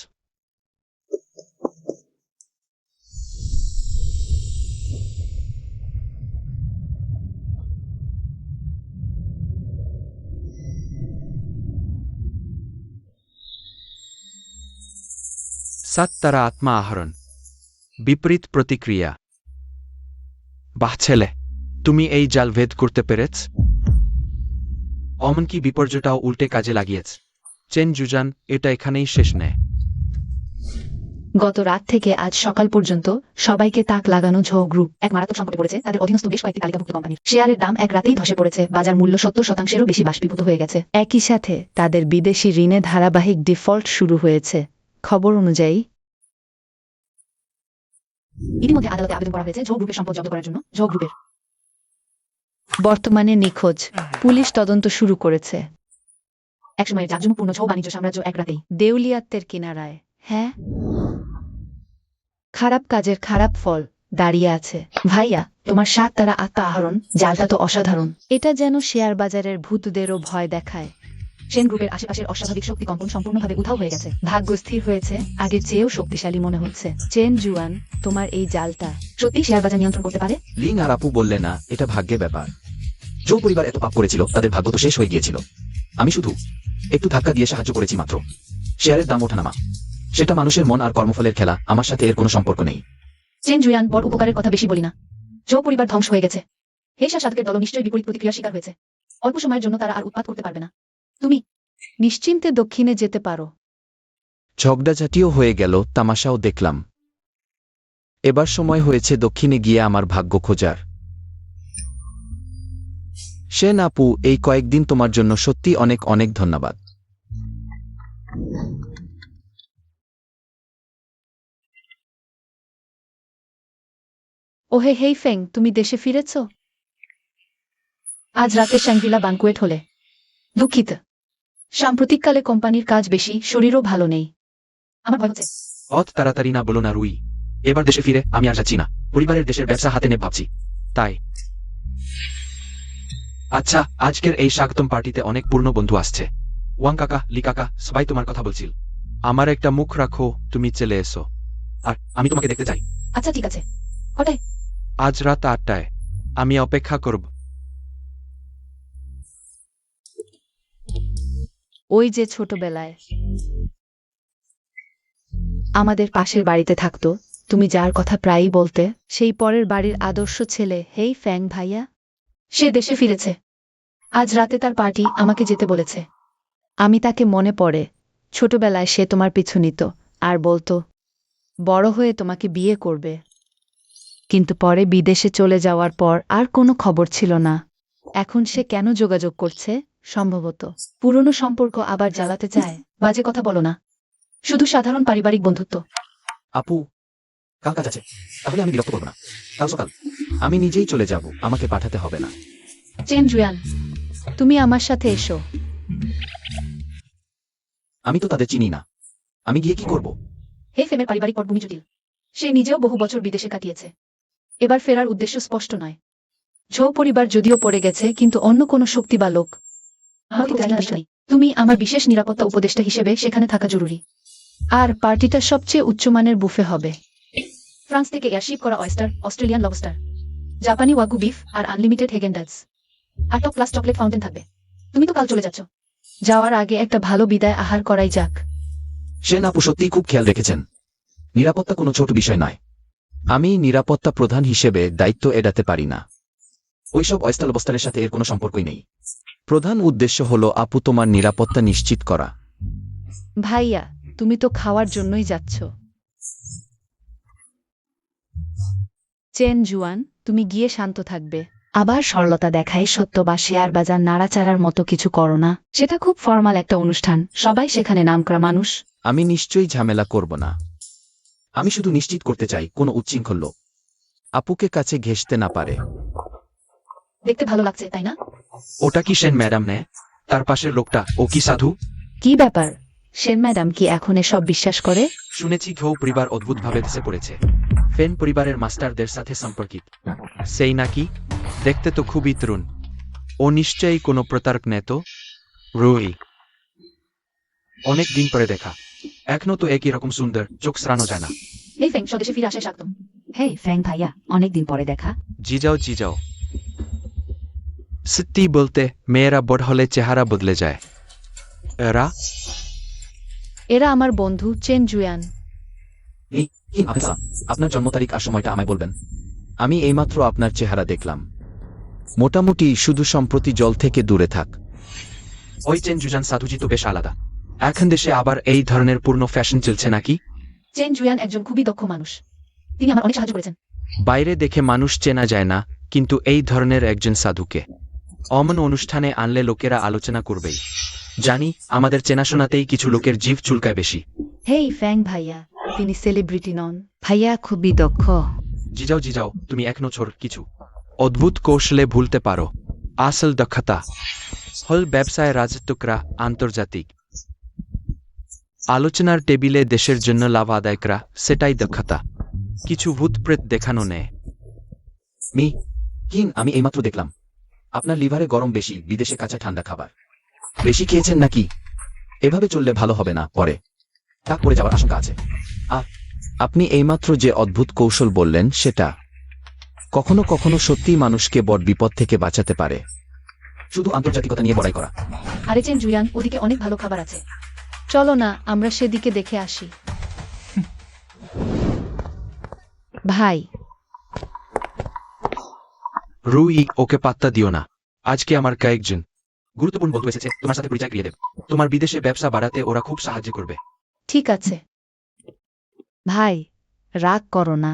S2: সাত তারা আত্মা আহরণ, বিপরীত প্রতিক্রিয়া। বাহ ছেলে, তুমি এই জাল ভেদ করতে পেরেছ। এমনকি বিপর্যয়টাও উল্টে কাজে লাগিয়েছ। চেন জুজান, এটা এখানেই শেষ নেয়।
S3: গত রাত থেকে আজ সকাল পর্যন্ত সবাইকে তাক লাগানো ঝো গ্রুপ এক মারাত্মক সংকটে পড়েছে। তাদের অধীনস্থ বেশ কয়েকটি তালিকাভুক্ত কোম্পানির শেয়ারের দাম এক রাতেই ধসে পড়েছে। বাজার মূল্য 70%-এরও বেশি বাষ্পীভূত হয়ে গেছে। একই সাথে তাদের বিদেশি ঋণে ধারাবাহিক ডিফল্ট শুরু হয়েছে। খবর অনুযায়ী ইতিমধ্যে আদালতে আবেদন করা হয়েছে ঝো গ্রুপের সম্পদ জব্দ করার জন্য। ঝো গ্রুপের বর্তমানে নিখোঁজ। পুলিশ তদন্ত শুরু করেছে। একসময়ের জাঁকজমকপূর্ণ ঝো বাণিজ্য সাম্রাজ্য এক রাতেই দেউলিয়াত্বের কিনারায়। হ্যাঁ, খারাপ কাজের খারাপ ফল দাঁড়িয়ে আছে। ভাইয়া, তোমার 7 তারা আত্মা আহরণ জালটা তো অসাধারণ। এটা যেন শেয়ার বাজারের ভূতদেরও ভয় দেখায়। সেন গ্রুপের আশেপাশের অস্বাভাবিক শক্তি কম্পন সম্পূর্ণভাবে উধাও হয়ে গেছে। ভাগ্য স্থির হয়েছে, আগের চেয়েও শক্তিশালী মনে হচ্ছে। চেন জুয়ান, তোমার এই জালটা সত্যি শেয়ার বাজার নিয়ন্ত্রণ করতে পারে?
S1: লিং আর আপু বললে না, এটা ভাগ্যের ব্যাপার। জো পরিবার এত পাপ করেছিল, তাদের ভাগ্য তো শেষ হয়ে গিয়েছিল। আমি শুধু একটু ধাক্কা দিয়ে সাহায্য করেছি মাত্র। শেয়ারের দাম ওঠানামা, সেটা মানুষের মন আর কর্মফলের খেলা, আমার সাথে এর কোনো সম্পর্ক নেই।
S3: চেন জুয়ান, বড় উপকারের কথা বেশি বলি না। জো পরিবার ধ্বংস হয়ে গেছে। হেসা সাধকের দল নিশ্চয়ই বিপরীত প্রতিক্রিয়া শিকার হয়েছে। অল্প সময়ের জন্য তারা আর উৎপাত করতে পারবে না। তুমি নিশ্চিন্তে দক্ষিণে যেতে পারো।
S1: ঝগড়াঝাটিও হয়ে গেল, তামাশাও দেখলাম। এবার সময় হয়েছে দক্ষিণে গিয়ে আমার ভাগ্য খোঁজার। সেন আপু, এই কয়েকদিন তোমার জন্য সত্যি অনেক অনেক ধন্যবাদ।
S3: ওহে হেই ফেং, তুমি দেশে ফিরেছ? আজ রাতে শ্যাংগ্রিলা বানকুয়েট হলে। দুঃখিত, সাম্প্রতিককালে কোম্পানির কাজ বেশি, শরীরও ভালো নেই। আমার ভয় হচ্ছে।
S2: অত তাড়াতাড়ি না বলো না রুই। এবার দেশে ফিরে আমি আর যাচ্ছি না। পরিবারের দেশের ব্যবসা হাতে নে ভাবছি। তাই আচ্ছা, আজকের এই স্বাগতম পার্টিতে অনেক পূর্ণ বন্ধু আসছে। ওয়াং কাকা, লি কাকা, সবাই তোমার কথা বলছিল। আমার একটা মুখ রাখো, তুমি চলে এসো। আর আমি তোমাকে দেখতে চাই।
S3: আচ্ছা ঠিক আছে, কটায়?
S2: আজ রাত 8টায়। আমি অপেক্ষা করব।
S3: ওই যে ছোটবেলায় আমাদের পাশের বাড়িতে থাকতো, তুমি যার কথা প্রায়ই বলতে, সেই পরের বাড়ির আদর্শ ছেলে হেই ফ্যাং ভাইয়া। সে দেশে ফিরেছে। আজ রাতে তার পার্টি, আমাকে যেতে বলেছে। আমি তাকে মনে পড়ে, ছোটবেলায় সে তোমার পিছু নিত আর বলতো বড় হয়ে তোমাকে বিয়ে করবে। কিন্তু পরে বিদেশে চলে যাওয়ার পর আর কোনো খবর ছিল না। এখন সে কেন যোগাযোগ করছে? সম্ভবত পুরনো সম্পর্ক আবার জ্বালাতে চায়। বাজে কথা বলো না, শুধু সাধারণ পারিবারিক বন্ধুত্ব।
S1: আপু, কাল কাজ আছে, তাহলে আমি বিরক্ত করব না। কাল সকাল আমি নিজেই চলে যাব, আমাকে পাঠাতে হবে না।
S3: চেন জুয়ান, তুমি আমার সাথে এসো।
S1: আমি তো তাদের চিনি না, আমি গিয়ে কি করব?
S3: হে ফেমের পারিবারিক পটভূমি জটিল। সে নিজেও বহু বছর বিদেশে কাটিয়েছে। এবার ফেরার উদ্দেশ্য স্পষ্ট নয়। ঝো পরিবার যদিও পড়ে গেছে, কিন্তু অন্য কোনো শক্তি বা লোক আমাকে জানিয়ে নেই। তুমি আমার বিশেষ নিরাপত্তা উপদেষ্টা হিসেবে সেখানে থাকা জরুরি। আর পার্টিটা সবচেয়ে উচ্চমানের বুফে হবে। ফ্রান্স থেকে এয়ারশিপ করা অয়েস্টার, অস্ট্রেলিয়ান লবস্টার, জাপানি ওয়াগু বিফ আর আনলিমিটেড হেগেনডালস। আর টপ ক্লাস চকলেট ফাউন্টেন থাকবে। তুমি তো কাল চলে যাচ্ছ, যাওয়ার আগে একটা ভালো বিদায় আহার করাই যাক।
S1: সেন আপু সত্যিই খুব খেয়াল রেখেছেন। নিরাপত্তা কোনো ছোট বিষয় নয়। আমি নিরাপত্তা প্রধান হিসেবে দায়িত্ব এড়াতে পারি না। ওইসব অবস্থানের সাথে এর কোনো সম্পর্কই নেই। প্রধান উদ্দেশ্য হলো আপু তোমার নিরাপত্তা নিশ্চিত করা।
S3: ভাইয়া, তুমি তো খাওয়ার জন্যই যাচ্ছ। চেন জুয়ান, তুমি গিয়ে শান্ত থাকবে।
S4: আবার সরলতা দেখায় সত্য বা শেয়ার বাজার নাড়াচাড়ার মতো কিছু করো না। সেটা খুব ফর্মাল একটা অনুষ্ঠান, সবাই সেখানে নামকরা মানুষ।
S1: আমি নিশ্চয়ই ঝামেলা করব না। আমি শুধু নিশ্চিত করতে চাই কোনো উচ্ছৃঙ্খল লোক আপুকে কাছে ঘেঁষতে না পারে।
S3: দেখতে ভালো লাগছে, তাই না?
S2: ওটা কি সেন ম্যাডাম নে? তার পাশের লোকটা, ও কি সাধু?
S4: কি ব্যাপার? সেন ম্যাডাম কি এখন এসব বিশ্বাস করে?
S2: শুনেছি ঘৌ পরিবার অদ্ভুতভাবে ধসে পড়েছে। ফেন পরিবারের মাস্টারদের সাথে সম্পর্কিত। সেই নাকি? দেখতে তো খুবই তরুণ। ও নিশ্চয়ই কোনো প্রতারক নেই তো? রুই, অনেক দিন পরে দেখা। এখনো তো একই রকম সুন্দর, চোখ সারানো যায় না।
S3: এই ফ্যাং, স্বদেশে ফিরে আসে স্বাগতম।
S4: হেই ফ্যাং ভাইয়া, অনেকদিন পরে দেখা।
S2: জি যাও। সত্যি বলতে মেয়েরা বড় হলে চেহারা বদলে যায়। এরা
S3: এরা আমার বন্ধু চেন জুয়ান।
S1: আপনার জন্ম তারিখ আর সময়টা আমায় বলবেন? আমি এইমাত্র আপনার চেহারা দেখলাম। মোটামুটি শুধু সম্প্রতি জল থেকে দূরে থাক।
S2: ওই চেন জুজান সাধুজি তো বেশ আলাদা। এখন দেশে আবার এই ধরনের পূর্ণ ফ্যাশন চলছে নাকি?
S3: চেন জুয়ান একজন খুবই দক্ষ মানুষ, তিনি আমার অনেক সাহায্য করেছেন।
S2: বাইরে দেখে মানুষ চেনা যায় না, কিন্তু এই ধরনের একজন সাধুকে অমন অনুষ্ঠানে আনলে লোকেরা আলোচনা করবেই। জানি আমাদের চেনাশোনাতেই কিছু লোকের জিভ চুলকায় বেশি।
S3: হেই ফ্যাং ভাইয়া, তিনি সেলিব্রিটি নন।
S4: ভাইয়া খুবই দক্ষ।
S2: জি যাও, তুমি এখনো ছোট কিছু অদ্ভুত কৌশলে ভুলতে পারো। আসল দক্ষতা হল ব্যবসায় রাজত্বকরা, আন্তর্জাতিক আলোচনার টেবিলে দেশের জন্য লাভ আদায় করা, সেটাই দক্ষতা। কিছু ভূতপ্রেত দেখানো নেয়।
S1: আমি এইমাত্র দেখলাম আপনার লিভারে গরম বেশি, বিদেশে কাঁচা ঠান্ডা খাবার বেশি খেয়েছেন নাকি? এভাবে চললে ভালো হবে না, পরে টাক পড়ে যাওয়ার আশঙ্কা আছে। আপনি এইমাত্র যে অদ্ভুত কৌশল বললেন সেটা কখনো কখনো সত্যিই মানুষকে বড় বিপদ থেকে বাঁচাতে পারে। শুধু আন্তর্জাতিকতা নিয়ে বড়াই করা।
S3: আরে চেন জুয়ান, ওদিকে অনেক ভালো খাবার আছে, চলো না আমরা সেদিকে দেখে আসি।
S4: ভাই,
S2: রুই, ওকে পাত্তা দিও না। আজকে আমার কয়েকজন গুরুত্বপূর্ণ বন্ধু এসেছে, তোমার সাথে পরিচয় করিয়ে দেব। তোমার বিদেশে ব্যবসা বাড়াতে ওরা খুব সাহায্য করবে।
S3: ঠিক আছে।
S4: ভাই রাগ করো না।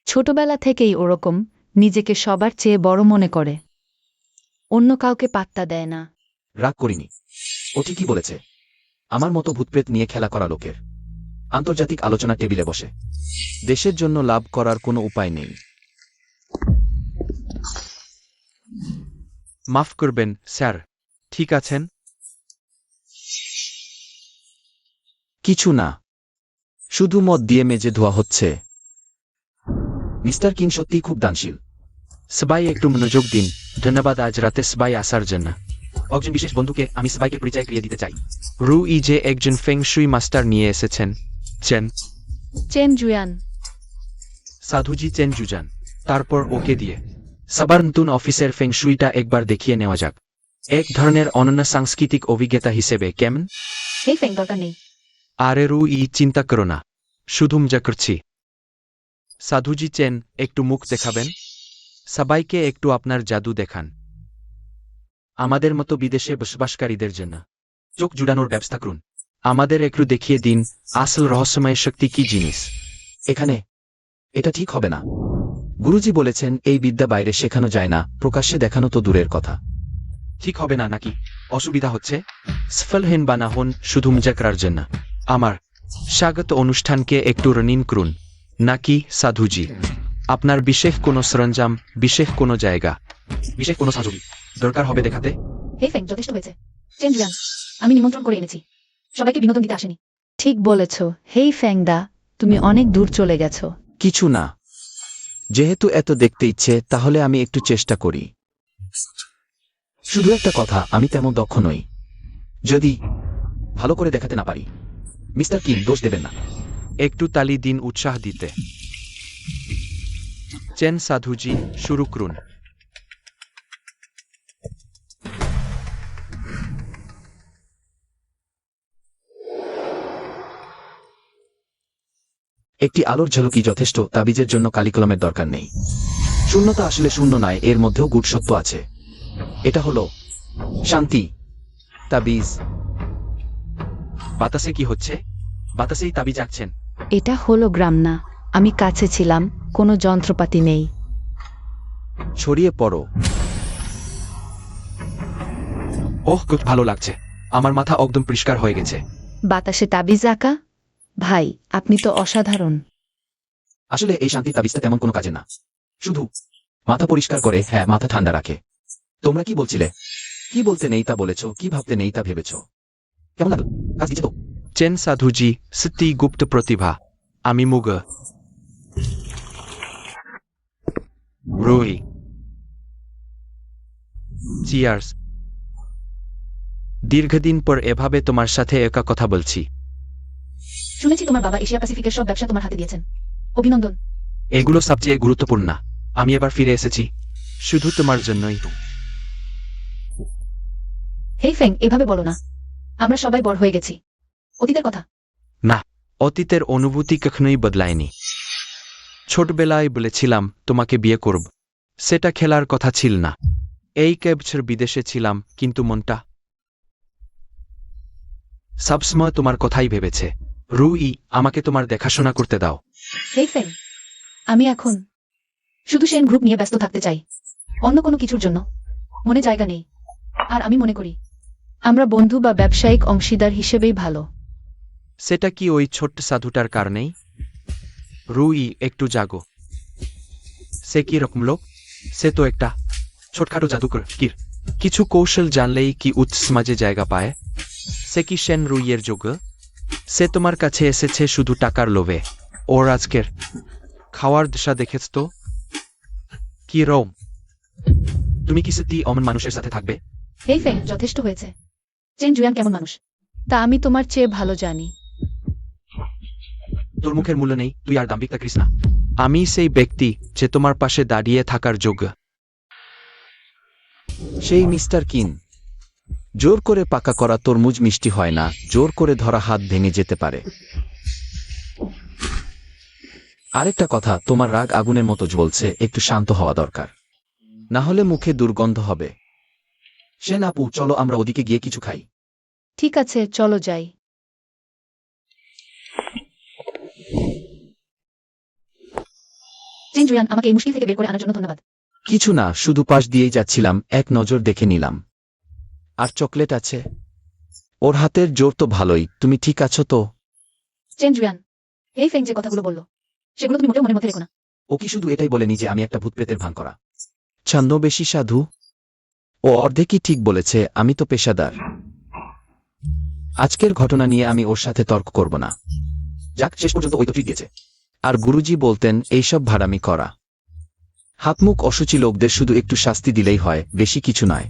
S4: ছোটবেলা থেকেই ওরকম, নিজেকে সবার চেয়ে বড় মনে করে, অন্য কাউকে পাত্তা দেয় না।
S1: রাগ করিনি, ও ঠিকই বলেছে। আমার মতো ভূতপ্রেত নিয়ে খেলা করা লোকের আন্তর্জাতিক আলোচনা টেবিলে বসে দেশের জন্য লাভ করার কোনো উপায় নেই।
S2: মাফ করবেন স্যার, ঠিক আছেন?
S1: কিছু না, শুধু মদ দিয়ে মেজে ধোয়া হচ্ছে। মিস্টার কিং সত্যিই খুব দানশীল।
S2: সবাই একটু মনোযোগ দিন। ধন্যবাদ আজ রাতে সবাই আসার জন্য। একজন বিশেষ বন্ধুকে আমি সবাইকে পরিচয় করিয়ে দিতে চাই। রুই যে একজন ফেংশুই মাস্টার নিয়ে এসেছেন।
S3: চেন জুয়ান,
S2: সাধুজি চেন জুজান। তারপর ওকে দিয়ে সবার নতুন অফিসের ফেংশুইটা একবার দেখিয়ে নেওয়া যাক, এক ধরনের অনন্য সাংস্কৃতিক অভিজ্ঞতা হিসেবে, কেমন?
S3: হেই ফ্যাং, দরকার নেই।
S2: আরে রুই, চিন্তা করো না, শুধু মজা করছি। সাধুজি চেন, একটু মুখ দেখাবেন? সবাইকে একটু আপনার জাদু দেখান। আমাদের মতো বিদেশে বসবাসকারীদের জন্য চোখ জুড়ানোর ব্যবস্থা করুন। আমাদের একটু দেখিয়ে দিন আসল রহস্যময় শক্তি কি জিনিস।
S1: এখানে এটা ঠিক হবে না। গুরুজি বলেছেন এই বিদ্যা বাইরে শেখানো যায় না, প্রকাশ্যে দেখানো তো দূরের কথা।
S2: ঠিক হবে না নাকি? অসুবিধা হচ্ছে? সফলহীন বানা হন শুধু মজা করার জন্য। আমার স্বাগত অনুষ্ঠানকে একটু রঙিন করুন নাকি সাধুজি? আপনার বিশেষ কোনো সরঞ্জাম, বিশেষ কোনো জায়গা, বিশেষ কোনো সাজুগি দরকার হবে দেখাতে?
S3: হেই ফ্যাং, যথেষ্ট হয়েছে। চেন জুয়ান, আমি নিমন্ত্রণ করে এনেছি, সবাইকে বিনোদন দিতে আসেনি।
S4: ঠিক বলেছ। হেই ফ্যাংদা, তুমি অনেক দূর চলে গেছো।
S1: কিছু না, যেহেতু এত দেখতে ইচ্ছে তাহলে আমি একটু চেষ্টা করি। শুধু একটা কথা, আমি তেমন দক্ষ নই। যদি ভালো করে দেখাতে না পারি, মিস্টার কিং দোষ দেবেন না।
S2: একটু তালি দিন উৎসাহ দিতে। চেন সাধুজি, শুরু করুন।
S1: একটি আলোর ঝলকি যথেষ্ট, তাবিজের জন্য কালিকলমের দরকার নেই। শূন্যতা আসলে শূন্য নয়, এর মধ্যেও গূঢ় সত্য আছে। এটা হলো শান্তি তাবিজ।
S2: বাতাসে কি হচ্ছে? বাতাসেই তাবিজ আঁকছেন।
S3: এটা হলো গ্রাম না, আমি কাছে ছিলাম, কোনো যন্ত্রপাতি নেই।
S1: ছড়িয়ে পড়ো।
S2: ওহ, খুব ভালো লাগছে। আমার মাথা একদম পরিষ্কার হয়ে গেছে।
S3: বাতাসে তাবিজ আঁকা? ভাই, আপনি তো অসাধারণ।
S1: আসলে এই শান্তি তাবিজটা তেমন কোনো কাজে না, শুধু মাথা পরিষ্কার করে, হ্যাঁ, মাথা ঠান্ডা রাখে। তোমরা কি বলছিলে? কি বলতে নেই তা বলেছ, কি ভাবতে নেই তা ভেবেছ। কেমন লাগলো? কাজ দিচ্ছে তো?
S2: চেন সাধুজি, সত্যি গুপ্ত প্রতিভা। আমি মুগ রুই। চিয়ার্স। দীর্ঘদিন পর এভাবে তোমার সাথে একা কথা বলছি।
S3: শুনেছি তোমার বাবা এশিয়া প্যাসিফিকের সব ব্যবসা তোমার হাতে দিয়েছেন। অভিনন্দন।
S2: এগুলো সবচেয়ে গুরুত্বপূর্ণ না। আমি এবার ফিরে এসেছি শুধু তোমার জন্যই।
S3: হেই ফেং, এভাবে বলো না। আমরা সবাই বড় হয়ে গেছি। অতীতের কথা।
S2: না, অতীতের অনুভূতি কখনোই বদলায়নি। ছোটবেলায় বলেছিলাম তোমাকে বিয়ে করব, সেটা খেলার কথা ছিল না। এই বছর বিদেশে ছিলাম, কিন্তু মনটা সবসময় তোমার কথাই ভেবেছে। রুই, আমাকে তোমার দেখাশোনা করতে দাও।
S3: হেই ফেং, আমি এখন শুধু সেন গ্রুপ নিয়ে ব্যস্ত থাকতে চাই, অন্য কোনো কিছুর জন্য মনে জায়গা নেই। আর আমি মনে করি আমরা বন্ধু বা ব্যবসায়িক অংশীদার হিসেবেই ভালো।
S2: সেটা কি ওই ছোট্ট সাধুটার কারণেই? রুই, একটু জাগো। সে কি রকম লোক? সে তো একটা ছোটখাটো জাদুকর। কিছু কৌশল জানলেই কি সমাজে জায়গা পায়? সে কি সেন রুইয়ের যোগ্য? সে তোমার কাছে এসেছে শুধু টাকার লোভে। ওর আজকের খাওয়ার দশা দেখেছ তো? কি রকম? তুমি কি সত্যি অমন মানুষের সাথে থাকবে?
S3: হেই ফেং, যথেষ্ট হয়েছে। চেন জুয়ান কেমন মানুষ তা আমি তোমার চেয়ে ভালো জানি।
S2: তোর মুখের মূল্য নেই, তুই আর দাম্ভিকতা করিস না। আমি সেই ব্যক্তি যে তোমার পাশে দাঁড়িয়ে থাকার যোগ্য।
S1: সেই মিস্টার কিন। জোর করে পাকা করা তরমুজ মিষ্টি হয় না, জোর করে ধরা হাত ভেঙে যেতে পারে। আরেকটা কথা, তোমার রাগ আগুনের মতো জ্বলছে, একটু শান্ত হওয়া দরকার, না হলে মুখে দুর্গন্ধ হবে। সেন আপু, চলো আমরা ওদিকে গিয়ে কিছু খাই।
S3: ঠিক আছে, চলো যাই। চেন জুয়ান, আমাকে এই মুশকিল থেকে বের করে আনার জন্য ধন্যবাদ।
S1: কিছু না, শুধু পাশ দিয়েই যাচ্ছিলাম, এক নজর দেখে নিলাম। আর চকলেট আছে? ওর হাতের জোর তো ভালোই। তুমি ঠিক আছো তো?
S3: চেন জুয়ান, হেই ফেং যে কথাগুলো বললো সেগুলো তুমি মোটেও মনের মধ্যে রেখো না।
S1: ও কি শুধু এটাই বলেনি যে আমি একটা ভূত প্রেতের ভান করা ছদ্মবেশী সাধু? ও অর্ধেকই ঠিক বলেছে, আমি তো পেশাদার। আজকের ঘটনা নিয়ে আমি ওর সাথে তর্ক করব না। যাক, শেষ পর্যন্ত ওই তো ঠিক দিয়েছে। আর গুরুজি বলতেন এইসব ভাড়ামি করা, হাতমুখ অসুচি লোকদের শুধু একটু শাস্তি দিলেই হয়, বেশি কিছু নয়।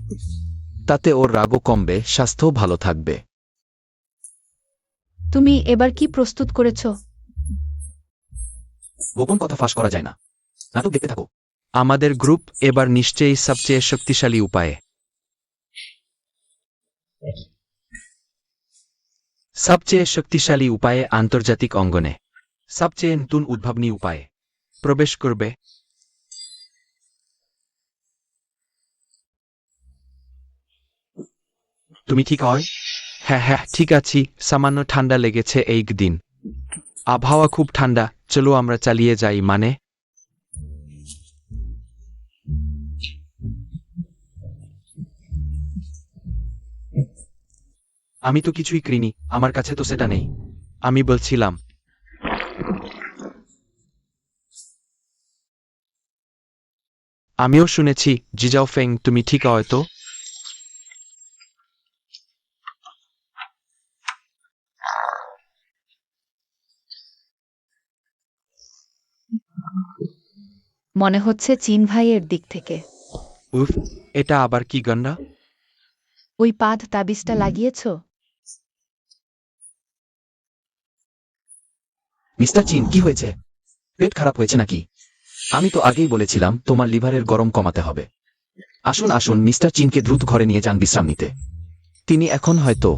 S1: তাতে ওর রাগও কমবে, স্বাস্থ্যও ভালো থাকবে।
S3: তুমি এবার কি প্রস্তুত করেছো?
S1: গোপন কথা ফাঁস করা যায় না। নাটক দেখতে থাকো।
S2: আমাদের গ্রুপ এবার নিশ্চয়ই সবচেয়ে শক্তিশালী উপায়ে, আন্তর্জাতিক অঙ্গনে সবচেয়ে নতুন উদ্ভাবনী উপায়ে প্রবেশ করবে। তুমি ঠিক হয়? হ্যাঁ হ্যাঁ, ঠিক আছি। সামান্য ঠান্ডা লেগেছে এই দিন। আবহাওয়া খুব ঠান্ডা, চলো আমরা চালিয়ে যাই। মানে, আমি তো কিছুই করিনি, আমার কাছে তো সেটা নেই। আমি বলছিলাম, আমিও শুনেছি। জিজাও ফেং, তুমি ঠিক হয়তো?
S3: মনে হচ্ছে চীন ভাইয়ের দিক থেকে।
S2: উফ, এটা আবার কি গন্ডা?
S3: ওই পাদ তাবিজটা লাগিয়েছো?
S1: মিস্টার চিন, কি হয়েছে? পেট খারাপ হয়েছে নাকি? আমি তো আগেই বলেছিলাম তোমার লিভারের গরম কমাতে হবে। আসুন আসুন, মিস্টার চিনকে দ্রুত ঘরে নিয়ে যান বিশ্রাম নিতে। তিনি এখন হয়তো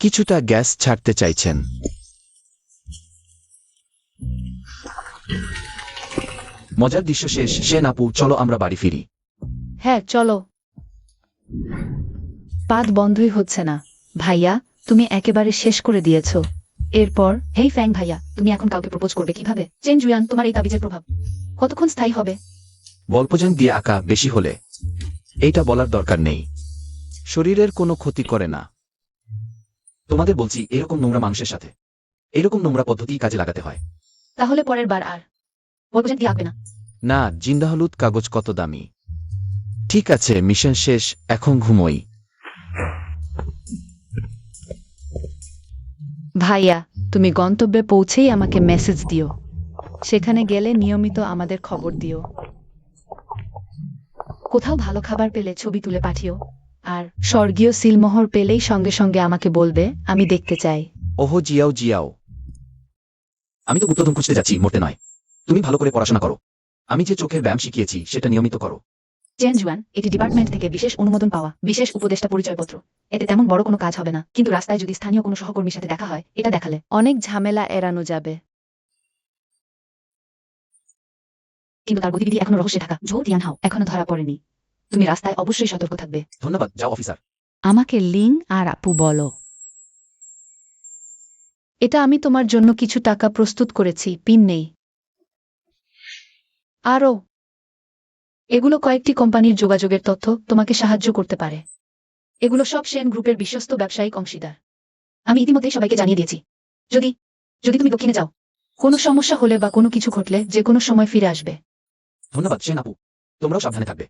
S1: কিছুটা গ্যাস ছাড়তে চাইছেন। মজার দৃশ্য শেষ। সেন আপু, চলো আমরা বাড়ি ফিরি।
S3: হ্যাঁ চলো। পাত বন্ধই হচ্ছে না। ভাইয়া, তুমি একেবারে শেষ করে দিয়েছ। এরপর হেই ফ্যাং ভাইয়া, তুমি এখন কাউকে প্রপোজ করবে কিভাবে? চেন জুয়ান, তোমার এই তাবিজের প্রভাব কতক্ষণ স্থায়ী হবে?
S1: বল্পজন দিয়ে আঁকা বেশি হলে এইটা বলার দরকার নেই। শরীরের কোনো ক্ষতি করে না। তোমাদের বলছি, এরকম নোংরা মানুষের সাথে এরকম নোংরা পদ্ধতি কাজে লাগাতে হয়।
S3: তাহলে পরের বার আর বলবেন দিয়ে আঁকবে না।
S1: না, জিন্দা হলুদ কাগজ কত দামি। ঠিক আছে, মিশন শেষ, এখন ঘুমোই।
S3: ভাইয়া, তুমি গন্তব্যে পৌঁছেই আমাকে মেসেজ দিও। সেখানে গেলে নিয়মিত আমাদের খবর দিও। কোথাও ভালো খাবার পেলে ছবি তুলে পাঠিও। আর স্বর্গীয় সিলমোহর পেলেই সঙ্গে সঙ্গে আমাকে বলবে, আমি দেখতে চাই।
S1: ওহো জিয়াও জিয়াও, আমি তো গুপ্তধন খুঁজতে যাচ্ছি, মরতে নয়। তুমি ভালো করে পড়াশোনা করো। আমি যে চোখের ব্যায়াম শিখিয়েছি সেটা নিয়মিত করো।
S3: চেন জুয়ান, এটি ডিপার্টমেন্ট থেকে বিশেষ অনুমোদন পাওয়া বিশেষ উপদেষ্টা পরিচয়পত্র। এতে তেমন বড় কোনো কাজ হবে না, কিন্তু রাস্তায় যদি স্থানীয় কোনো সহকর্মীর সাথে দেখা হয়, এটা দেখালে অনেক ঝামেলা এড়ানো যাবে। কিন্তু তার গতিবিধি এখনো রহস্যে ঢাকা। ঝো তিয়ানহাও এখনো ধরা পড়েনি। তুমি রাস্তায় অবশ্যই সতর্ক থাকবে।
S1: ধন্যবাদ, যাও অফিসার।
S3: আমাকে লিং আর আপু বলো। এটা আমি তোমার জন্য কিছু টাকা প্রস্তুত করেছি, পিন নেই। আরও এগুলো কয়েকটি কোম্পানির যোগাযোগের তথ্য, তোমাকে সাহায্য করতে পারে। এগুলো সব সেন গ্রুপের বিশ্বস্ত ব্যবসায়িক অংশীদার। আমি ইতিমধ্যেই সবাইকে জানিয়ে দিয়েছি। যদি যদি তুমি দক্ষিণে যাও, কোনো সমস্যা হলে বা কোনো কিছু ঘটলে যে কোনো সময় ফিরে আসবে।
S1: ধন্যবাদ সেন আপু, তোমরাও সাবধানে থাকবে।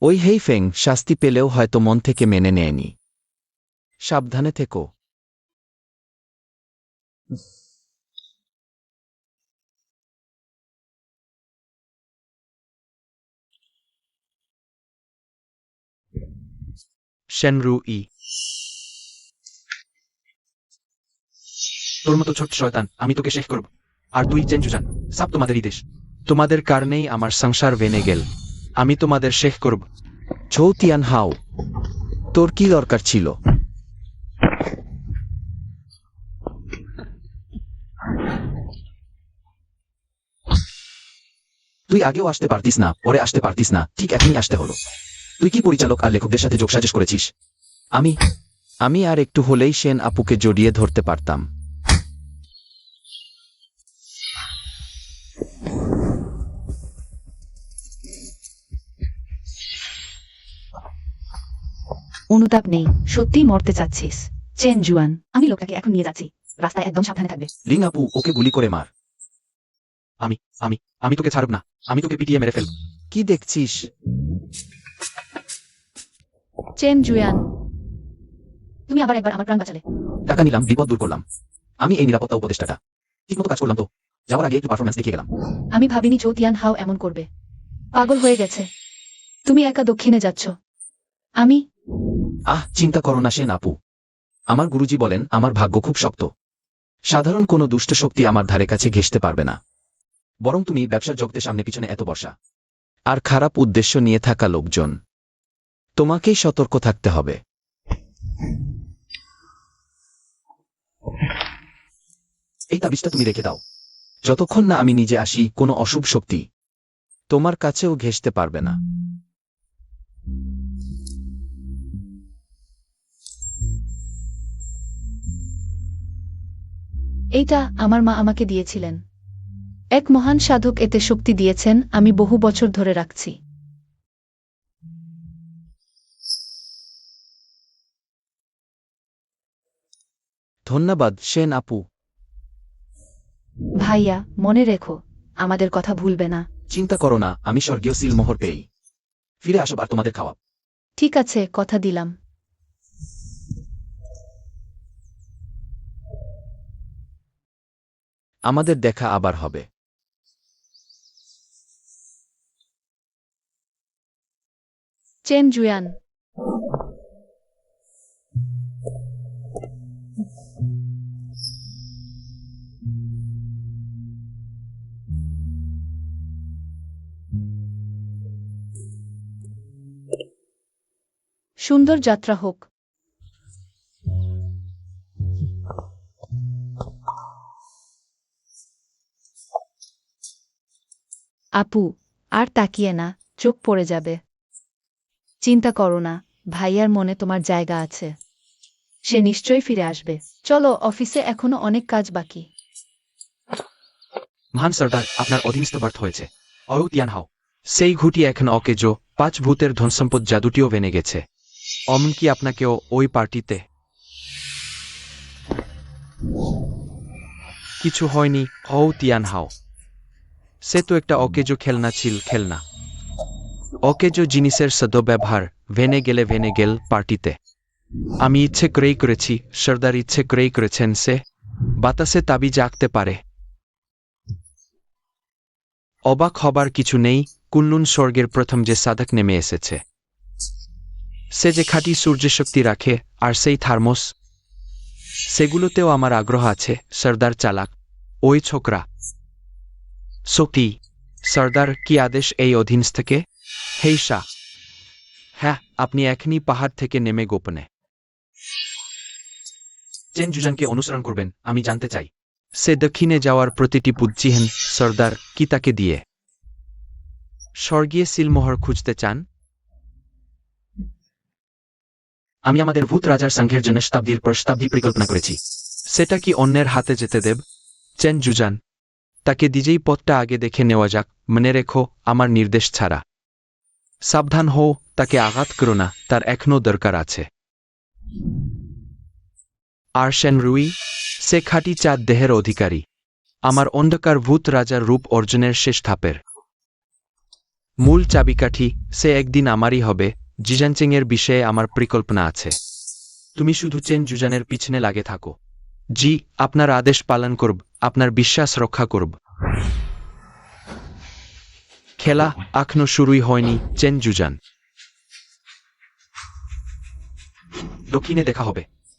S1: ওই হেই ফেং শাস্তি পেলেও হয়তো মন থেকে মেনে নেয়নি। সাবধানে থেকো।
S2: শেনরু ই, তোর মতো ছোট্ট শয়তান, আমি তোকে শেষ করব। আর তুই চেন জুজান, সব তোমাদেরই দেশ। তোমাদের কারণেই আমার সংসার ভেঙে গেল। আমি তোমাদের শেষ করব।
S1: ঝো তিয়ানহাও, তোর কি দরকার ছিল? তুই আগেও আসতে পারতিস না, পরে আসতে পারতিস না, ঠিক এখনই আসতে হলো। তুই কি পরিচালক আর লেখকদের সাথে যোগসাজশ করেছিস? আমি আর একটু হলেই সেন আপুকে জড়িয়ে ধরতে পারতাম।
S3: অনুতাপ নেই, সত্যিই মরতে চাচ্ছিস। চেন জুয়ান, আমি লোকটাকে এখন নিয়ে যাচ্ছি। রাস্তায় একদম সাবধানে থাকবে।
S1: লিং আপু, ওকে গুলি করে মার।
S2: আমি আমি আমি তোকে ছাড়ব না। আমি তোকে পিটিয়ে মেরে ফেলব।
S1: কি দেখছিস?
S3: চেন জুয়ান, তুমি আবার একবার আমার প্রাণ বাঁচালে।
S1: টাকা নিলাম, বিপদ দূর করলাম। আমি এই নিরাপত্তা উপদেষ্টাটা ঠিকমতো কাজ করলাম তো? যাওয়ার আগে একটু পারফরমেন্স দেখিয়ে গেলাম।
S3: আমি ভাবিনি চৌ তিয়ান হাও এমন করবে। পাগল হয়ে গেছে। তুমি একা দক্ষিণে যাচ্ছ। আমি
S1: চিন্তা করো না সেন আপু। আমার গুরুজি বলেন আমার ভাগ্য খুব শক্ত। সাধারণ কোনো দুষ্ট শক্তি আমার ধারে কাছে ঘেঁষতে পারবে না। বরং তুমি ব্যবসার জগতের সামনে পিছনে এত বর্ষা আর খারাপ উদ্দেশ্য নিয়ে থাকা লোকজন, তোমাকেই সতর্ক থাকতে হবে। এই তাবিজটা তুমি রেখে দাও। যতক্ষণ না আমি নিজে আসি, কোনো অশুভ শক্তি তোমার কাছেও ঘেঁষতে পারবে না।
S3: এইটা আমার মা আমাকে দিয়েছিলেন। এক মহান সাধক এতে শক্তি দিয়েছেন, আমি বহু বছর ধরে রাখছি।
S1: ধন্যবাদ সেন আপু।
S3: ভাইয়া, মনে রেখো, আমাদের কথা ভুলবে না।
S1: চিন্তা করো না, আমি স্বর্গীয় সিলমোহর পেয়েই ফিরে আসব আর তোমাদের খাওয়াব।
S3: ঠিক আছে, কথা দিলাম।
S1: আমাদের দেখা আবার হবে।
S3: চেন জুয়ান, সুন্দর যাত্রা হোক। আপু আর তাকিয়ে না, চোখ পড়ে যাবে। চিন্তা করো না, ভাইয়ার মনে তোমার জায়গা আছে। সে নিশ্চয়ই ফিরে আসবে। চলো, অফিসে এখনো অনেক কাজ বাকি।
S2: মহান সর্দার, আপনার অধীনস্থ ব্যর্থ হয়েছে। অরুতিয়ান হাও। সেই ঘুটি এখন অকেজো, 5 ভূতের ধনসম্পদ জাদুটিও ভেঙে গেছে। এমনকি আপনাকেও ওই পার্টিতে কিছু হয়নি। তিয়ান হাও। সে তো একটা অকেজো খেলনা ছিল, খেলনা। অকেজো জিনিসের সদ্ব্যবহার ভেনে গেল পার্টিতে। আমি ইচ্ছে করেই করেছি, সর্দার ইচ্ছে করেই করেছেন। সে বাতাসে তাবিজ আঁকতে পারে। অবাক হবার কিছু নেই, কুল্লুন স্বর্গের প্রথম যে সাধক নেমে এসেছে। সে যে খাঁটি সূর্যশক্তি রাখে, আর সেই থার্মোস, সেগুলোতেও আমার আগ্রহ আছে। সর্দার চালাক, ওই ছোকরা। সত্যি সর্দার, কি আদেশ এই অধীনস্থ থেকে? হেই শাহ। হ্যাঁ, আপনি এখনই পাহাড় থেকে নেমে গোপনে চেন জুজানকে অনুসরণ করবেন। আমি জানতে চাই সে দক্ষিণে যাওয়ার প্রতিটি বুঝছিহেন সর্দার কি তাকে দিয়ে স্বর্গীয় সিলমোহর খুঁজতে চান? আমি আমাদের ভূত রাজার সংঘের জন্য শতাব্দীর পর শতাব্দী পরিকল্পনা করেছি। সেটা কি অন্যের হাতে যেতে দেব? চেন জুজান, তাকে দিজেই পথটা আগে দেখে নেওয়া যাক। মনে রেখো, আমার নির্দেশ ছাড়া সাবধান হও, তাকে আঘাত করো না, তার এখনও দরকার আছে। আর সেন রুই, সে খাঁটি চাঁদ দেহের অধিকারী। আমার অন্ধকার ভূত রাজার রূপ অর্জনের শেষ ধাপের মূল চাবিকাঠি। সে একদিন আমারই হবে। জিজানচেংয়ের বিষয়ে আমার পরিকল্পনা আছে। তুমি শুধু চেন জুজানের পিছনে লাগে থাকো। জি, আপনার আদেশ পালন করব, আপনার বিশ্বাস রক্ষা করব। খেলা এখনো শুরুই হয়নি, চেন জুজান। দক্ষিণে দেখা হবে।